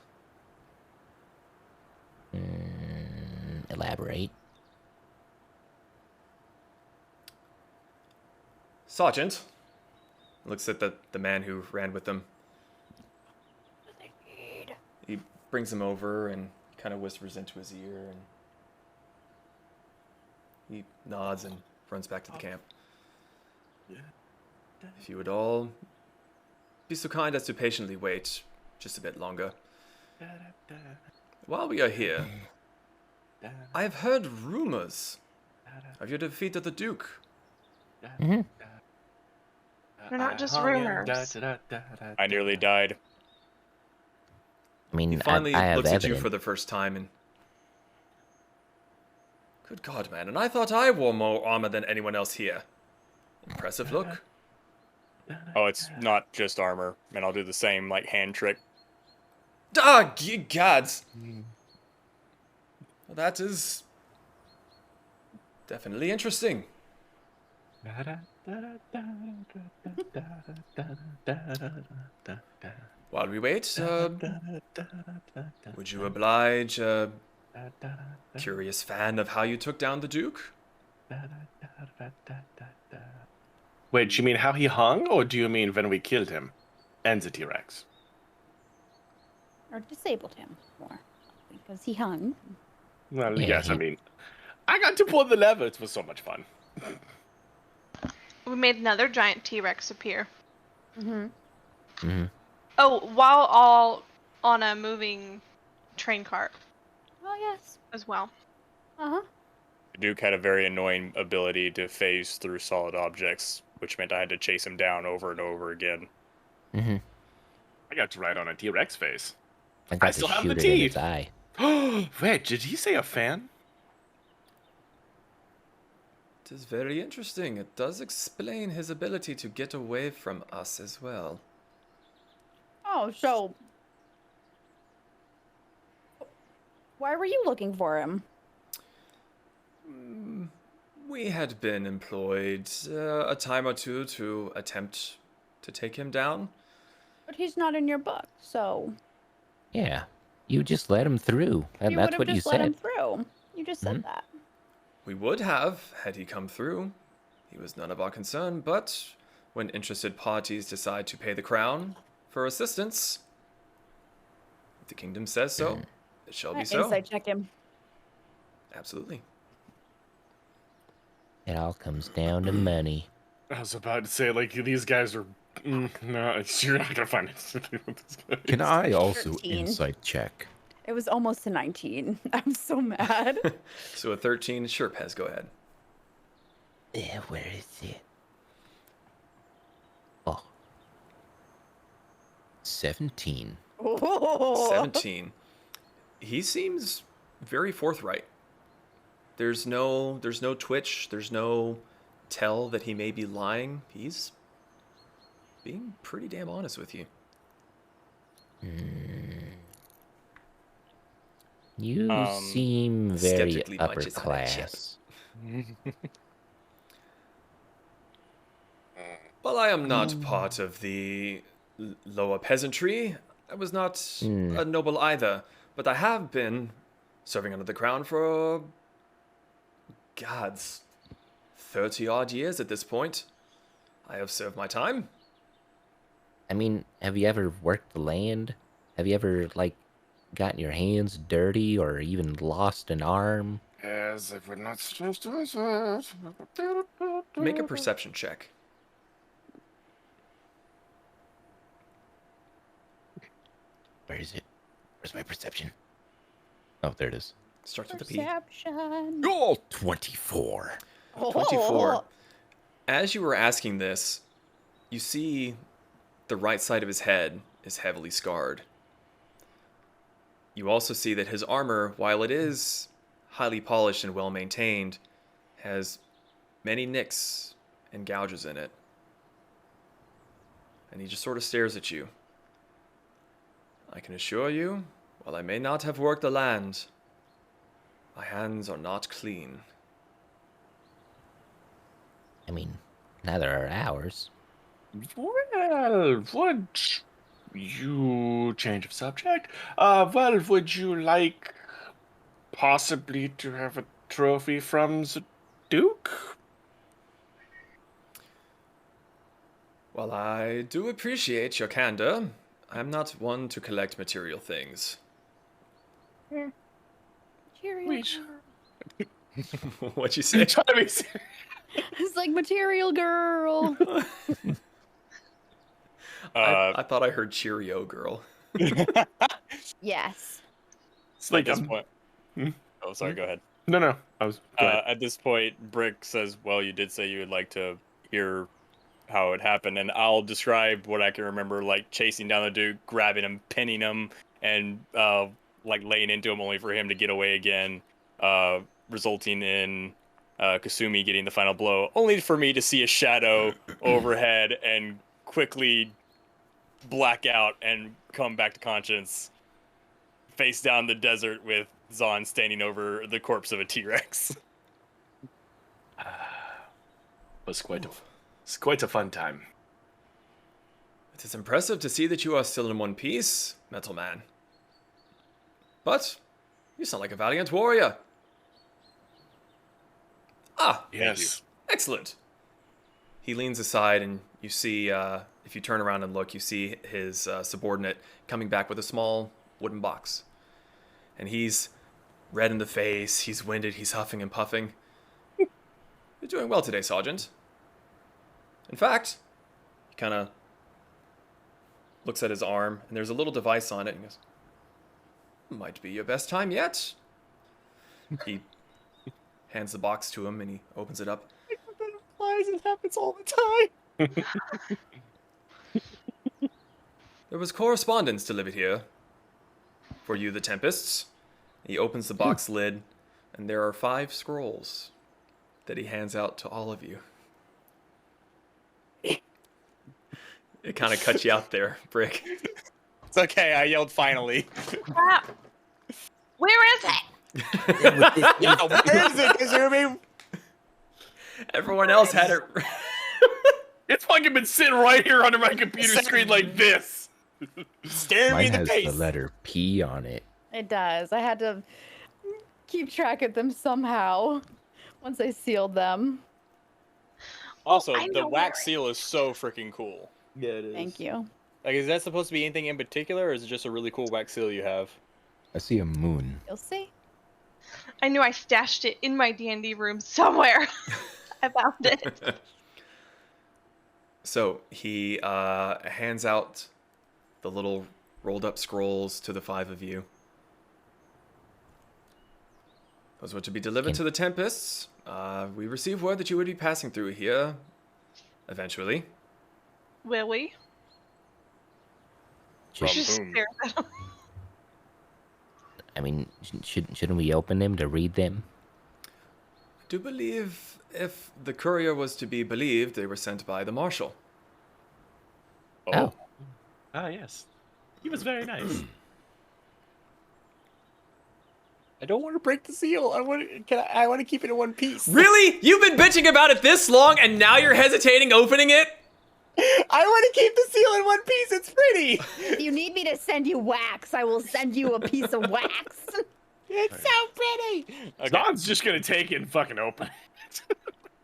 S7: Elaborate.
S1: Sergeant looks at the man who ran with them. He brings him over and kind of whispers into his ear, and he nods and runs back to the camp. If you would all be so kind as to patiently wait just a bit longer. While we are here, I have heard rumors of your defeat of the Duke.
S7: Mm-hmm.
S5: They're not just rumors.
S2: I nearly died.
S7: I mean,
S1: He finally
S7: I have
S1: looks at you
S7: evidence.
S1: for the first time and... Good God, man, and I thought I wore more armor than anyone else here. Impressive look.
S2: Oh, it's not just armor, and I'll do the same hand trick.
S1: Ah, gods! Well, that is... definitely interesting. While we wait, would you oblige a curious fan of how you took down the Duke?
S4: Wait, do you mean how he hung, or do you mean when we killed him and the T-Rex?
S9: Or disabled him more. Because he hung.
S4: Well,
S7: Yeah,
S4: yes, I
S7: he-
S4: mean, I got to pull the lever. It was so much fun.
S5: We made another giant T-Rex appear.
S9: Mm-hmm.
S7: Mm-hmm.
S5: Oh, while all on a moving train cart
S9: Oh, yes.
S5: as well.
S9: Uh-huh.
S2: The Duke had a very annoying ability to phase through solid objects, which meant I had to chase him down over and over again.
S7: Mm-hmm.
S4: I got to ride on a T-Rex face.
S7: I got
S4: still
S7: to
S4: have
S7: shoot
S4: the
S7: it in its
S4: teeth.
S7: eye.
S4: Wait, did he say a fan?
S1: It is very interesting. It does explain his ability to get away from us as well.
S9: Oh, so why were you looking for him?
S1: We had been employed a time or two to attempt to take him down.
S9: But he's not in your book, so
S7: Yeah, you just let him through. And
S9: you
S7: that's
S9: would have
S7: what you
S9: just let him
S7: said.
S9: through. You just said that.
S1: We would have, had he come through. He was none of our concern, but when interested parties decide to pay the crown for assistance, if the kingdom says so, it shall be so.
S9: Insight check him.
S1: Absolutely.
S7: It all comes down to money.
S4: I was about to say, like, these guys are. No, you're not gonna find anything with these guys.
S6: Can I also
S9: 13.
S6: insight check?
S9: It was almost a 19. I'm so mad.
S1: So a 13, sure, Pez, go ahead.
S7: Where is it? Oh. 17.
S9: Oh.
S1: 17. He seems very forthright. There's no twitch, there's no tell that he may be lying. He's being pretty damn honest with you.
S7: You seem very
S1: skeptically
S7: upper
S1: munches on a chip.
S7: class.
S1: Well, I am not part of the lower peasantry. I was not a noble either, but I have been serving under the crown for God's 30-odd years at this point. I have served my time.
S7: I mean, have you ever worked the land? Have you ever, like, gotten your hands dirty or even lost an arm?
S4: Yes, if we're not supposed to.
S1: Make a perception check.
S7: Where is it? Where's my perception? Oh, there it is.
S1: Starts with a P.
S9: Perception.
S6: Oh, 24.
S1: 24. As you were asking this, you see the right side of his head is heavily scarred. You also see that his armor, while it is highly polished and well maintained, has many nicks and gouges in it. And he just sort of stares at you. I can assure you, while I may not have worked the land, my hands are not clean.
S7: I mean, neither are ours.
S4: Well, would you change of subject? Well, would you like possibly to have a trophy from the Duke?
S1: Well, I do appreciate your candor. I'm not one to collect material things.
S9: Material.
S4: Wait.
S1: What'd you say?
S4: Trying to be serious.
S9: It's like material girl.
S1: I thought I heard Cheerio girl.
S9: Yes.
S4: It's like
S2: At this point. Oh, sorry. Go ahead.
S4: No. I was. Go ahead.
S2: At this point, Brick says, "Well, you did say you would like to hear how it happened," and I'll describe what I can remember, like chasing down the Duke, grabbing him, pinning him, and like laying into him, only for him to get away again, resulting in Kasumi getting the final blow, only for me to see a shadow overhead and quickly black out and come back to conscience, face down the desert with Zahn standing over the corpse of a T-Rex.
S4: Was quite a fun time.
S1: It is impressive to see that you are still in one piece, Metal Man. But you sound like a valiant warrior. Ah,
S4: Yes.
S1: excellent. He leans aside, and you see, if you turn around and look, you see his subordinate coming back with a small wooden box. And he's red in the face, he's winded, he's huffing and puffing. You're doing well today, Sergeant. In fact, he kind of looks at his arm, and there's a little device on it, and goes, "Might be your best time yet." He hands the box to him, and he opens it up.
S2: It happens all the time.
S1: There was correspondence delivered here for you, the Tempests. He opens the box lid, and there are 5 scrolls. that he hands out to all of you. It kind of cuts you out there, Brick.
S2: It's okay. I yelled finally.
S5: Where is it?
S2: Yeah, where is it, Kasumi?
S1: Everyone else had it.
S4: It's fucking been sitting right here under my computer screen like this.
S2: Stare me in
S6: Mine
S2: the
S6: has
S2: face.
S6: the letter P on it.
S9: It does. I had to keep track of them somehow once I sealed them.
S2: Also,
S5: I
S2: the
S5: know
S2: wax
S5: where
S2: seal is so freaking cool.
S4: Yeah, it is.
S9: Thank you.
S2: Like, is that supposed to be anything in particular, or is it just a really cool wax seal you have?
S6: I see a moon.
S9: You'll see.
S5: I knew I stashed it in my D&D room somewhere. I found it.
S1: So he hands out the little rolled up scrolls to the 5 of you. Those were to be delivered to the Tempests. We received word that you would be passing through here eventually.
S5: Will we?
S2: From
S5: Just
S2: whom?
S5: stare at them.
S7: I mean, shouldn't we open them to read them?
S1: I do believe, if the courier was to be believed, they were sent by the marshal.
S7: Oh.
S4: Ah, yes. He was very nice.
S2: I don't want to break the seal. I want to keep it in one piece.
S1: Really? You've been bitching about it this long, and now you're hesitating opening it?
S2: I want to keep the seal in one piece. It's pretty.
S3: If you need me to send you wax, I will send you a piece of wax.
S2: It's so pretty. Okay.
S4: Don's just gonna take it and fucking open it.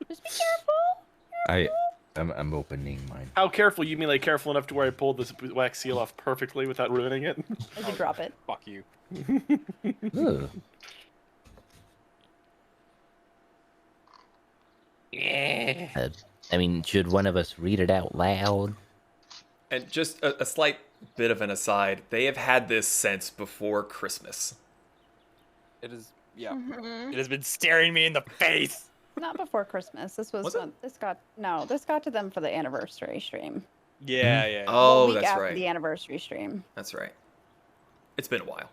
S9: Just be careful.
S6: I'm opening mine.
S4: How careful? You mean like careful enough to where I pulled this wax seal off perfectly without ruining it?
S9: As you drop it.
S2: Fuck you.
S6: Ugh.
S7: I mean, should one of us read it out loud?
S1: And just a slight bit of an aside, they have had this since before Christmas.
S2: It is. Yeah.
S5: Mhm.
S2: It has been staring me in the face.
S9: Not before Christmas. This was,
S1: Was it?
S9: this got to them for the anniversary stream.
S2: Yeah, yeah.
S1: Oh,
S9: A week
S1: that's
S9: after
S1: right.
S9: the anniversary stream.
S1: That's right. It's been a while.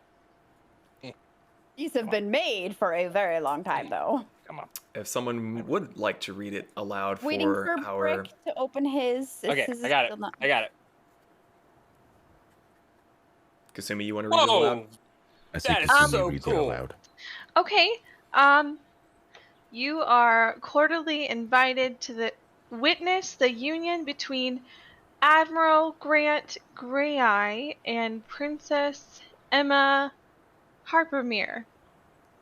S9: These have been made for a very long time, though.
S2: Come on.
S1: If someone would like to read it aloud
S9: Waiting
S1: for
S9: for
S1: our...
S9: Brick to open his.
S2: Okay,
S9: His is
S2: I got it.
S9: still not-
S2: I got it.
S1: Kasumi, you want to read it
S2: Whoa!
S1: aloud?
S6: I see
S2: That is
S6: Kasumi
S2: so
S6: reads it
S2: cool.
S6: aloud.
S5: Okay. You are cordially invited to witness the union between Admiral Grant Greyeye and Princess Emma Harpermere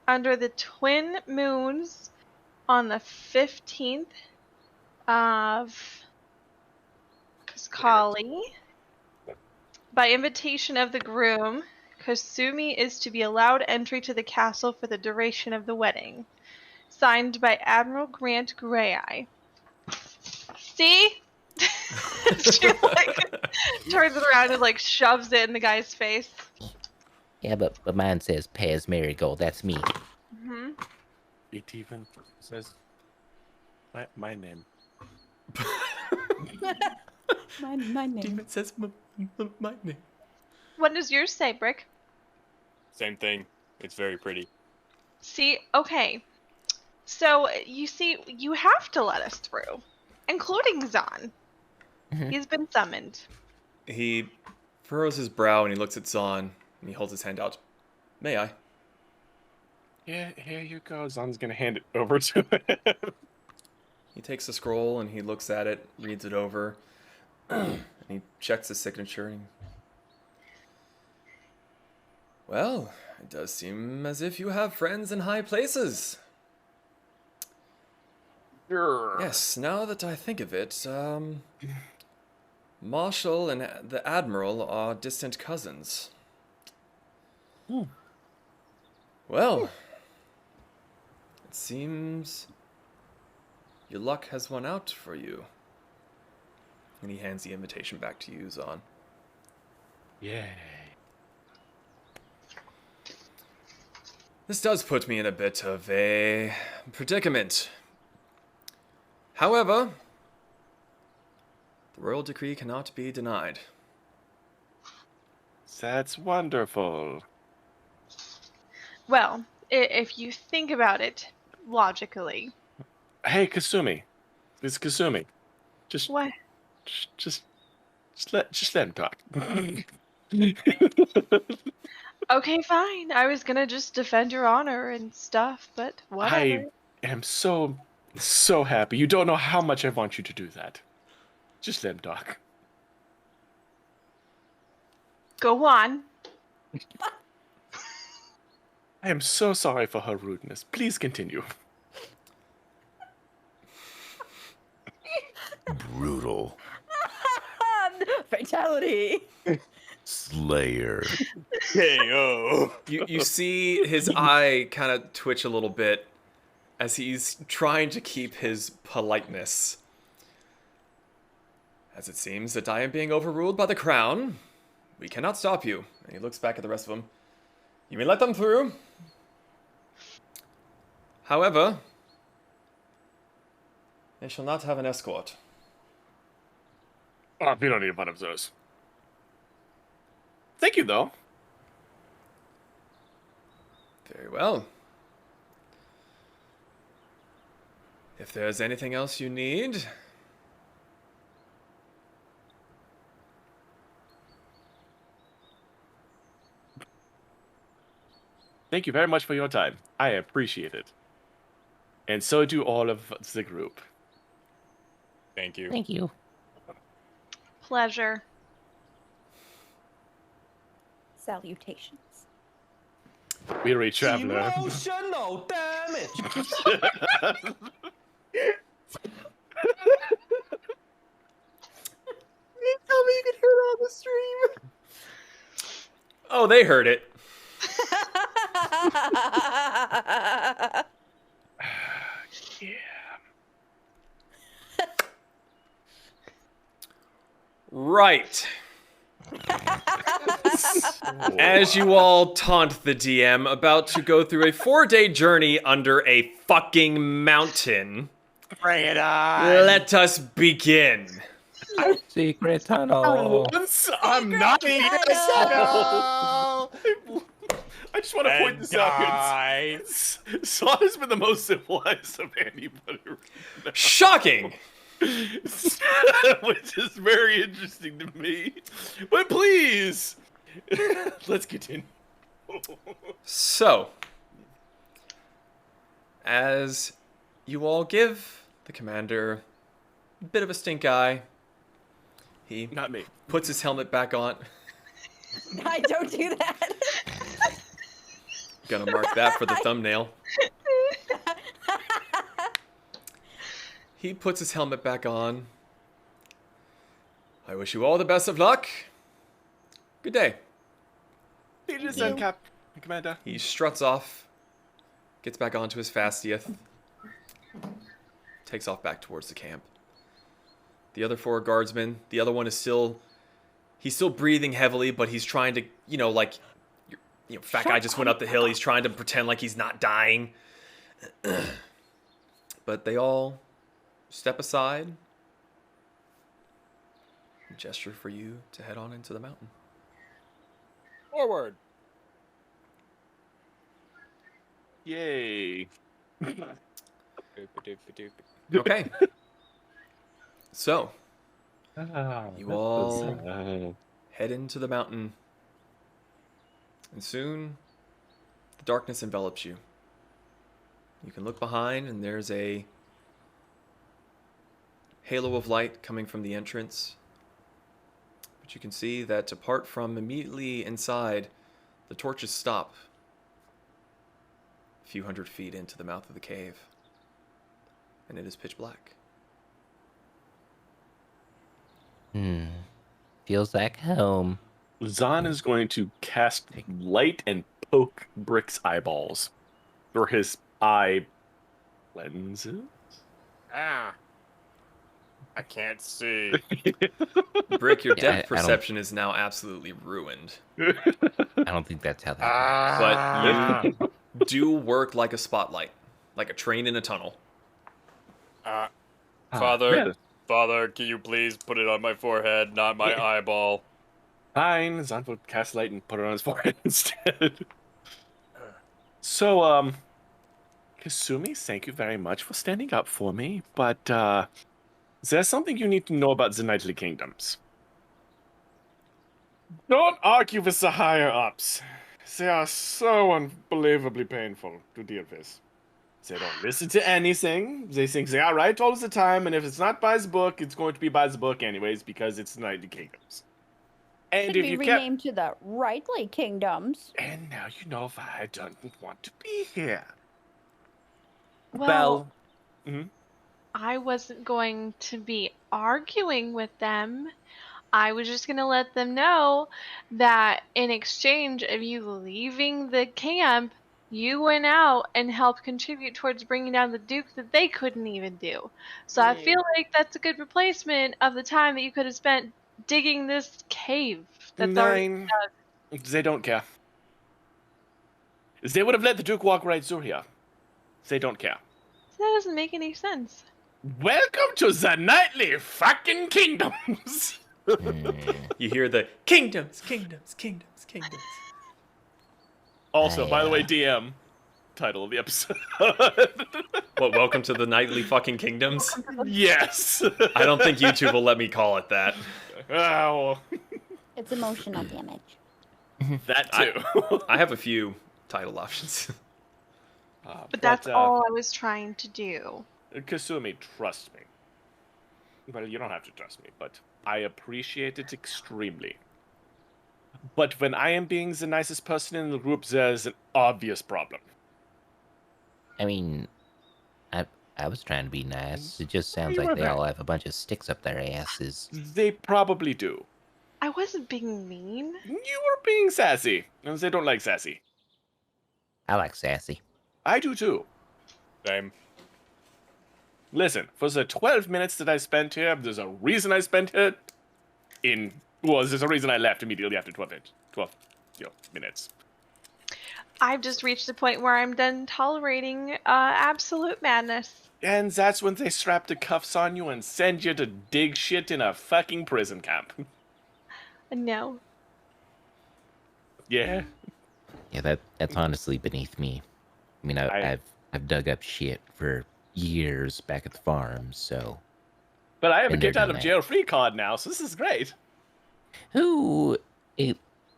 S5: under the twin moons on the 15th of Kali. By invitation of the groom, Kasumi is to be allowed entry to the castle for the duration of the wedding. Signed by Admiral Grant Greyeye. See? She turns it around and shoves it in the guy's face.
S7: Yeah, but mine says Pez Marigold. That's me.
S5: Hmm.
S4: It even says my name.
S9: My name.
S1: Demon says my name.
S5: What does yours say, Brick?
S2: Same thing. It's very pretty.
S5: See, okay. So, you see, you have to let us through. Including Zahn.
S7: Mhm.
S5: He's been summoned.
S1: He furrows his brow and he looks at Zahn and he holds his hand out. May I?
S4: Yeah, here you go. Zon's gonna hand it over to him.
S1: He takes the scroll and he looks at it, reads it over, and he checks his signature. And well, it does seem as if you have friends in high places.
S4: Sure.
S1: Yes, now that I think of it, Marshal and the Admiral are distant cousins. Well, it seems your luck has won out for you. And he hands the invitation back to you, Zahn.
S4: Yay.
S1: This does put me in a bit of a predicament. However, the royal decree cannot be denied.
S4: That's wonderful.
S5: Well, if you think about it logically,
S4: Hey, Kasumi. It's Kasumi. Just,
S5: What?
S4: just let him talk.
S5: Okay, fine. I was gonna just defend your honor and stuff, but whatever.
S4: I am so happy. You don't know how much I want you to do that. Just let him talk.
S5: Go on.
S4: I am so sorry for her rudeness. Please continue.
S6: Brutal.
S9: Fatality.
S6: Slayer.
S2: KO.
S1: You see his eye kind of twitch a little bit as he's trying to keep his politeness. As it seems that I am being overruled by the crown, we cannot stop you. And he looks back at the rest of them. You may let them through. However, they shall not have an escort.
S4: Oh, we don't need one of those. Thank you, though.
S1: Very well. If there's anything else you need,
S4: Thank you very much for your time. I appreciate it. And so do all of the group.
S2: Thank you.
S7: Thank you.
S5: Pleasure.
S9: Salutations.
S4: Weary traveler.
S10: Emotional damage.
S1: tell me you can hear it on the stream. Oh, they heard it.
S4: Yeah.
S1: Right. As you all taunt the DM about to go through a 4-day journey under a fucking mountain,
S2: Bring it on.
S1: let us begin.
S7: Secret tunnel.
S4: I'm not being
S2: No.
S4: I just want to point this out. Son has been the most civilized of anybody.
S1: Shocking!
S4: Which is very interesting to me. But please, let's continue.
S1: So, as you all give the commander a bit of a stink eye, he
S4: Not me.
S1: puts his helmet back on.
S9: I don't do that.
S1: Gonna mark that for the thumbnail. He puts his helmet back on. I wish you all the best of luck. Good day.
S4: Leaders and Cap, Commander.
S1: He struts off, gets back onto his fastieth, takes off back towards the camp. The other 4 guardsmen, the other one is he's still breathing heavily, but he's trying to, fat guy just went up the hill. He's trying to pretend like he's not dying. But they all step aside, gesture for you to head on into the mountain.
S2: Forward.
S4: Yay.
S1: Okay. So, you all head into the mountain, and soon the darkness envelops you. You can look behind, and there's a halo of light coming from the entrance. But you can see that apart from immediately inside, the torches stop a few hundred feet into the mouth of the cave, and it is pitch black.
S7: Feels like home.
S4: Zahn is going to cast light and poke Brick's eyeballs. Or his eye lenses?
S2: Ah. I can't see.
S1: Brick, your
S7: Yeah,
S1: depth
S7: I don't-
S1: perception is now absolutely ruined.
S7: I don't think that's how that works.
S1: But you do work like a spotlight, like a train in a tunnel.
S2: Father, Father, can you please put it on my forehead, not my eyeball?
S4: Fine, Zahn will cast light and put it on his forehead instead. So, Kasumi, thank you very much for standing up for me, but there's something you need to know about the Knightly Kingdoms. Don't argue with the higher-ups. They are so unbelievably painful to deal with. They don't listen to anything. They think they are right all the time, and if it's not by the book, it's going to be by the book anyways, because it's the Knightly Kingdoms. And
S9: Should
S4: if
S9: be
S4: you
S9: renamed to the Rightly Kingdoms.
S4: And now you know why I don't want to be here.
S5: Well,
S4: Mhm.
S5: I wasn't going to be arguing with them. I was just going to let them know that in exchange of you leaving the camp, you went out and helped contribute towards bringing down the Duke that they couldn't even do. So I feel like that's a good replacement of the time that you could have spent digging this cave that's already
S4: Nine.
S5: dug.
S4: They don't care. They would have let the Duke walk right through here. They don't care.
S5: That doesn't make any sense.
S4: Welcome to the Knightly fucking Kingdoms.
S1: You hear the kingdoms, kingdoms, kingdoms, kingdoms.
S4: Also, by the way, DM, title of the episode.
S1: What, welcome to the Knightly fucking kingdoms?
S4: Yes.
S1: I don't think YouTube will let me call it that.
S4: Oh,
S9: It's emotional damage.
S4: that too.
S1: I have a few title options.
S5: But that's all I was trying to do.
S4: Kasumi, trust me. Well, you don't have to trust me, but I appreciate it extremely. But when I am being the nicest person in the group, there's an obvious problem.
S7: I mean, I was trying to be nice. It just sounds
S4: You
S7: like
S4: were
S7: they
S4: there.
S7: all have a bunch of sticks up their asses.
S4: They probably do.
S5: I wasn't being mean.
S4: You were being sassy, and they don't like sassy.
S7: I like sassy.
S4: I do too.
S2: Same.
S4: Listen, for the 12 minutes that I spent here, there's a reason I spent it there's a reason I left immediately after 12 minutes.
S5: I've just reached the point where I'm done tolerating absolute madness.
S4: And that's when they strap the cuffs on you and send you to dig shit in a fucking prison camp.
S5: No.
S4: Yeah.
S7: Yeah, that's honestly beneath me. I mean, I've dug up shit for years back at the farm, so.
S4: But I have a
S7: And they're
S4: get out
S7: doing
S4: of
S7: that.
S4: jail free card now, so this is great.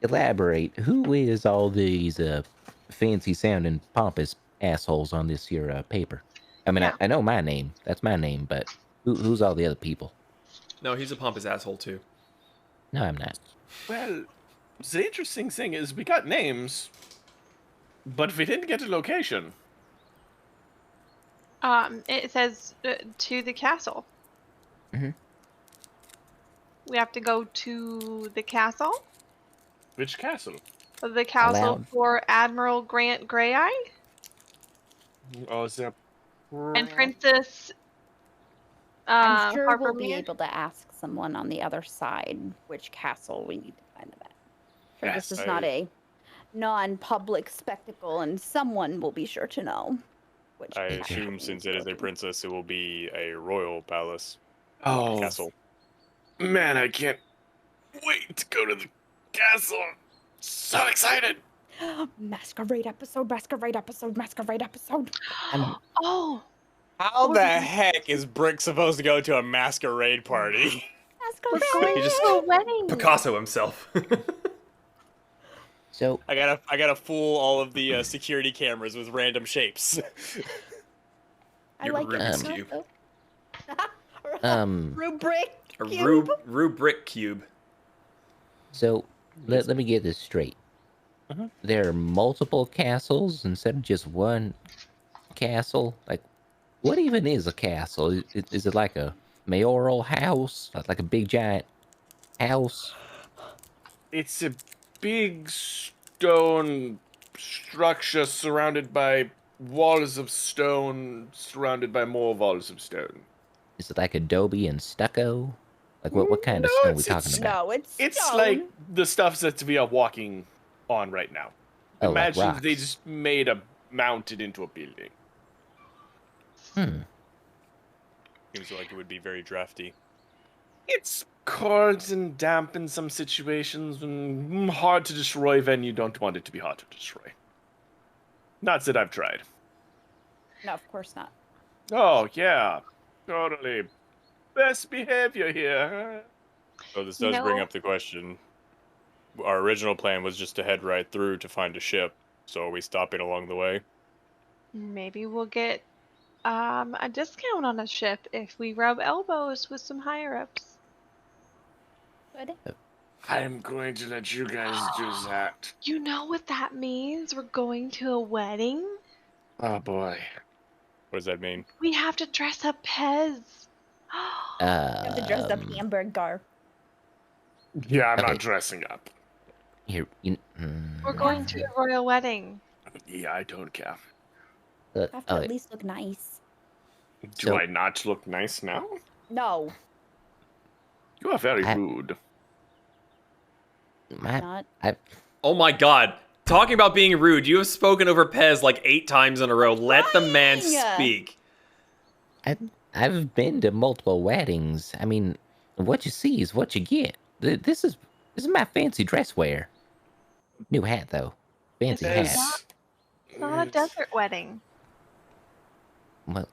S7: Elaborate? Who is all these fancy sounding pompous assholes on this here paper? I mean,
S5: Yeah.
S7: I know my name. That's my name, but who's all the other people?
S1: No, he's a pompous asshole too.
S7: No, I'm not.
S4: Well, the interesting thing is we got names, but we didn't get a location.
S5: It says to the castle.
S7: Mhm.
S5: We have to go to the castle.
S4: Which castle?
S5: The castle
S7: Allowed.
S5: for Admiral Grant Greyeye
S4: Oh, is there...
S5: and Princess
S9: I'm sure
S5: Harper
S9: we'll be
S5: Mead.
S9: able to ask someone on the other side which castle we need to find them at. Sure,
S4: Yes,
S9: this is not a non-public spectacle, and someone will be sure to know. Which
S2: I
S9: castle we
S2: assume
S9: need
S2: since
S9: to
S2: it
S9: go
S2: is a
S9: to.
S2: princess, it will be a royal palace
S4: Oh,
S2: castle.
S4: man, I can't wait to go to the castle. So excited.
S9: Masquerade episode, masquerade episode, masquerade episode.
S5: Oh,
S2: How the heck is Brick supposed to go to a masquerade party?
S5: we're
S9: Masquerade.
S5: going
S1: He just-
S5: to a wedding.
S1: Picasso himself.
S7: So,
S2: I gotta fool all of the security cameras with random shapes.
S9: I
S1: Your
S9: like
S1: Rubik's
S9: it.
S1: Cube.
S9: Rubric.
S1: A
S9: Cube.
S1: rubric cube.
S7: so let me get this straight.
S4: Mhm.
S7: There are multiple castles instead of just one castle. Like, what even is a castle? Is it like a mayoral house, like a big giant house?
S4: It's a big stone structure surrounded by walls of stone, surrounded by more walls of stone.
S7: Is it like adobe and stucco? Like what kind of
S4: No,
S7: stone are we
S4: it's-
S7: talking about?
S9: No, it's
S4: It's
S9: stone.
S4: like the stuff that we are walking on right now.
S7: Oh, like
S4: Imagine they
S7: rocks.
S4: just made a mounted into a building.
S2: Seems like it would be very drafty.
S4: It's cold and damp in some situations, and hard to destroy when you don't want it to be hard to destroy. Not that I've tried.
S9: No, of course not.
S4: Oh, yeah. Totally. Best behavior here.
S2: So this does bring up the question. Our original plan was just to head right through to find a ship. So are we stopping along the way?
S5: Maybe we'll get a discount on a ship if we rub elbows with some higher ups.
S9: Good.
S4: I'm going to let you guys do that.
S5: You know what that means? We're going to a wedding.
S4: Oh, boy.
S2: What does that mean?
S5: We have to dress up Pez.
S9: You have to dress up hamburger.
S4: Yeah, I'm
S7: Okay.
S4: not dressing up.
S7: Here,
S5: We're going to a royal wedding.
S4: Yeah, I don't care.
S9: You have to at least look nice.
S4: Do I not look nice now?
S9: No.
S4: You are very rude.
S9: Not.
S1: Oh my god. Talking about being rude, you have spoken over Pez like 8 times in a row. Let the man speak.
S7: I've been to multiple weddings. I mean, what you see is what you get. This is my fancy dress wear. New hat though, fancy hat.
S5: It's not a desert wedding.
S7: Well,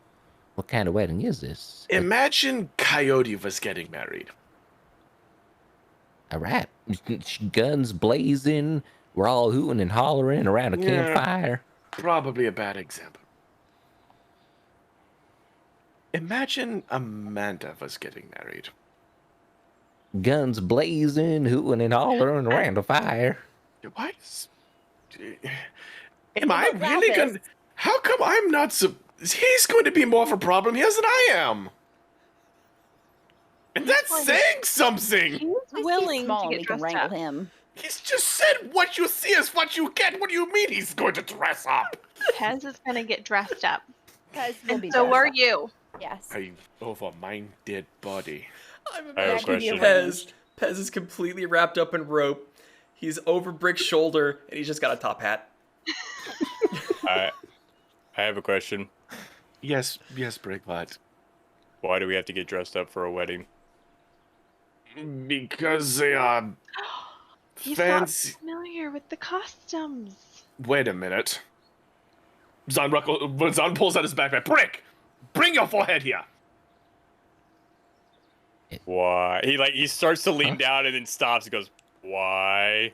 S7: what kind of wedding is this?
S4: Imagine Coyote was getting married.
S7: All right, guns blazing. We're all hooting and hollering around a campfire.
S4: Probably a bad example. Imagine Amanda was getting married.
S7: Guns blazing, hooting and hollering around a fire.
S4: Why is... Am I really going to... How come I'm not... He's going to be more of a problem here than I am. And that's saying something.
S5: He's willing to
S9: we
S5: get
S9: can
S5: dressed
S9: wrangle
S5: up.
S9: him.
S4: He's just said what you see is what you get. What do you mean he's going to dress up?
S5: Pez is gonna get dressed up.
S9: Pez will be
S5: So
S9: dressed
S5: are
S9: up.
S5: you.
S9: Yes.
S4: Are you over my dead body?
S1: I'm
S2: I have a
S1: imagining
S2: question.
S1: Pez is completely wrapped up in rope. He's over Brick's shoulder, and he's just got a top hat.
S2: I have a question.
S4: Yes, Brick, what?
S2: Why do we have to get dressed up for a wedding?
S4: Because they are
S5: He's
S4: fancy.
S5: not familiar with the customs.
S4: Wait a minute. Zon pulls out his backpack. Brick, bring your forehead here.
S2: Why? He starts to lean down and then stops and goes, why?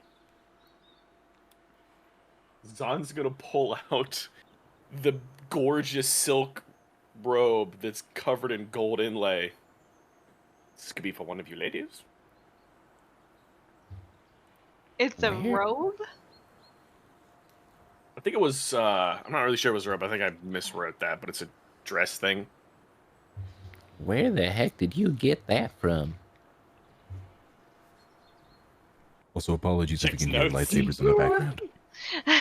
S4: Zon's gonna pull out the gorgeous silk robe that's covered in gold inlay. This could be for one of you ladies.
S5: It's a robe?
S4: I think it was, I'm not really sure it was a robe. I think I miswrote that, but it's a dress thing.
S7: Where the heck did you get that from?
S6: Also, apologies if you
S2: Checks
S6: can hear
S2: notes.
S6: lightsabers in the background.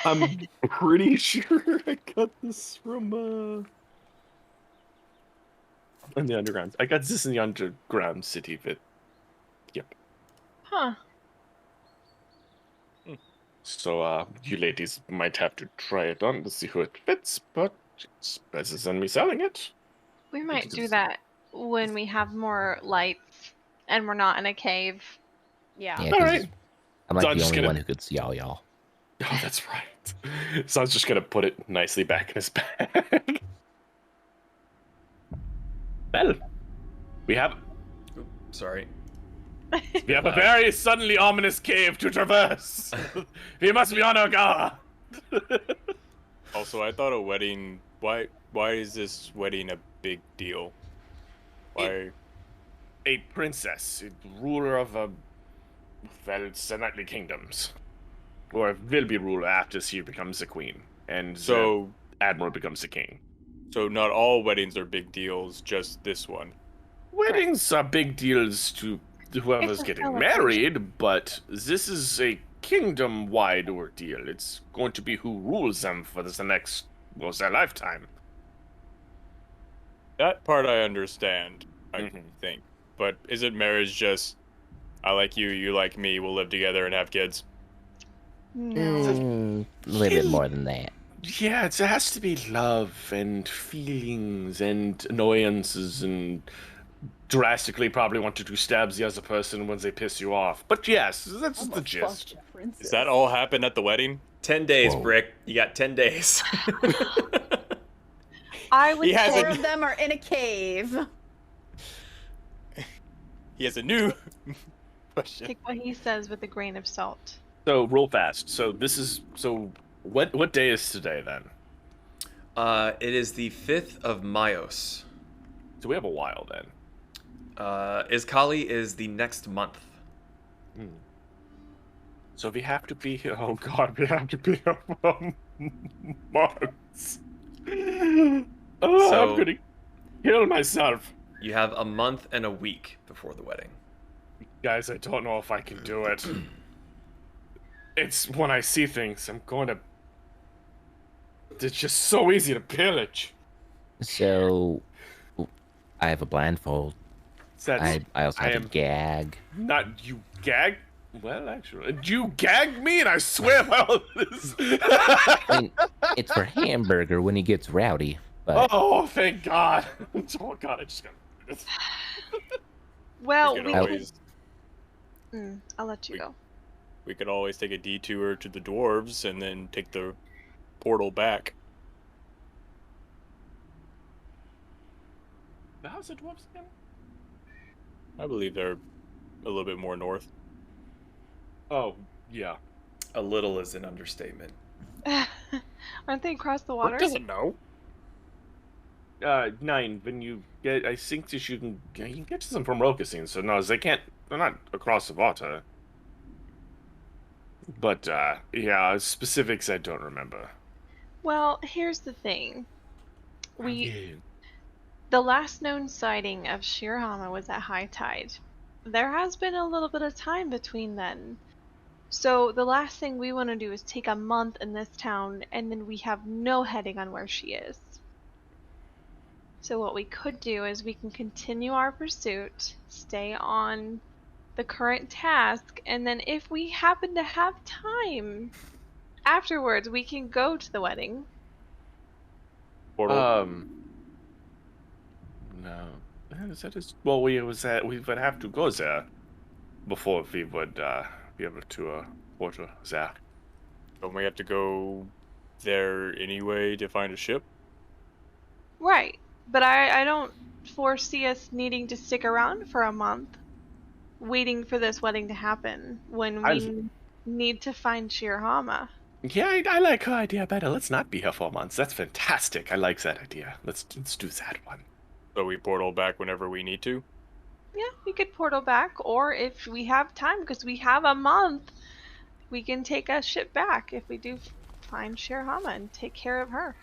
S4: I'm pretty sure I got this from, in the underground. I got this in the underground city, but, yep.
S5: Huh.
S4: So, you ladies might have to try it on to see who it fits, but it's better than me selling it.
S5: We might do that when we have more lights and we're not in a cave.
S9: Yeah.
S7: Yeah,
S4: All
S7: 'cause
S4: right.
S7: I'm like
S4: So I'm
S7: the
S4: just
S7: only
S4: gonna-
S7: one who could see all y'all.
S4: Oh, that's right. So I was just gonna put it nicely back in his bag. Well, we have
S1: Sorry.
S4: a very suddenly ominous cave to traverse. We must be on our guard.
S2: Also, I thought a wedding... Why is this wedding a big deal? Why...
S4: A princess, a ruler of Nightly Kingdoms, or will be ruler after she becomes a queen, and
S2: So,
S4: admiral becomes a king.
S2: so not all weddings are big deals, just this one.
S4: Weddings are big deals to whoever's
S5: It's a
S4: getting
S5: celebration.
S4: married, but this is a kingdom-wide ordeal. It's going to be who rules them for the next, well, their lifetime.
S2: That part I understand, I
S4: Mhm.
S2: think. But isn't marriage just, I like you, you like me, we'll live together and have kids?
S5: No.
S7: A little bit more than that.
S4: Yeah, it has to be love and feelings and annoyances and drastically probably want to stab the other person when they piss you off. But yes, that's the gist.
S2: Does that all happen at the wedding?
S1: 10 days,
S6: Whoa.
S1: Brick. You got 10 days.
S3: I would
S2: He has
S3: say
S2: a-
S3: four of them are in a cave.
S2: He has a new question.
S5: Take what he says with a grain of salt.
S4: So real fast. So what day is today then?
S1: It is the 5th of Myos.
S4: So we have a while then.
S1: Iskali is the next month.
S4: So we have to be here. Oh God, we have to be here for months. Oh,
S1: So-
S4: I'm gonna kill myself.
S1: You have a month and a week before the wedding.
S4: Guys, I don't know if I can do it. It's when I see things, I'm going to. It's just so easy to pillage.
S7: So, I have a blindfold.
S4: That's
S7: I also have
S4: I
S7: a
S4: am-
S7: gag.
S4: not you gag. Well, actually, you gagged me, and I swear by all of this.
S7: I mean, it's for Hamburger when he gets rowdy. But
S4: Oh, thank God! Oh God, I just got.
S5: Well,
S2: we
S5: we
S2: could
S5: could.
S2: always
S5: I'll let you go.
S2: we could always take a detour to the dwarves and then take the portal back.
S4: How's the dwarves again?
S2: I believe they're a little bit more north.
S4: Oh, yeah.
S1: A little is an understatement.
S5: Aren't they across the water?
S2: Rick doesn't know.
S4: 9. When you get, I think that you can get some from Rokasine. So no, they can't. They're not across the water. But yeah, specifics I don't remember.
S5: Well, here's the thing. The last known sighting of Shirahama was at high tide. There has been a little bit of time between then. So the last thing we want to do is take a month in this town and then we have no heading on where she is. So what we could do is we can continue our pursuit, stay on the current task, and then if we happen to have time afterwards, we can go to the wedding.
S2: Portal.
S4: No. That is, well, we would have to go there before we would be able to order there.
S2: Don't we have to go there anyway to find a ship?
S5: Right. But I don't foresee us needing to stick around for a month waiting for this wedding to happen when we need to find Shirahama.
S4: Yeah, I like her idea better. Let's not be here for months. That's fantastic. I like that idea. Let's do that one.
S2: So we portal back whenever we need to?
S5: Yeah, we could portal back, or if we have time, because we have a month, we can take a ship back if we do find Shirahama and take care of her.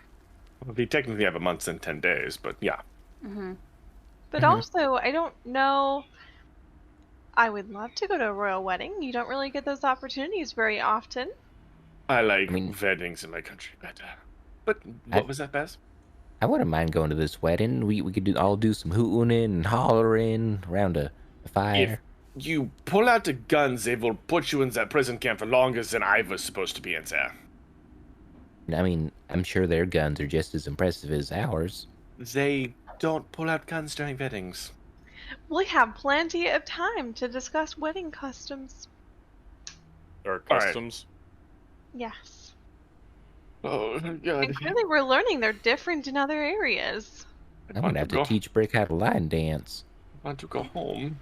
S4: We technically have a month and 10 days, but yeah.
S5: But also, I don't know. I would love to go to a royal wedding. You don't really get those opportunities very often.
S4: I like
S7: I mean-
S4: weddings in my country better. But what was that, Baz?
S7: I wouldn't mind going to this wedding. We could all do some hooting and hollering around a fire.
S4: If you pull out the guns, they will put you in that prison camp for longer than I was supposed to be in there.
S7: I mean, I'm sure their guns are just as impressive as ours.
S4: They don't pull out guns during weddings.
S5: We have plenty of time to discuss wedding customs.
S2: Or
S4: All right.
S2: customs?
S5: Yes.
S4: Oh, God.
S5: And clearly we're learning they're different in other areas.
S7: I'm gonna have to teach Brick how to line dance.
S4: I want to go home.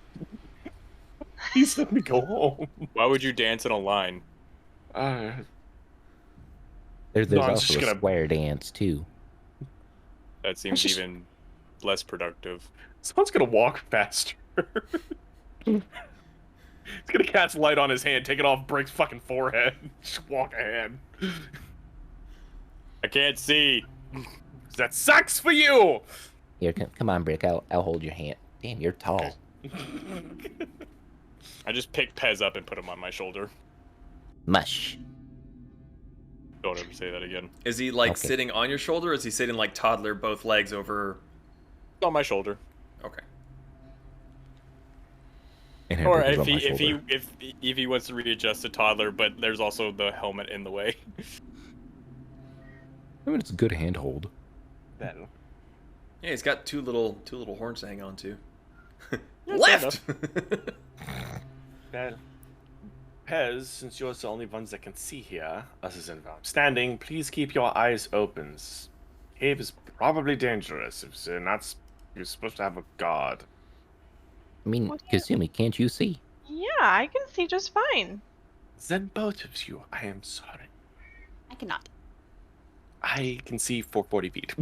S4: Please let me go home.
S2: Why would you dance in a line?
S7: There's
S4: No, I'm
S7: also
S4: just
S7: a
S4: gonna-
S7: square dance too.
S2: That seems
S4: just-
S2: even less productive.
S4: Someone's gonna walk faster. He's gonna cast light on his hand, take it off Brick's fucking forehead, just walk ahead.
S2: I can't see.
S4: That sucks for you!
S7: Here, come on, Brick. I'll hold your hand. Damn, you're tall.
S2: I just picked Pez up and put him on my shoulder.
S7: Mush.
S2: Don't ever say that again.
S1: Is he like
S7: Okay.
S1: sitting on your shoulder, or is he sitting like toddler, both legs over?
S2: On my shoulder.
S1: Okay.
S7: And
S2: Or
S7: Hamburger's
S2: if
S7: on my
S2: he
S7: shoulder.
S2: if he wants to readjust a toddler, but there's also the helmet in the way.
S7: I mean, it's a good handhold.
S4: Well,
S1: Yeah, he's got two little horns to hang on to.
S2: Yeah,
S1: Left.
S4: well. Pez, since you're the only ones that can see here, other than where I'm standing, please keep your eyes open. cave is probably dangerous. If they're not, you're supposed to have a guard.
S7: I mean,
S5: Well, yeah.
S7: Kasumi, can't you see?
S5: Yeah, I can see just fine.
S4: Then both of you, I am sorry.
S3: I cannot.
S11: I can see for 40 feet.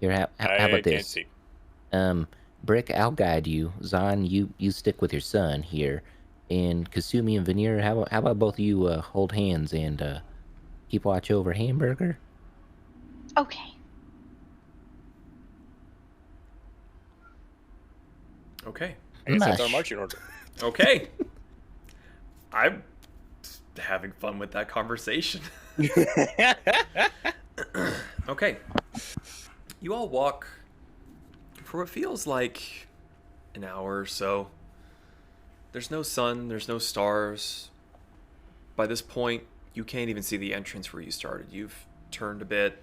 S7: Here, how
S2: I
S7: about
S2: can't
S7: this?
S2: see.
S7: Brick, I'll guide you. Zahn, you stick with your son here. And Kasumi and Vanera, how about both of you hold hands and keep watch over Hamburger?
S5: Okay.
S1: Okay.
S2: I guess that's our
S7: Mush.
S2: marching order.
S1: Okay. I'm having fun with that conversation. Okay. You all walk for what feels like an hour or so. There's no sun, there's no stars. By this point, you can't even see the entrance where you started. You've turned a bit,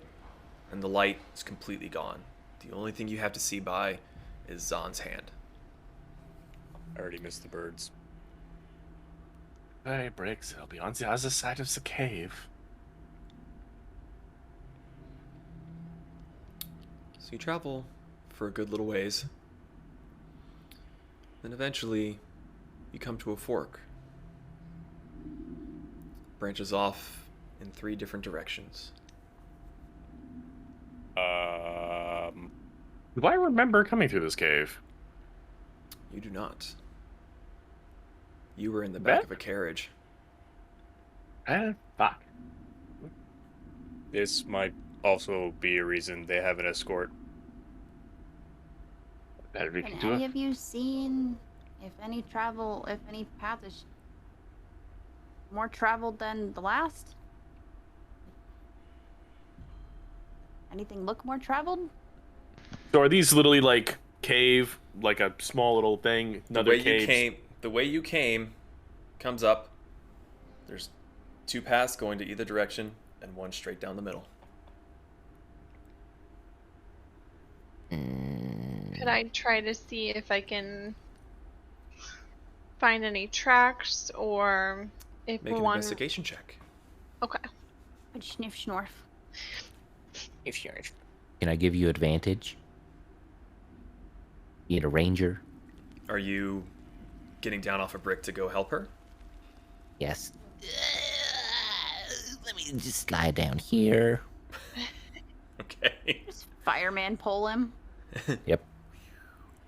S1: and the light is completely gone. The only thing you have to see by is Zahn's hand.
S2: I already missed the birds.
S4: Hey, Briggs, I'll be on the other side of the cave.
S1: So you travel for a good little ways. Then eventually, you come to a fork. Branches off in 3 different directions.
S4: Do I remember coming through this cave?
S1: You do not. You were in the back of a carriage.
S4: Fuck.
S2: This might also be a reason they have an escort.
S4: Better we
S3: Can
S4: can do
S3: any
S4: it.
S3: of you seen if any path is more traveled than the last? Anything look more traveled?
S4: So are these literally like cave, like a small little thing? Another cave.
S1: The way you came comes up. There's 2 paths going to either direction and 1 straight down the middle.
S5: Could I try to see if I can find any tracks or if
S1: Make an
S5: one?
S1: investigation check.
S5: Okay.
S3: I'd sniff snorf.
S11: If you're
S7: Can I give you advantage? Being a ranger?
S1: Are you getting down off a brick to go help her?
S7: Yes. Let me just slide down here.
S1: Okay.
S3: Just fireman pull him.
S7: Yep.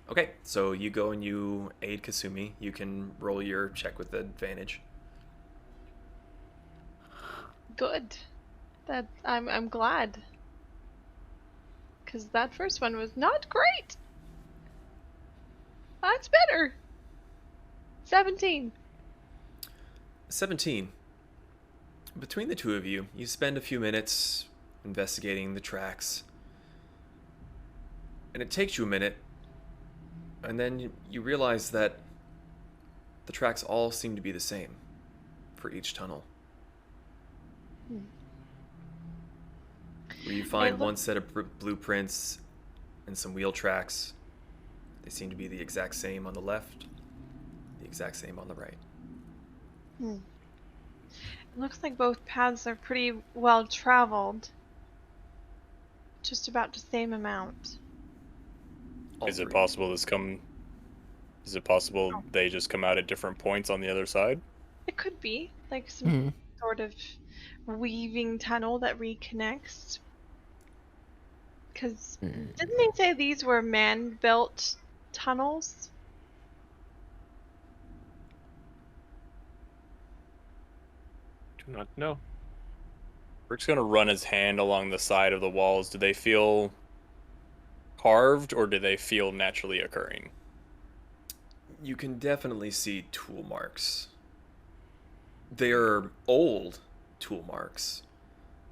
S1: Okay, so you go and you aid Kasumi. You can roll your check with advantage.
S5: Good. That I'm glad. Cause that first one was not great. That's better. 17.
S1: 17. Between the 2 of you, you spend a few minutes investigating the tracks. And it takes you a minute, and then you realize that the tracks all seem to be the same for each tunnel. Where you find one set of blueprints and some wheel tracks. They seem to be the exact same on the left, the exact same on the right.
S5: It looks like both paths are pretty well traveled. Just about the same amount.
S1: All
S2: Is it
S1: 3.
S2: possible Is it possible they just come out at different points on the other side?
S5: It could be like some sort of weaving tunnel that reconnects. Because didn't they say these were man-built tunnels?
S4: Do not know.
S2: Rick's gonna run his hand along the side of the walls. Do they feel carved or do they feel naturally occurring?
S1: You can definitely see tool marks. They're old tool marks,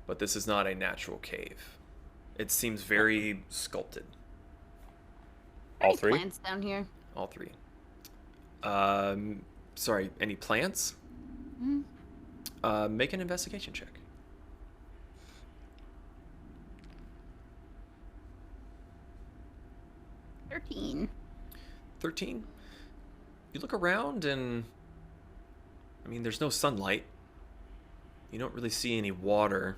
S1: but this is not a natural cave. It seems very sculpted.
S2: All
S3: Any
S2: 3?
S3: plants down here?
S1: All 3. Sorry, any plants? Make an investigation check.
S3: 13.
S1: 13. You look around and, I mean, there's no sunlight. You don't really see any water.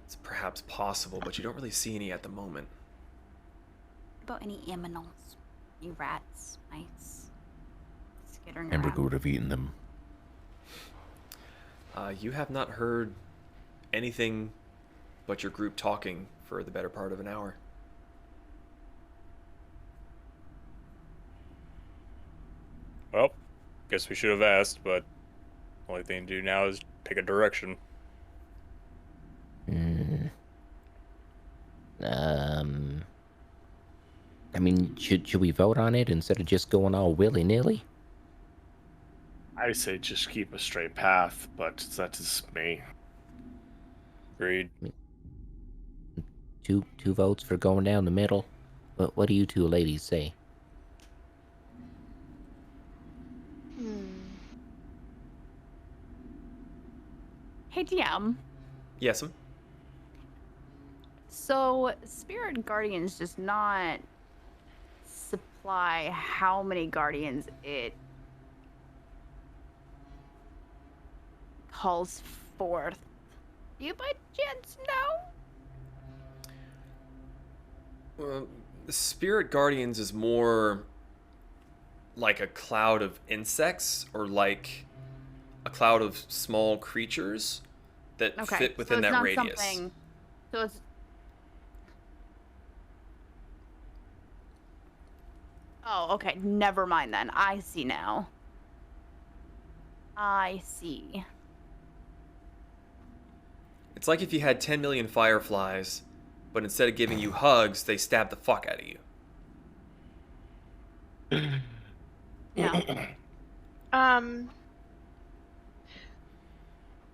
S1: it's perhaps possible, but you don't really see any at the moment.
S3: About any aminals? Any rats, mice, skittering
S6: Hamburger
S3: around?
S6: would have eaten them.
S1: You have not heard anything but your group talking for the better part of an hour.
S2: Well, guess we should have asked, but only thing to do now is pick a direction.
S7: I mean, should we vote on it instead of just going all willy-nilly?
S4: I say just keep a straight path, but that is me.
S2: Agreed.
S7: Two votes for going down the middle. But what do you two ladies say?
S9: Hey, DM.
S1: Yes.
S9: So, Spirit Guardians does not supply how many guardians it calls forth. Do you by chance know?
S1: Spirit Guardians is more like a cloud of insects or like a cloud of small creatures that fit within that radius.
S9: So it's... Oh, okay. Never mind then. I see now. I see.
S1: It's like if you had 10 million fireflies, but instead of giving you hugs, they stab the fuck out of you.
S9: Yeah.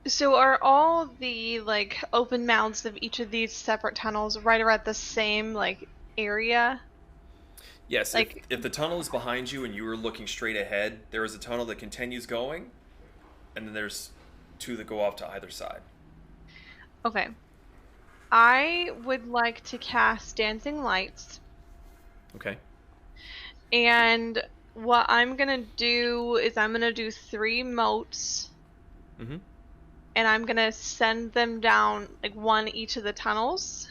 S5: So are all the like open mouths of each of these separate tunnels right around the same like area?
S1: Yes,
S5: Like-
S1: if the tunnel is behind you and you were looking straight ahead, there is a tunnel that continues going, and then there's two that go off to either side.
S5: Okay. I would like to cast Dancing Lights.
S1: Okay.
S5: And what I'm gonna do is I'm gonna do 3 moats.
S1: Mm-hmm.
S5: And I'm gonna send them down like one each of the tunnels.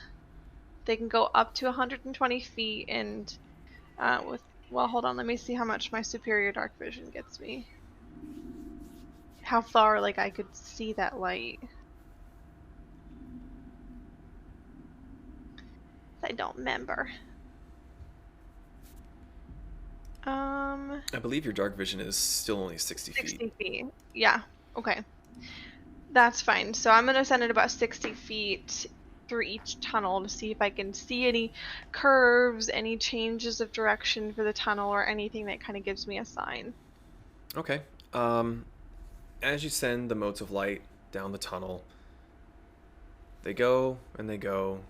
S5: They can go up to 120 feet and hold on, let me see how much my superior dark vision gets me. How far like I could see that light. I don't remember.
S1: I believe your dark vision is still only 60 feet.
S5: 60 feet. Yeah. Okay. That's fine. So I'm gonna send it about 60 feet through each tunnel to see if I can see any curves, any changes of direction for the tunnel, or anything that kind of gives me a sign.
S1: Okay. As you send the motes of light down the tunnel, they go and they go,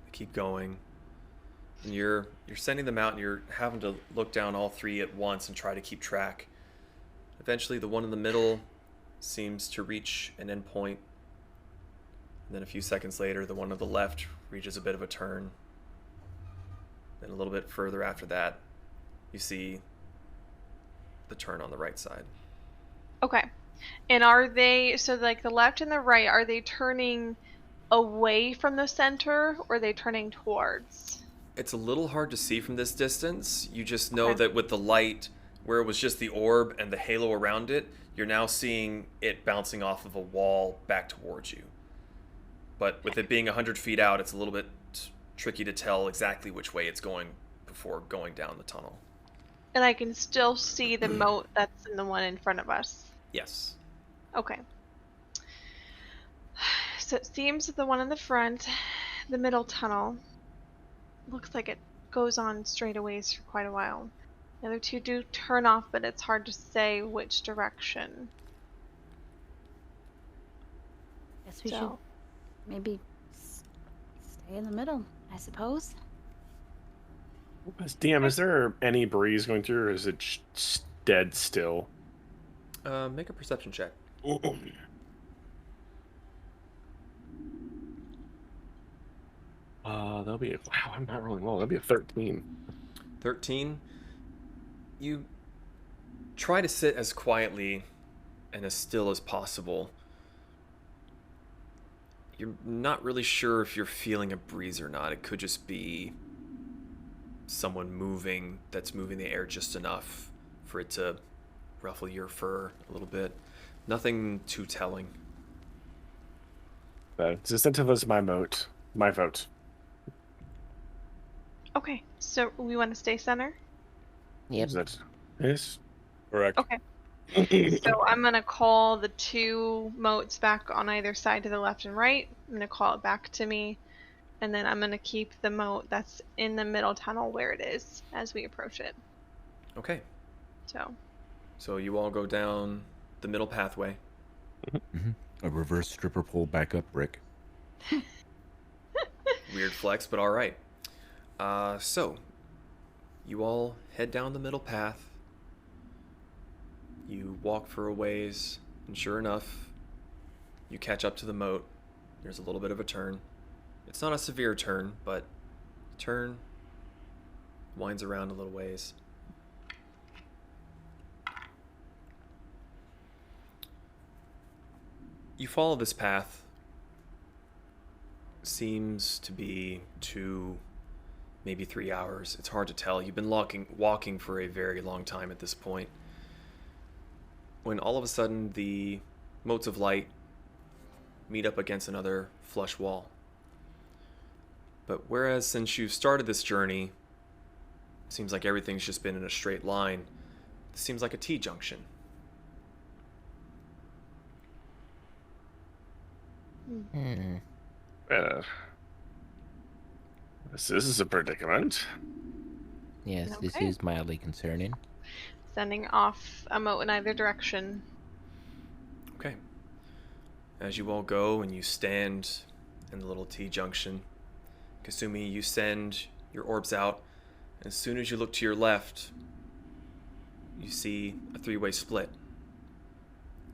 S1: they keep going, and you're sending them out, and you're having to look down all 3 at once and try to keep track. Eventually, the one in the middle seems to reach an end point. And then a few seconds later, the one on the left reaches a bit of a turn. Then a little bit further after that, you see the turn on the right side.
S5: Okay. And are they, so like the left and the right, are they turning away from the center, or are they turning towards?
S1: It's a little hard to see from this distance. You just know
S5: Okay.
S1: that with the light, where it was just the orb and the halo around it, you're now seeing it bouncing off of a wall back towards you. But with it being 100 feet out, it's a little bit tricky to tell exactly which way it's going before going down the tunnel.
S5: And I can still see the moat that's in the one in front of us.
S1: Yes.
S5: Okay. So it seems that the one in the front, the middle tunnel, looks like it goes on straightaways for quite a while. The other 2 do turn off, but it's hard to say which direction.
S9: Guess we
S5: So-
S9: should maybe stay in the middle, I suppose.
S4: DM, is there any breeze going through, or is it dead still?
S1: Make a perception check.
S4: That'll be wow. I'm not rolling low. That'll be a 13.
S1: 13. You try to sit as quietly and as still as possible. You're not really sure if you're feeling a breeze or not. It could just be someone moving that's moving the air just enough for it to ruffle your fur a little bit. Nothing too telling.
S4: But the incentive was my vote. My vote.
S5: Okay, so we want to stay center?
S7: Yep.
S4: Is that yes?
S2: Correct.
S5: Okay. So I'm going to call the 2 moats back on either side to the left and right. I'm going to call it back to me. And then I'm going to keep the moat that's in the middle tunnel where it is as we approach it.
S1: Okay.
S5: So
S1: you all go down the middle pathway.
S6: A reverse stripper pole backup brick.
S1: Weird flex, but all right. So you all head down the middle path. You walk for a ways, and sure enough, you catch up to the moat. There's a little bit of a turn. It's not a severe turn, but turn winds around a little ways. You follow this path. Seems to be 2, maybe 3 hours. It's hard to tell. You've been walking for a very long time at this point. When all of a sudden the motes of light meet up against another flush wall. But whereas since you've started this journey, it seems like everything's just been in a straight line, this seems like a T-junction.
S4: This is a predicament.
S7: Yes, this
S5: Okay.
S7: is mildly concerning.
S5: sending off a moat in either direction.
S1: Okay. As you all go and you stand in the little T-junction, Kasumi, you send your orbs out. As soon as you look to your left, you see a 3-way split.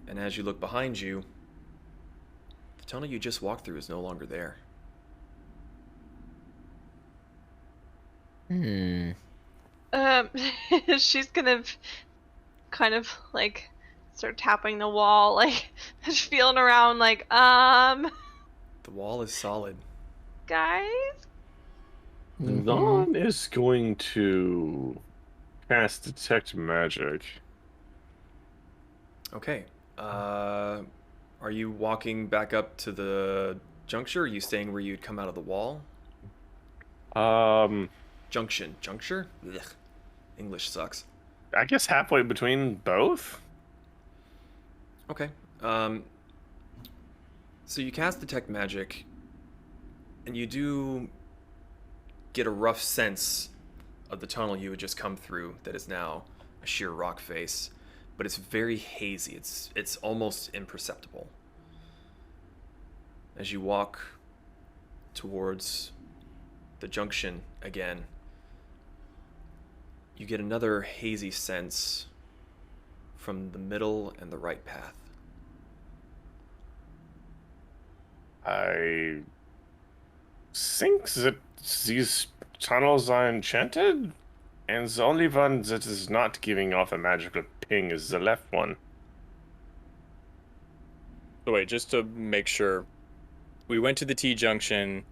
S1: And as you look behind you, the tunnel you just walked through is no longer there.
S5: She's gonna kind of like start tapping the wall, like feeling around, like
S1: The wall is solid.
S5: guys.
S4: Dawn is going to cast detect magic.
S1: Okay. Are you walking back up to the juncture? Or are you staying where you'd come out of the wall? Junction. Juncture? Ugh. English sucks.
S4: I guess halfway between both.
S1: Okay. So you cast detect magic, and you do get a rough sense of the tunnel you had just come through that is now a sheer rock face, but it's very hazy. It's almost imperceptible. As you walk towards the junction again, you get another hazy sense from the middle and the right path.
S4: I think that these tunnels are enchanted, and the only one that is not giving off a magical ping is the left one.
S2: So wait, just to make sure, we went to the T-junction,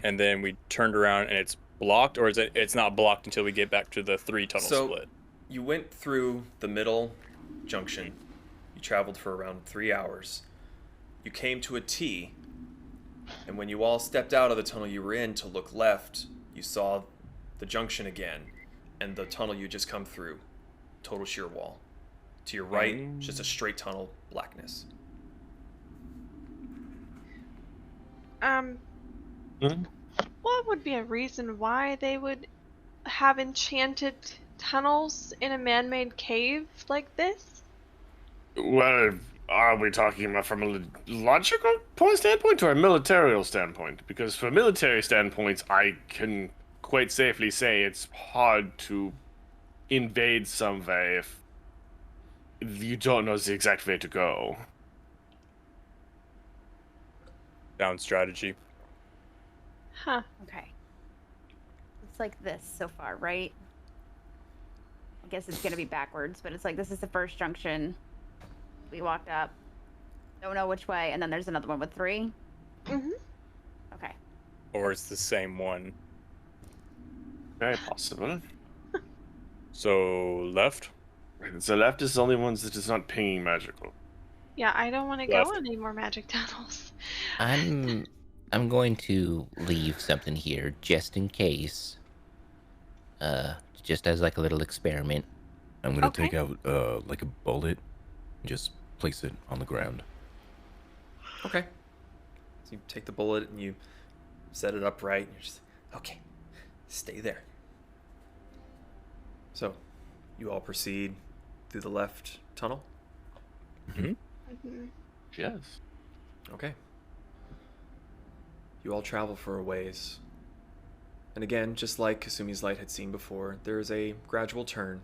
S2: and then we turned around and it's blocked, or is it's not blocked until we get back to the 3 tunnel split?
S1: You went through the middle junction. You traveled for around 3 hours. You came to a T, and when you all stepped out of the tunnel you were in to look left, you saw the junction again, and the tunnel you just come through. Total sheer wall. To your right, just a straight tunnel, blackness.
S5: What would be a reason why they would have enchanted tunnels in a man-made cave like this?
S4: Well, are we talking about from a logical standpoint or a military standpoint? Because from a military standpoint, I can quite safely say it's hard to invade somewhere if you don't know the exact way to go.
S2: Sound strategy.
S5: Huh.
S9: Okay. It's like this so far, right? I guess it's gonna be backwards, but it's like this is the first junction. We walked up. Don't know which way, and then there's another one with 3.
S5: Mhm.
S9: Okay.
S2: Or it's the same one.
S4: Very possible.
S2: So left.
S4: The left is the only ones that is not pinging magical.
S5: Yeah, I don't want to
S2: Left.
S5: go in any more magic tunnels.
S7: I'm going to leave something here just in case. Just as like a little experiment.
S6: I'm gonna
S5: Okay.
S6: take out like a bullet and just place it on the ground.
S1: Okay. So you take the bullet and you set it upright. And you're just okay. Stay there. So, you all proceed through the left tunnel.
S5: Mhm.
S4: Yes.
S1: Okay. You all travel for a ways. And again, just like Kasumi's light had seen before, there is a gradual turn.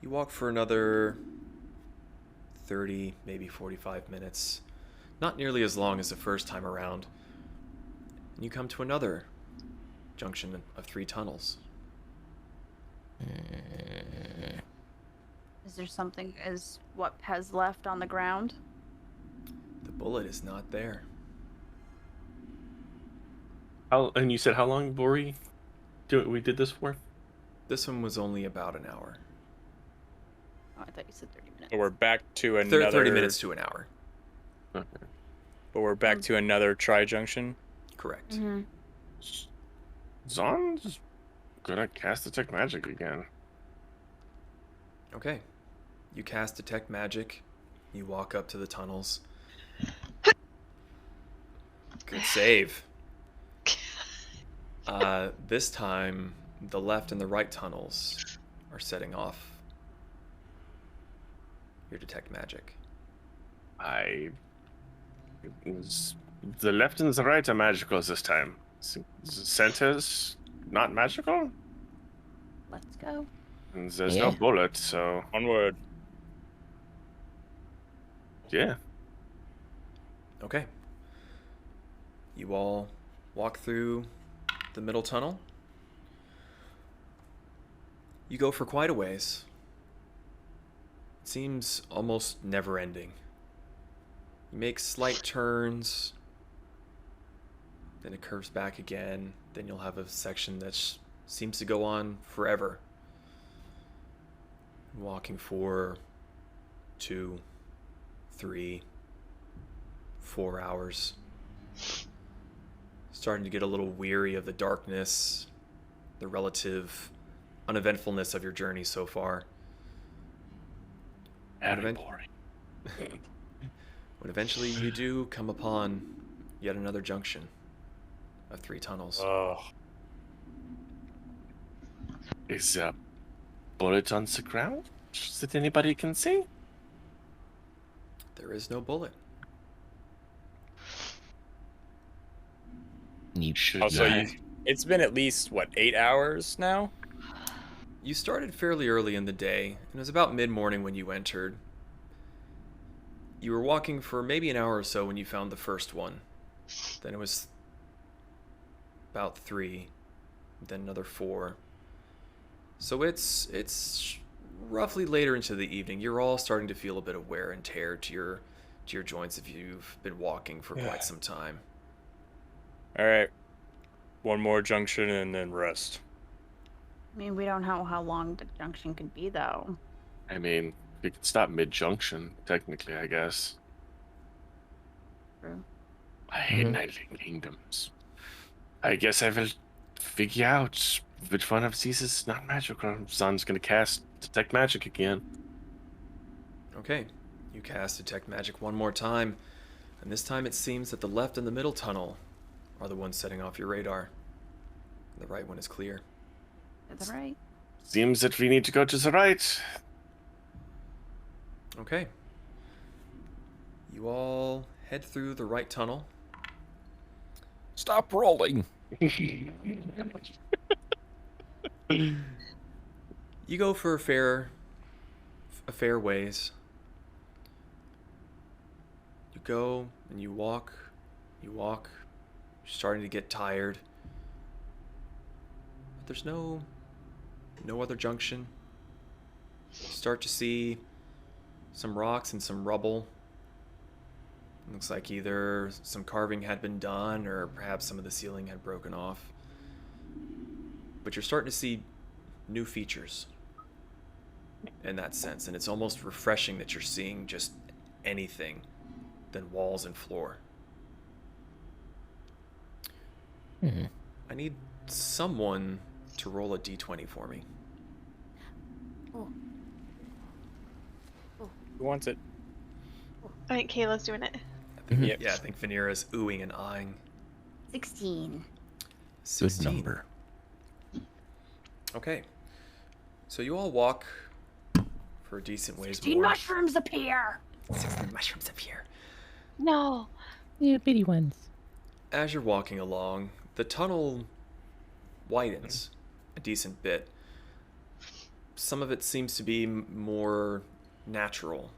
S1: You walk for another 30, maybe 45 minutes. Not nearly as long as the first time around. And you come to another junction of 3 tunnels.
S3: Is there something as what Pez left on the ground?
S1: The bullet is not there.
S4: And you said how long, Bori? We did this for?
S1: This one was only about an hour.
S3: Oh, I thought you said 30 minutes.
S2: So we're back to another
S1: 30 minutes to an hour.
S4: Okay.
S2: But we're back to another tri-junction.
S1: Correct.
S3: Mm-hmm.
S4: Zon's gonna cast Detect Magic again.
S1: Okay. You cast Detect Magic. You walk up to the tunnels. Good save. This time, the left and the right tunnels are setting off your Detect Magic.
S4: The left and the right are magical this time. The center's not magical?
S3: Let's go.
S4: And there's no
S7: Yeah.
S4: bullet, so
S2: Onward.
S4: yeah.
S1: Okay. You all walk through the middle tunnel. You go for quite a ways. It seems almost never ending. You make slight turns, then it curves back again, then you'll have a section that seems to go on forever. Walking for 2, 3, 4 hours. Starting to get a little weary of the darkness, the relative uneventfulness of your journey so far.
S4: Very boring.
S1: When eventually you do come upon yet another junction of 3 tunnels.
S2: Oh.
S4: Is a bullet on the ground that anybody can see?
S1: There is no bullet.
S7: You
S4: Should
S2: Also,
S4: I?
S2: it's been at least, what, 8 hours now?
S1: You started fairly early in the day, and it was about mid-morning when you entered. You were walking for maybe an hour or so when you found the first one. Then it was about 3, then another 4. So it's roughly later into the evening. You're all starting to feel a bit of wear and tear to your joints if you've been walking for quite some time.
S2: All right. One more junction and then rest.
S3: I mean, we don't know how long the junction could be, though.
S4: I mean, we could stop mid-junction, technically, I guess.
S3: True.
S4: I hate Nightling Kingdoms. I guess I will figure out which one of these is not magical. Zon's gonna cast Detect Magic again.
S1: Okay, you cast Detect Magic one more time, and this time it seems that the left and the middle tunnel are the ones setting off your radar. The right one is clear.
S3: Is that right?
S4: Seems that we need to go to the right.
S1: Okay. You all head through the right tunnel.
S6: Stop rolling.
S1: You go for a fair ways. You go and you walk. You're starting to get tired. But there's no other junction. You start to see some rocks and some rubble. Looks like either some carving had been done or perhaps some of the ceiling had broken off. But you're starting to see new features in that sense, and it's almost refreshing that you're seeing just anything than walls and floor. I need someone to roll a d20 for me.
S2: Who wants it?
S5: I think Kayla's doing it.
S2: Yep.
S1: Yeah, I think Vanera's oohing and eyeing.
S9: 16.
S1: 16.
S6: Good number.
S1: Okay. So you all walk for a decent ways
S3: 16
S1: more.
S3: mushrooms appear.
S1: 16 mushrooms appear.
S5: No.
S7: Little bitty ones.
S1: As you're walking along, the tunnel widens a decent bit. Some of it seems to be more natural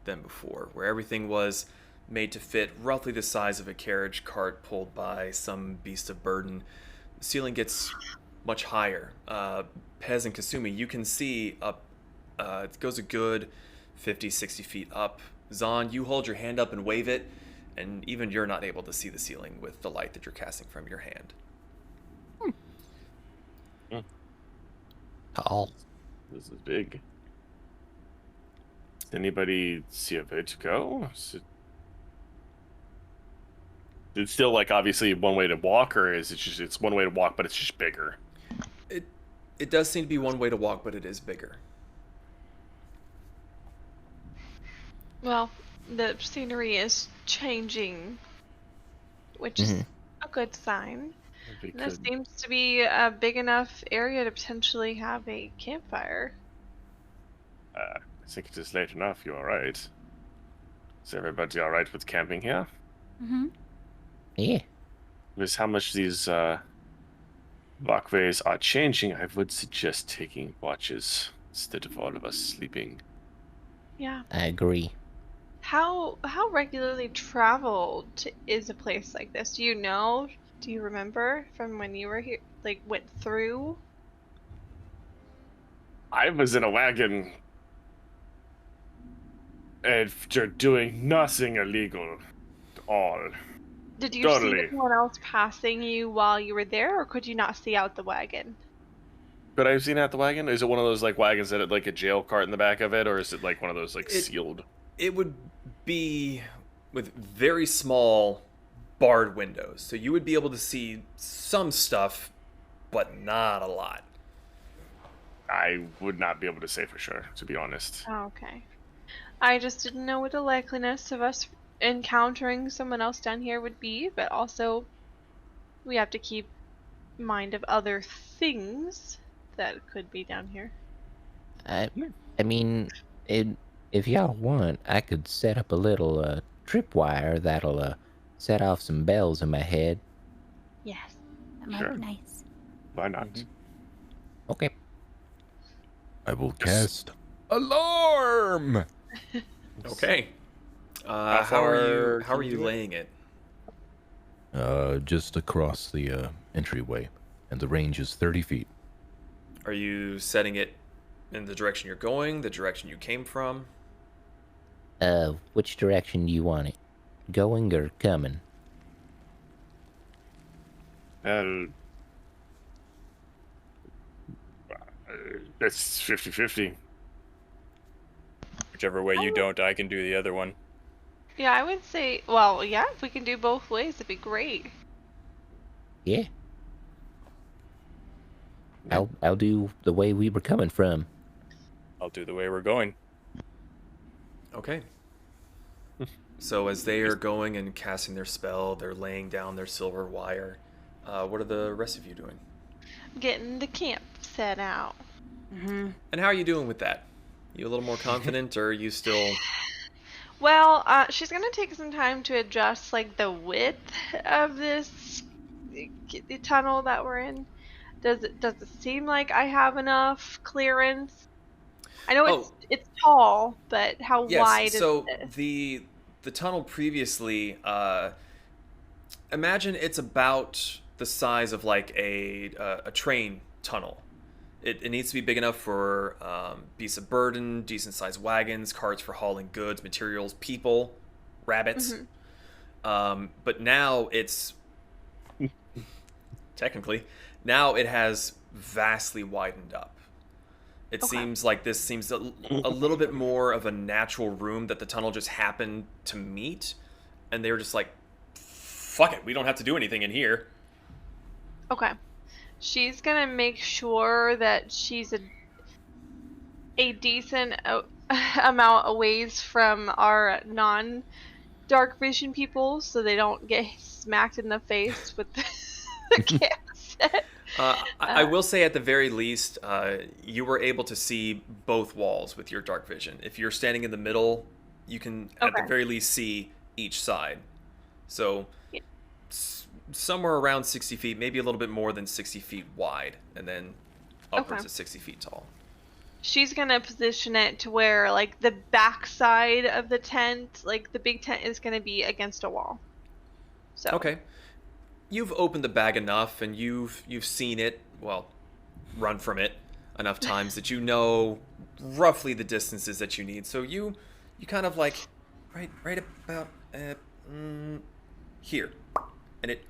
S1: than before, where everything was made to fit roughly the size of a carriage cart pulled by some beast of burden. The ceiling gets much higher. Pez and Kasumi, you can see up, it goes a good 50, 60 feet up. Zahn, you hold your hand up and wave it, and even you're not able to see the ceiling with the light that you're casting from your hand.
S7: Tall.
S4: This is big. Does anybody see a way to go? It's still like obviously one way to walk, or is it just it's one way to walk, but it's just bigger?
S1: It does seem to be one way to walk, but it is bigger.
S5: Well, the scenery is changing, which is a good sign. This seems to be a big enough area to potentially have a campfire.
S4: I think it is late enough. You're all right. Is everybody all right with camping here?
S7: Yeah.
S4: With how much these walkways are changing, I would suggest taking watches instead of all of us sleeping.
S5: Yeah.
S7: I agree.
S5: How regularly traveled is a place like this? Do you know? Do you remember from when you were here, like went through?
S4: I was in a wagon after doing nothing illegal at all.
S5: Did you
S4: Totally.
S5: see anyone else passing you while you were there, or could you not see out the wagon?
S4: Could I have seen out the wagon? Is it one of those like wagons that had like a jail cart in the back of it, or is it like one of those like sealed?
S1: It would be with very small barred windows, so you would be able to see some stuff, but not a lot.
S4: I would not be able to say for sure, to be honest.
S5: Oh, okay. I just didn't know what the likeliness of us encountering someone else down here would be, but also we have to keep mind of other things that could be down here.
S7: I mean, if y'all want, I could set up a little tripwire that'll set off some bells in my head.
S5: Yes.
S9: That might
S4: Sure.
S9: be nice.
S4: Why not?
S7: Okay.
S6: I will cast alarm.
S1: Okay.
S4: How
S1: How are
S4: far
S1: you? How are
S4: can you
S1: you
S4: do it?
S1: laying it?
S6: Just across the entryway, and the range is 30 feet.
S1: Are you setting it in the direction you're going, the direction you came from?
S7: Which direction do you want it? Going or coming?
S4: That's 50-50.
S2: Whichever way you don't, I can do the other one.
S5: Yeah, I would say, well, yeah, if we can do both ways, it'd be great.
S7: Yeah. I'll do the way we were coming from.
S2: I'll do the way we're going.
S1: Okay. So as they are going and casting their spell, they're laying down their silver wire. What are the rest of you doing?
S5: Getting the camp set out.
S1: And how are you doing with that? You a little more confident, or are you still?
S5: Well, she's gonna take some time to adjust like the width of this the tunnel that we're in. Does it seem like I have enough clearance? I know it's tall, but how wide is
S1: so
S5: this?
S1: the tunnel previously, imagine it's about the size of like a train tunnel, It needs to be big enough for beasts of burden, decent-sized wagons, carts for hauling goods, materials, people, rabbits. But now it's technically now it has vastly widened up. It seems like this seems a little bit more of a natural room that the tunnel just happened to meet, and they were just like, "Fuck it, we don't have to do anything in here."
S5: Okay. She's gonna make sure that she's a decent amount away from our non-dark vision people, so they don't get smacked in the face with the gas set.
S1: I will say, at the very least, you were able to see both walls with your dark vision. If you're standing in the middle, you can, at the very least, see each side. So, somewhere around 60 feet, maybe a little bit more than 60 feet wide, and then upwards of 60 feet tall.
S5: She's gonna position it to where, like, the back side of the tent, like the big tent, is gonna be against a wall. So.
S1: Okay. You've opened the bag enough, and you've seen it, well, run from it enough times that you know roughly the distances that you need. So you kind of like right about here, and it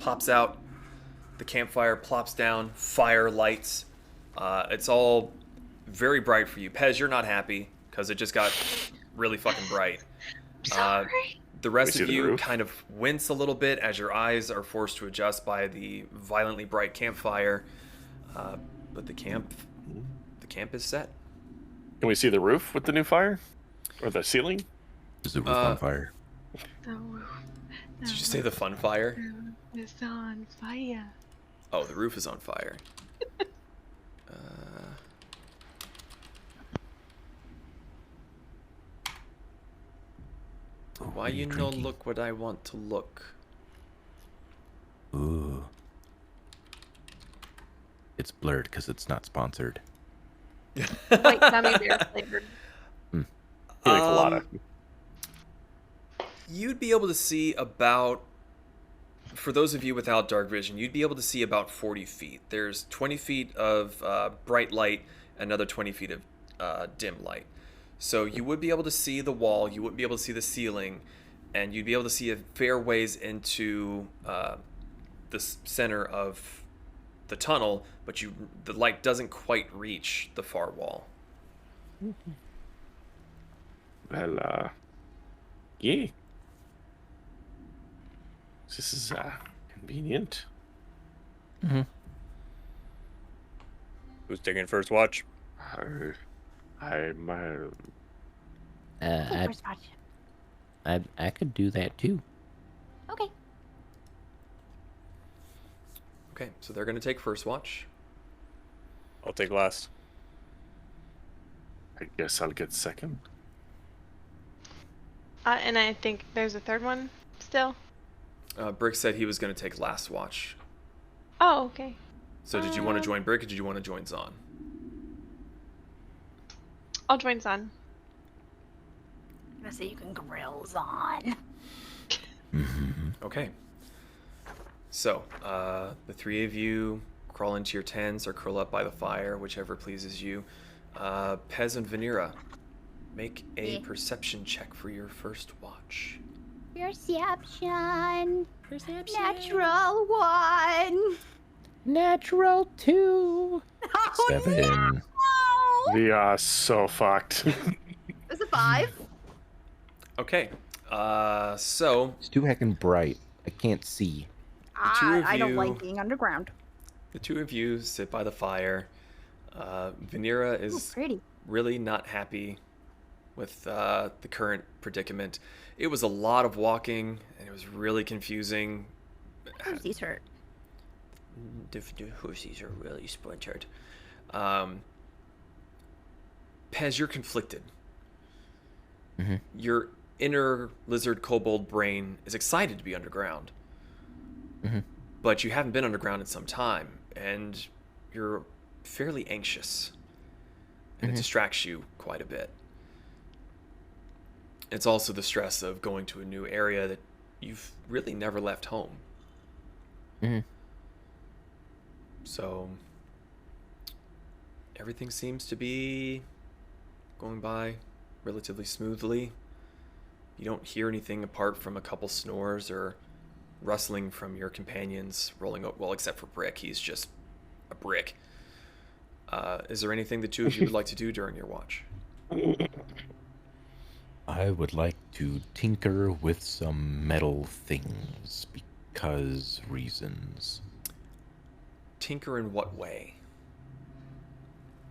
S1: pops out. The campfire plops down. Fire lights. It's all very bright for you. Pez, you're not happy because it just got really fucking bright.
S5: Sorry.
S1: The rest of you kind of wince a little bit as your eyes are forced to adjust by the violently bright campfire. But the camp is set.
S11: Can we see the roof with the new fire? Or the ceiling?
S6: Is the roof on fire?
S5: The roof.
S1: Did you say the fun fire?
S5: It's on fire.
S1: Oh, the roof is on fire. Why you no look what I want to look?
S6: Ooh. It's blurred because it's not sponsored.
S5: Like gummy bear flavored.
S1: You'd be able to see about, for those of you without dark vision, you'd be able to see about 40 feet. There's 20 feet of bright light, another 20 feet of dim light. So you would be able to see the wall, you wouldn't be able to see the ceiling, and you'd be able to see a fair ways into the center of the tunnel, but the light doesn't quite reach the far wall.
S11: Well, yeah. This is convenient.
S6: Mm-hmm.
S2: Who's taking first watch?
S7: I could do that too.
S3: Okay.
S1: Okay, so they're going to take first watch.
S2: I'll take last.
S11: I guess I'll get second.
S5: And I think there's a third one still.
S1: Brick said he was going to take last watch.
S5: Oh, okay.
S1: So did you want to join Brick, or did you want to join Zahn?
S5: I'll join Zahn.
S3: I'm gonna say you can grill Zahn.
S1: Okay. So, the three of you crawl into your tents or curl up by the fire, whichever pleases you. Pez and Vanera, make a perception check for your first watch.
S3: Perception. Natural 1.
S7: Natural 2.
S3: Oh,
S6: 7.
S3: no!
S11: We are so fucked.
S3: It's a 5.
S1: Okay. So
S6: It's too heckin' bright. I can't see.
S1: two of
S3: I don't
S1: you-
S3: like being underground.
S1: the two of you sit by the fire. Vanera
S3: Ooh,
S1: is
S3: pretty.
S1: really not happy with the current predicament. It was a lot of walking, and it was really confusing.
S3: These hurt.
S1: The hoosies are really splintered. Pez, you're conflicted.
S6: Mm-hmm.
S1: Your inner lizard kobold brain is excited to be underground.
S6: Mm-hmm.
S1: But you haven't been underground in some time, and you're fairly anxious. And it distracts you quite a bit. It's also the stress of going to a new area that you've really never left home.
S6: Mm-hmm.
S1: So, everything seems to be going by relatively smoothly. You don't hear anything apart from a couple snores or rustling from your companions rolling up. Well, except for Brick, he's just a brick. Is there anything the two of you would like to do during your watch?
S6: I would like to tinker with some metal things because reasons.
S1: Tinker in what way?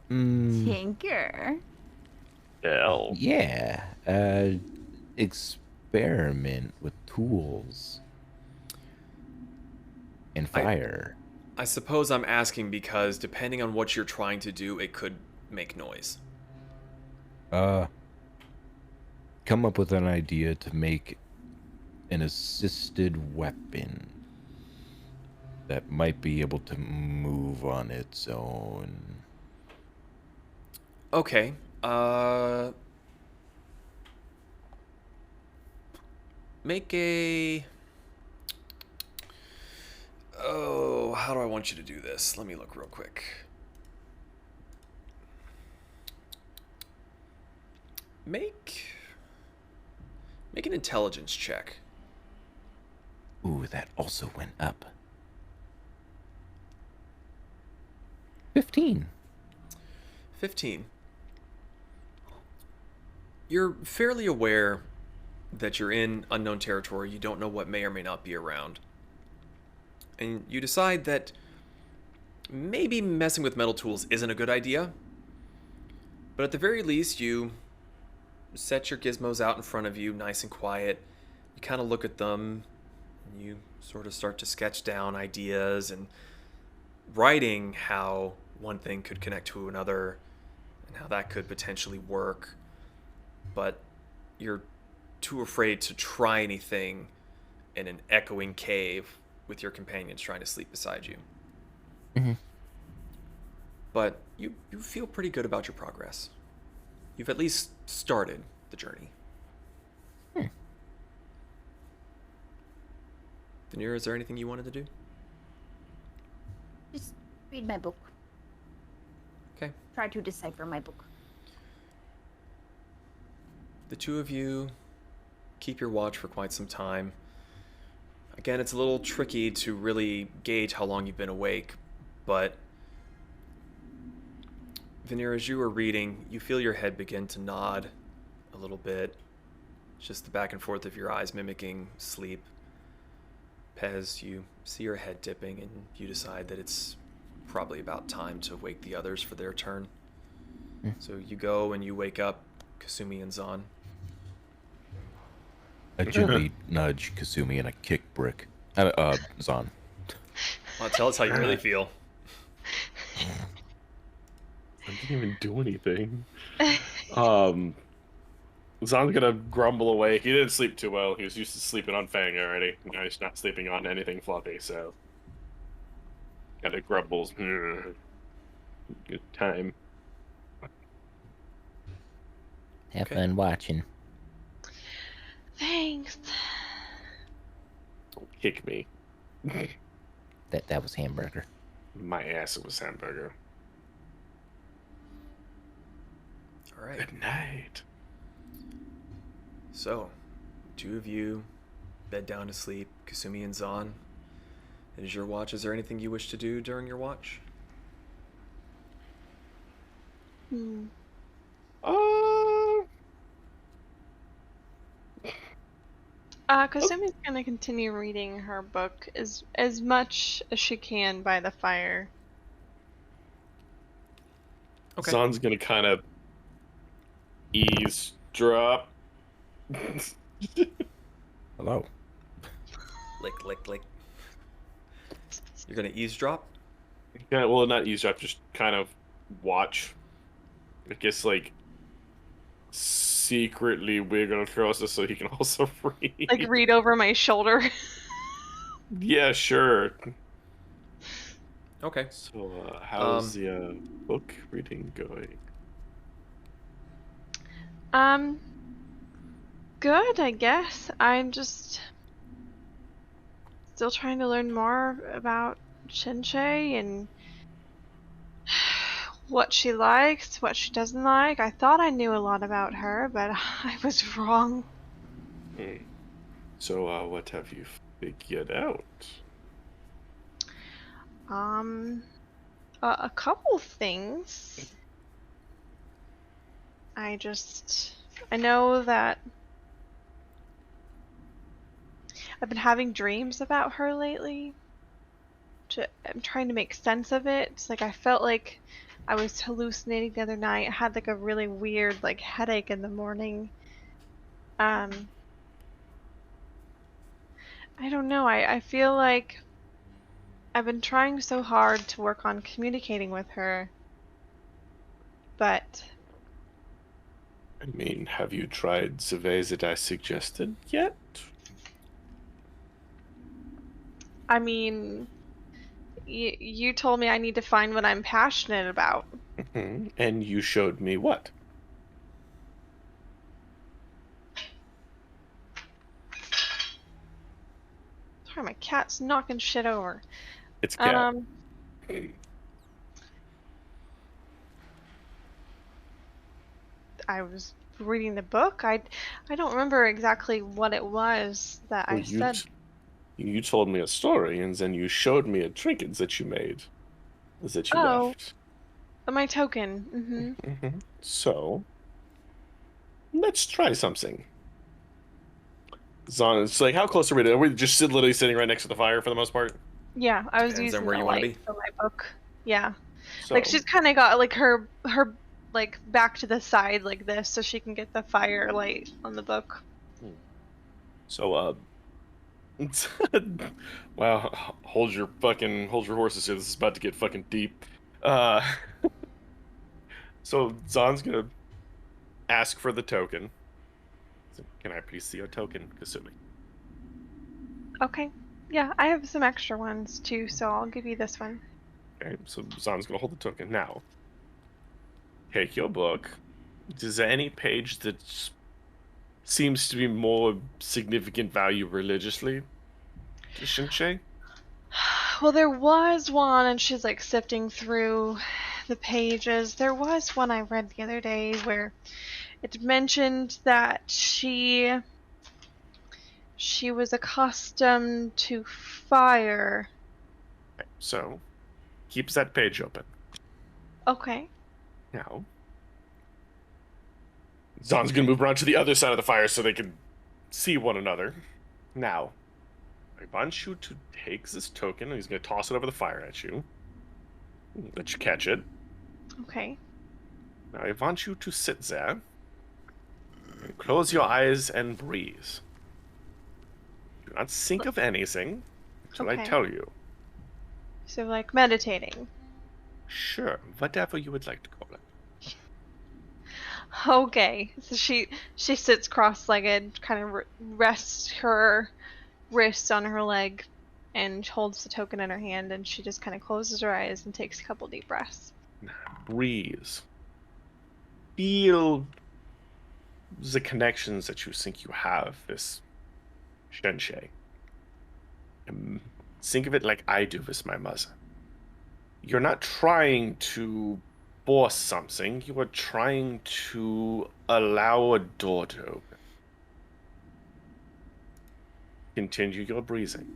S9: Tinker.
S11: Hell.
S6: Yeah. Experiment with tools and fire.
S1: I suppose I'm asking because depending on what you're trying to do, it could make noise.
S6: Come up with an idea to make an assisted weapon that might be able to move on its own.
S1: Okay. Make a... Oh, how do I want you to do this? Let me look real quick. Make an intelligence check.
S6: Ooh, that also went up. 15.
S1: 15. You're fairly aware that you're in unknown territory. You don't know what may or may not be around. And you decide that maybe messing with metal tools isn't a good idea. But at the very least, you set your gizmos out in front of you, nice and quiet. You kind of look at them, and you sort of start to sketch down ideas and writing how one thing could connect to another and how that could potentially work. But you're too afraid to try anything in an echoing cave with your companions trying to sleep beside you.
S6: Mm-hmm.
S1: But you feel pretty good about your progress. You've at least started the journey. Vanera, is there anything you wanted to do?
S9: Just read my book.
S1: Okay.
S9: Try to decipher my book.
S1: The two of you keep your watch for quite some time. Again, it's a little tricky to really gauge how long you've been awake, but Vanera, as you were reading, you feel your head begin to nod a little bit. It's just the back and forth of your eyes mimicking sleep. Pez, you see your head dipping and you decide that it's probably about time to wake the others for their turn. So you go and you wake up Kasumi and Zahn.
S6: I gently nudge Kasumi and I kick Brick. Zahn.
S1: Well, tell us how you really feel.
S11: I didn't even do anything. Zahn's gonna grumble awake. He didn't sleep too well. He was used to sleeping on Fang already. Now he's not sleeping on anything fluffy, so... Kinda grumbles. Good time.
S7: Have fun watching.
S5: Thanks.
S11: Don't kick me.
S7: That was hamburger.
S11: My ass, it was hamburger.
S1: All right.
S11: Good night.
S1: So, two of you bed down to sleep, Kasumi and Zahn. It is your watch. Is there anything you wish to do during your watch?
S5: Kasumi's gonna continue reading her book as much as she can by the fire.
S1: Okay.
S11: Zahn's gonna kind of eavesdrop.
S6: Hello.
S1: Lick, lick, lick. You're gonna eavesdrop?
S11: Yeah, well, not eavesdrop, just kind of watch. I guess, like, secretly wiggle across this so he can also read.
S5: Like read over my shoulder.
S11: Yeah, sure.
S1: Okay.
S11: So, how's the book reading going?
S5: Good, I guess. I'm just still trying to learn more about Shinsei and what she likes, what she doesn't like. I thought I knew a lot about her, but I was wrong.
S11: So, what have you figured out?
S5: A couple things. I know that I've been having dreams about her lately. I'm trying to make sense of it. It's like I felt like I was hallucinating the other night. I had like a really weird like headache in the morning. I don't know. I feel like I've been trying so hard to work on communicating with her, but
S11: I mean, have you tried the way that I suggested yet?
S5: I mean, you told me I need to find what I'm passionate about.
S11: And you showed me what?
S5: Sorry, my cat's knocking shit over.
S11: It's cat.
S5: I was reading the book. I don't remember exactly what it was that I said.
S11: You told me a story, and then you showed me a trinket that you made. That you left.
S5: My token.
S11: So, let's try something. Zon, it's like, how close are we to? Are we just literally sitting right next to the fire for the most part?
S5: Yeah, I was
S1: Depends
S5: using
S1: on where
S5: the
S1: you wanna
S5: light
S1: be.
S5: for my book. Yeah,
S11: So,
S5: like she's kind of got like her like back to the side like this, so she can get the fire light on the book.
S11: So, wow, hold your horses here. This is about to get fucking deep. So Zon's gonna ask for the token. So, can I please see your token, Kasumi?
S5: Okay. Yeah, I have some extra ones too, so I'll give you this one.
S11: Okay, so Zon's gonna hold the token now. Take your book. Is there any page that seems to be more significant value religiously to Shinsei?
S5: Well, there was one, and she's like sifting through the pages. There was one I read the other day where it mentioned that she was accustomed to fire.
S11: Okay, so keeps that page open.
S5: Okay.
S11: Now, Zon's gonna move around to the other side of the fire so they can see one another. Now, I want you to take this token, and he's gonna toss it over the fire at you. Let you catch it.
S5: Okay.
S11: Now, I want you to sit there and close your eyes and breathe. Do not think of anything until I
S5: Okay.
S11: tell you.
S5: So like meditating.
S11: Sure, whatever you would like to call it.
S5: Okay. So she sits cross-legged, kind of rests her wrist on her leg, and holds the token in her hand, and she just kind of closes her eyes and takes a couple deep breaths.
S11: Breathe. Feel the connections that you think you have, this Shinsei. Think of it like I do with my mother. You're not trying to force something, you are trying to allow a door to open. Continue your breathing.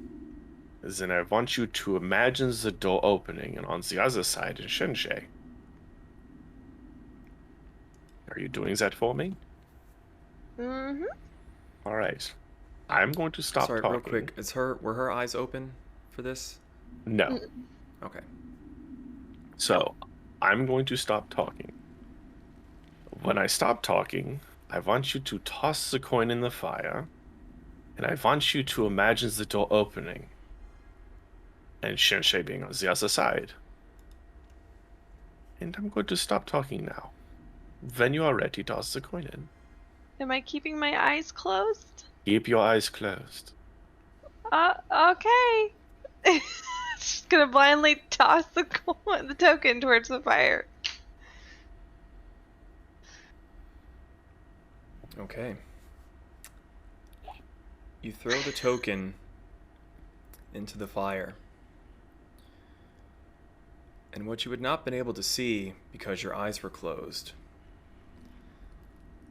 S11: Then I want you to imagine the door opening, and on the other side is Shinsei. Are you doing that for me?
S5: Mm-hmm.
S11: All right. I'm going to stop
S1: Sorry,
S11: talking.
S1: real quick. Were her eyes open for this?
S11: No.
S1: Okay.
S11: So, I'm going to stop talking. When I stop talking, I want you to toss the coin in the fire, and I want you to imagine the door opening, and Shinsei being on the other side. And I'm going to stop talking now. When you are ready, toss the coin in.
S5: Am I keeping my eyes closed?
S11: Keep your eyes closed.
S5: Okay. Just gonna blindly toss the token towards the fire.
S1: Okay. You throw the token into the fire. And what you had not been able to see because your eyes were closed,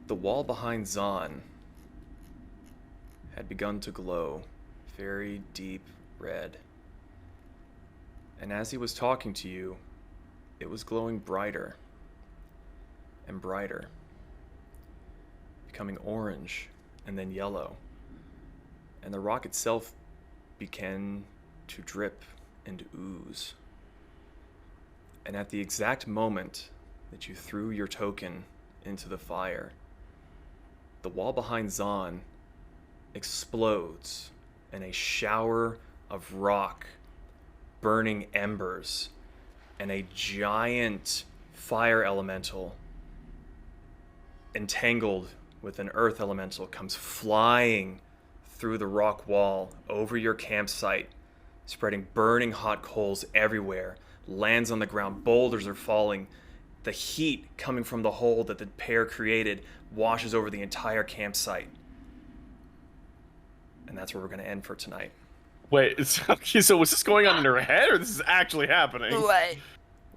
S1: the wall behind Zahn had begun to glow very deep red. And as he was talking to you, it was glowing brighter and brighter, becoming orange and then yellow. And the rock itself began to drip and ooze. And at the exact moment that you threw your token into the fire, the wall behind Zahn explodes in a shower of rock, burning embers, and a giant fire elemental entangled with an earth elemental comes flying through the rock wall over your campsite, spreading burning hot coals everywhere, lands on the ground, boulders are falling. The heat coming from the hole that the pair created washes over the entire campsite. And that's where we're going to end for tonight.
S4: Wait, so was this going on in her head, or this is actually happening?
S8: What?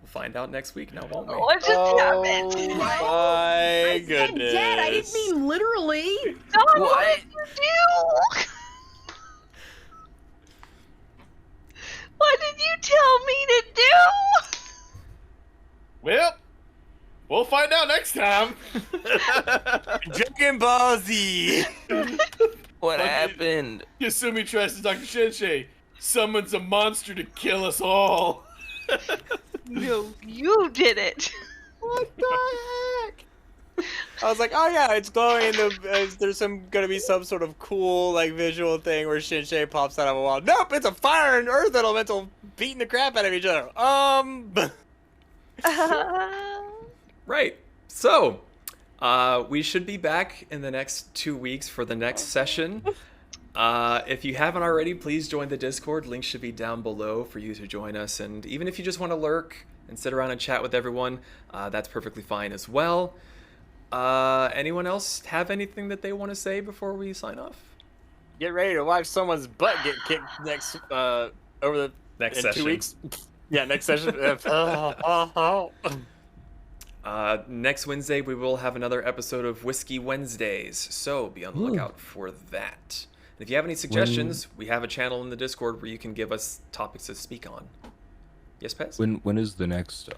S1: We'll find out next week now, won't we?
S5: What just happened?
S2: My
S3: I said
S2: goodness.
S3: dead. I didn't mean literally.
S5: Don, what
S8: What?
S5: did you do? What did you tell me to do?
S4: Well, we'll find out next time.
S2: Dragon Ball Z.
S8: What
S4: Okay.
S8: happened?
S4: Kasumi tries to talk to Shinsei, summons a monster to kill us all.
S5: No, you did it.
S2: What the heck? I was like, oh yeah, it's glowing. There's gonna be some sort of cool like visual thing where Shinsei pops out of a wall. Nope, it's a fire and earth elemental beating the crap out of each other.
S1: Right. So, we should be back in the next 2 weeks for the next session. If you haven't already, please join the Discord. Link should be down below for you to join us. And even if you just want to lurk and sit around and chat with everyone, that's perfectly fine as well. Anyone else have anything that they want to say before we sign off?
S2: Get ready to watch someone's butt get kicked next over the
S1: Next
S2: in
S1: session.
S2: 2 weeks. Yeah, next session.
S1: Next Wednesday, we will have another episode of Whiskey Wednesdays, so be on the lookout for that. And if you have any suggestions, we have a channel in the Discord where you can give us topics to speak on. Yes, Pez?
S6: When is the next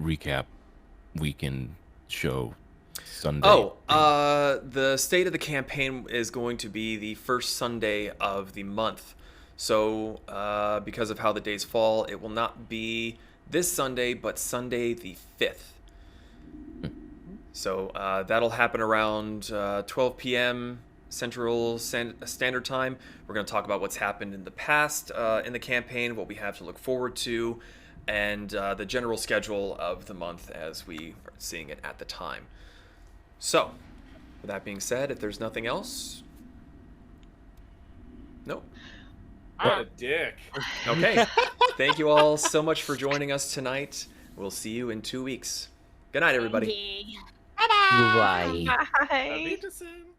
S6: recap weekend show? Sunday?
S1: The state of the campaign is going to be the first Sunday of the month. So, because of how the days fall, it will not be this Sunday, but Sunday the 5th. So, that'll happen around 12 p.m. Central Standard Time. We're going to talk about what's happened in the past in the campaign, what we have to look forward to, and the general schedule of the month as we are seeing it at the time. So, with that being said, if there's nothing else... Nope.
S4: What a dick.
S1: Okay. Thank you all so much for joining us tonight. We'll see you in 2 weeks. Good night, everybody.
S7: Bye.
S5: Bye.
S4: Auf Wiedersehen.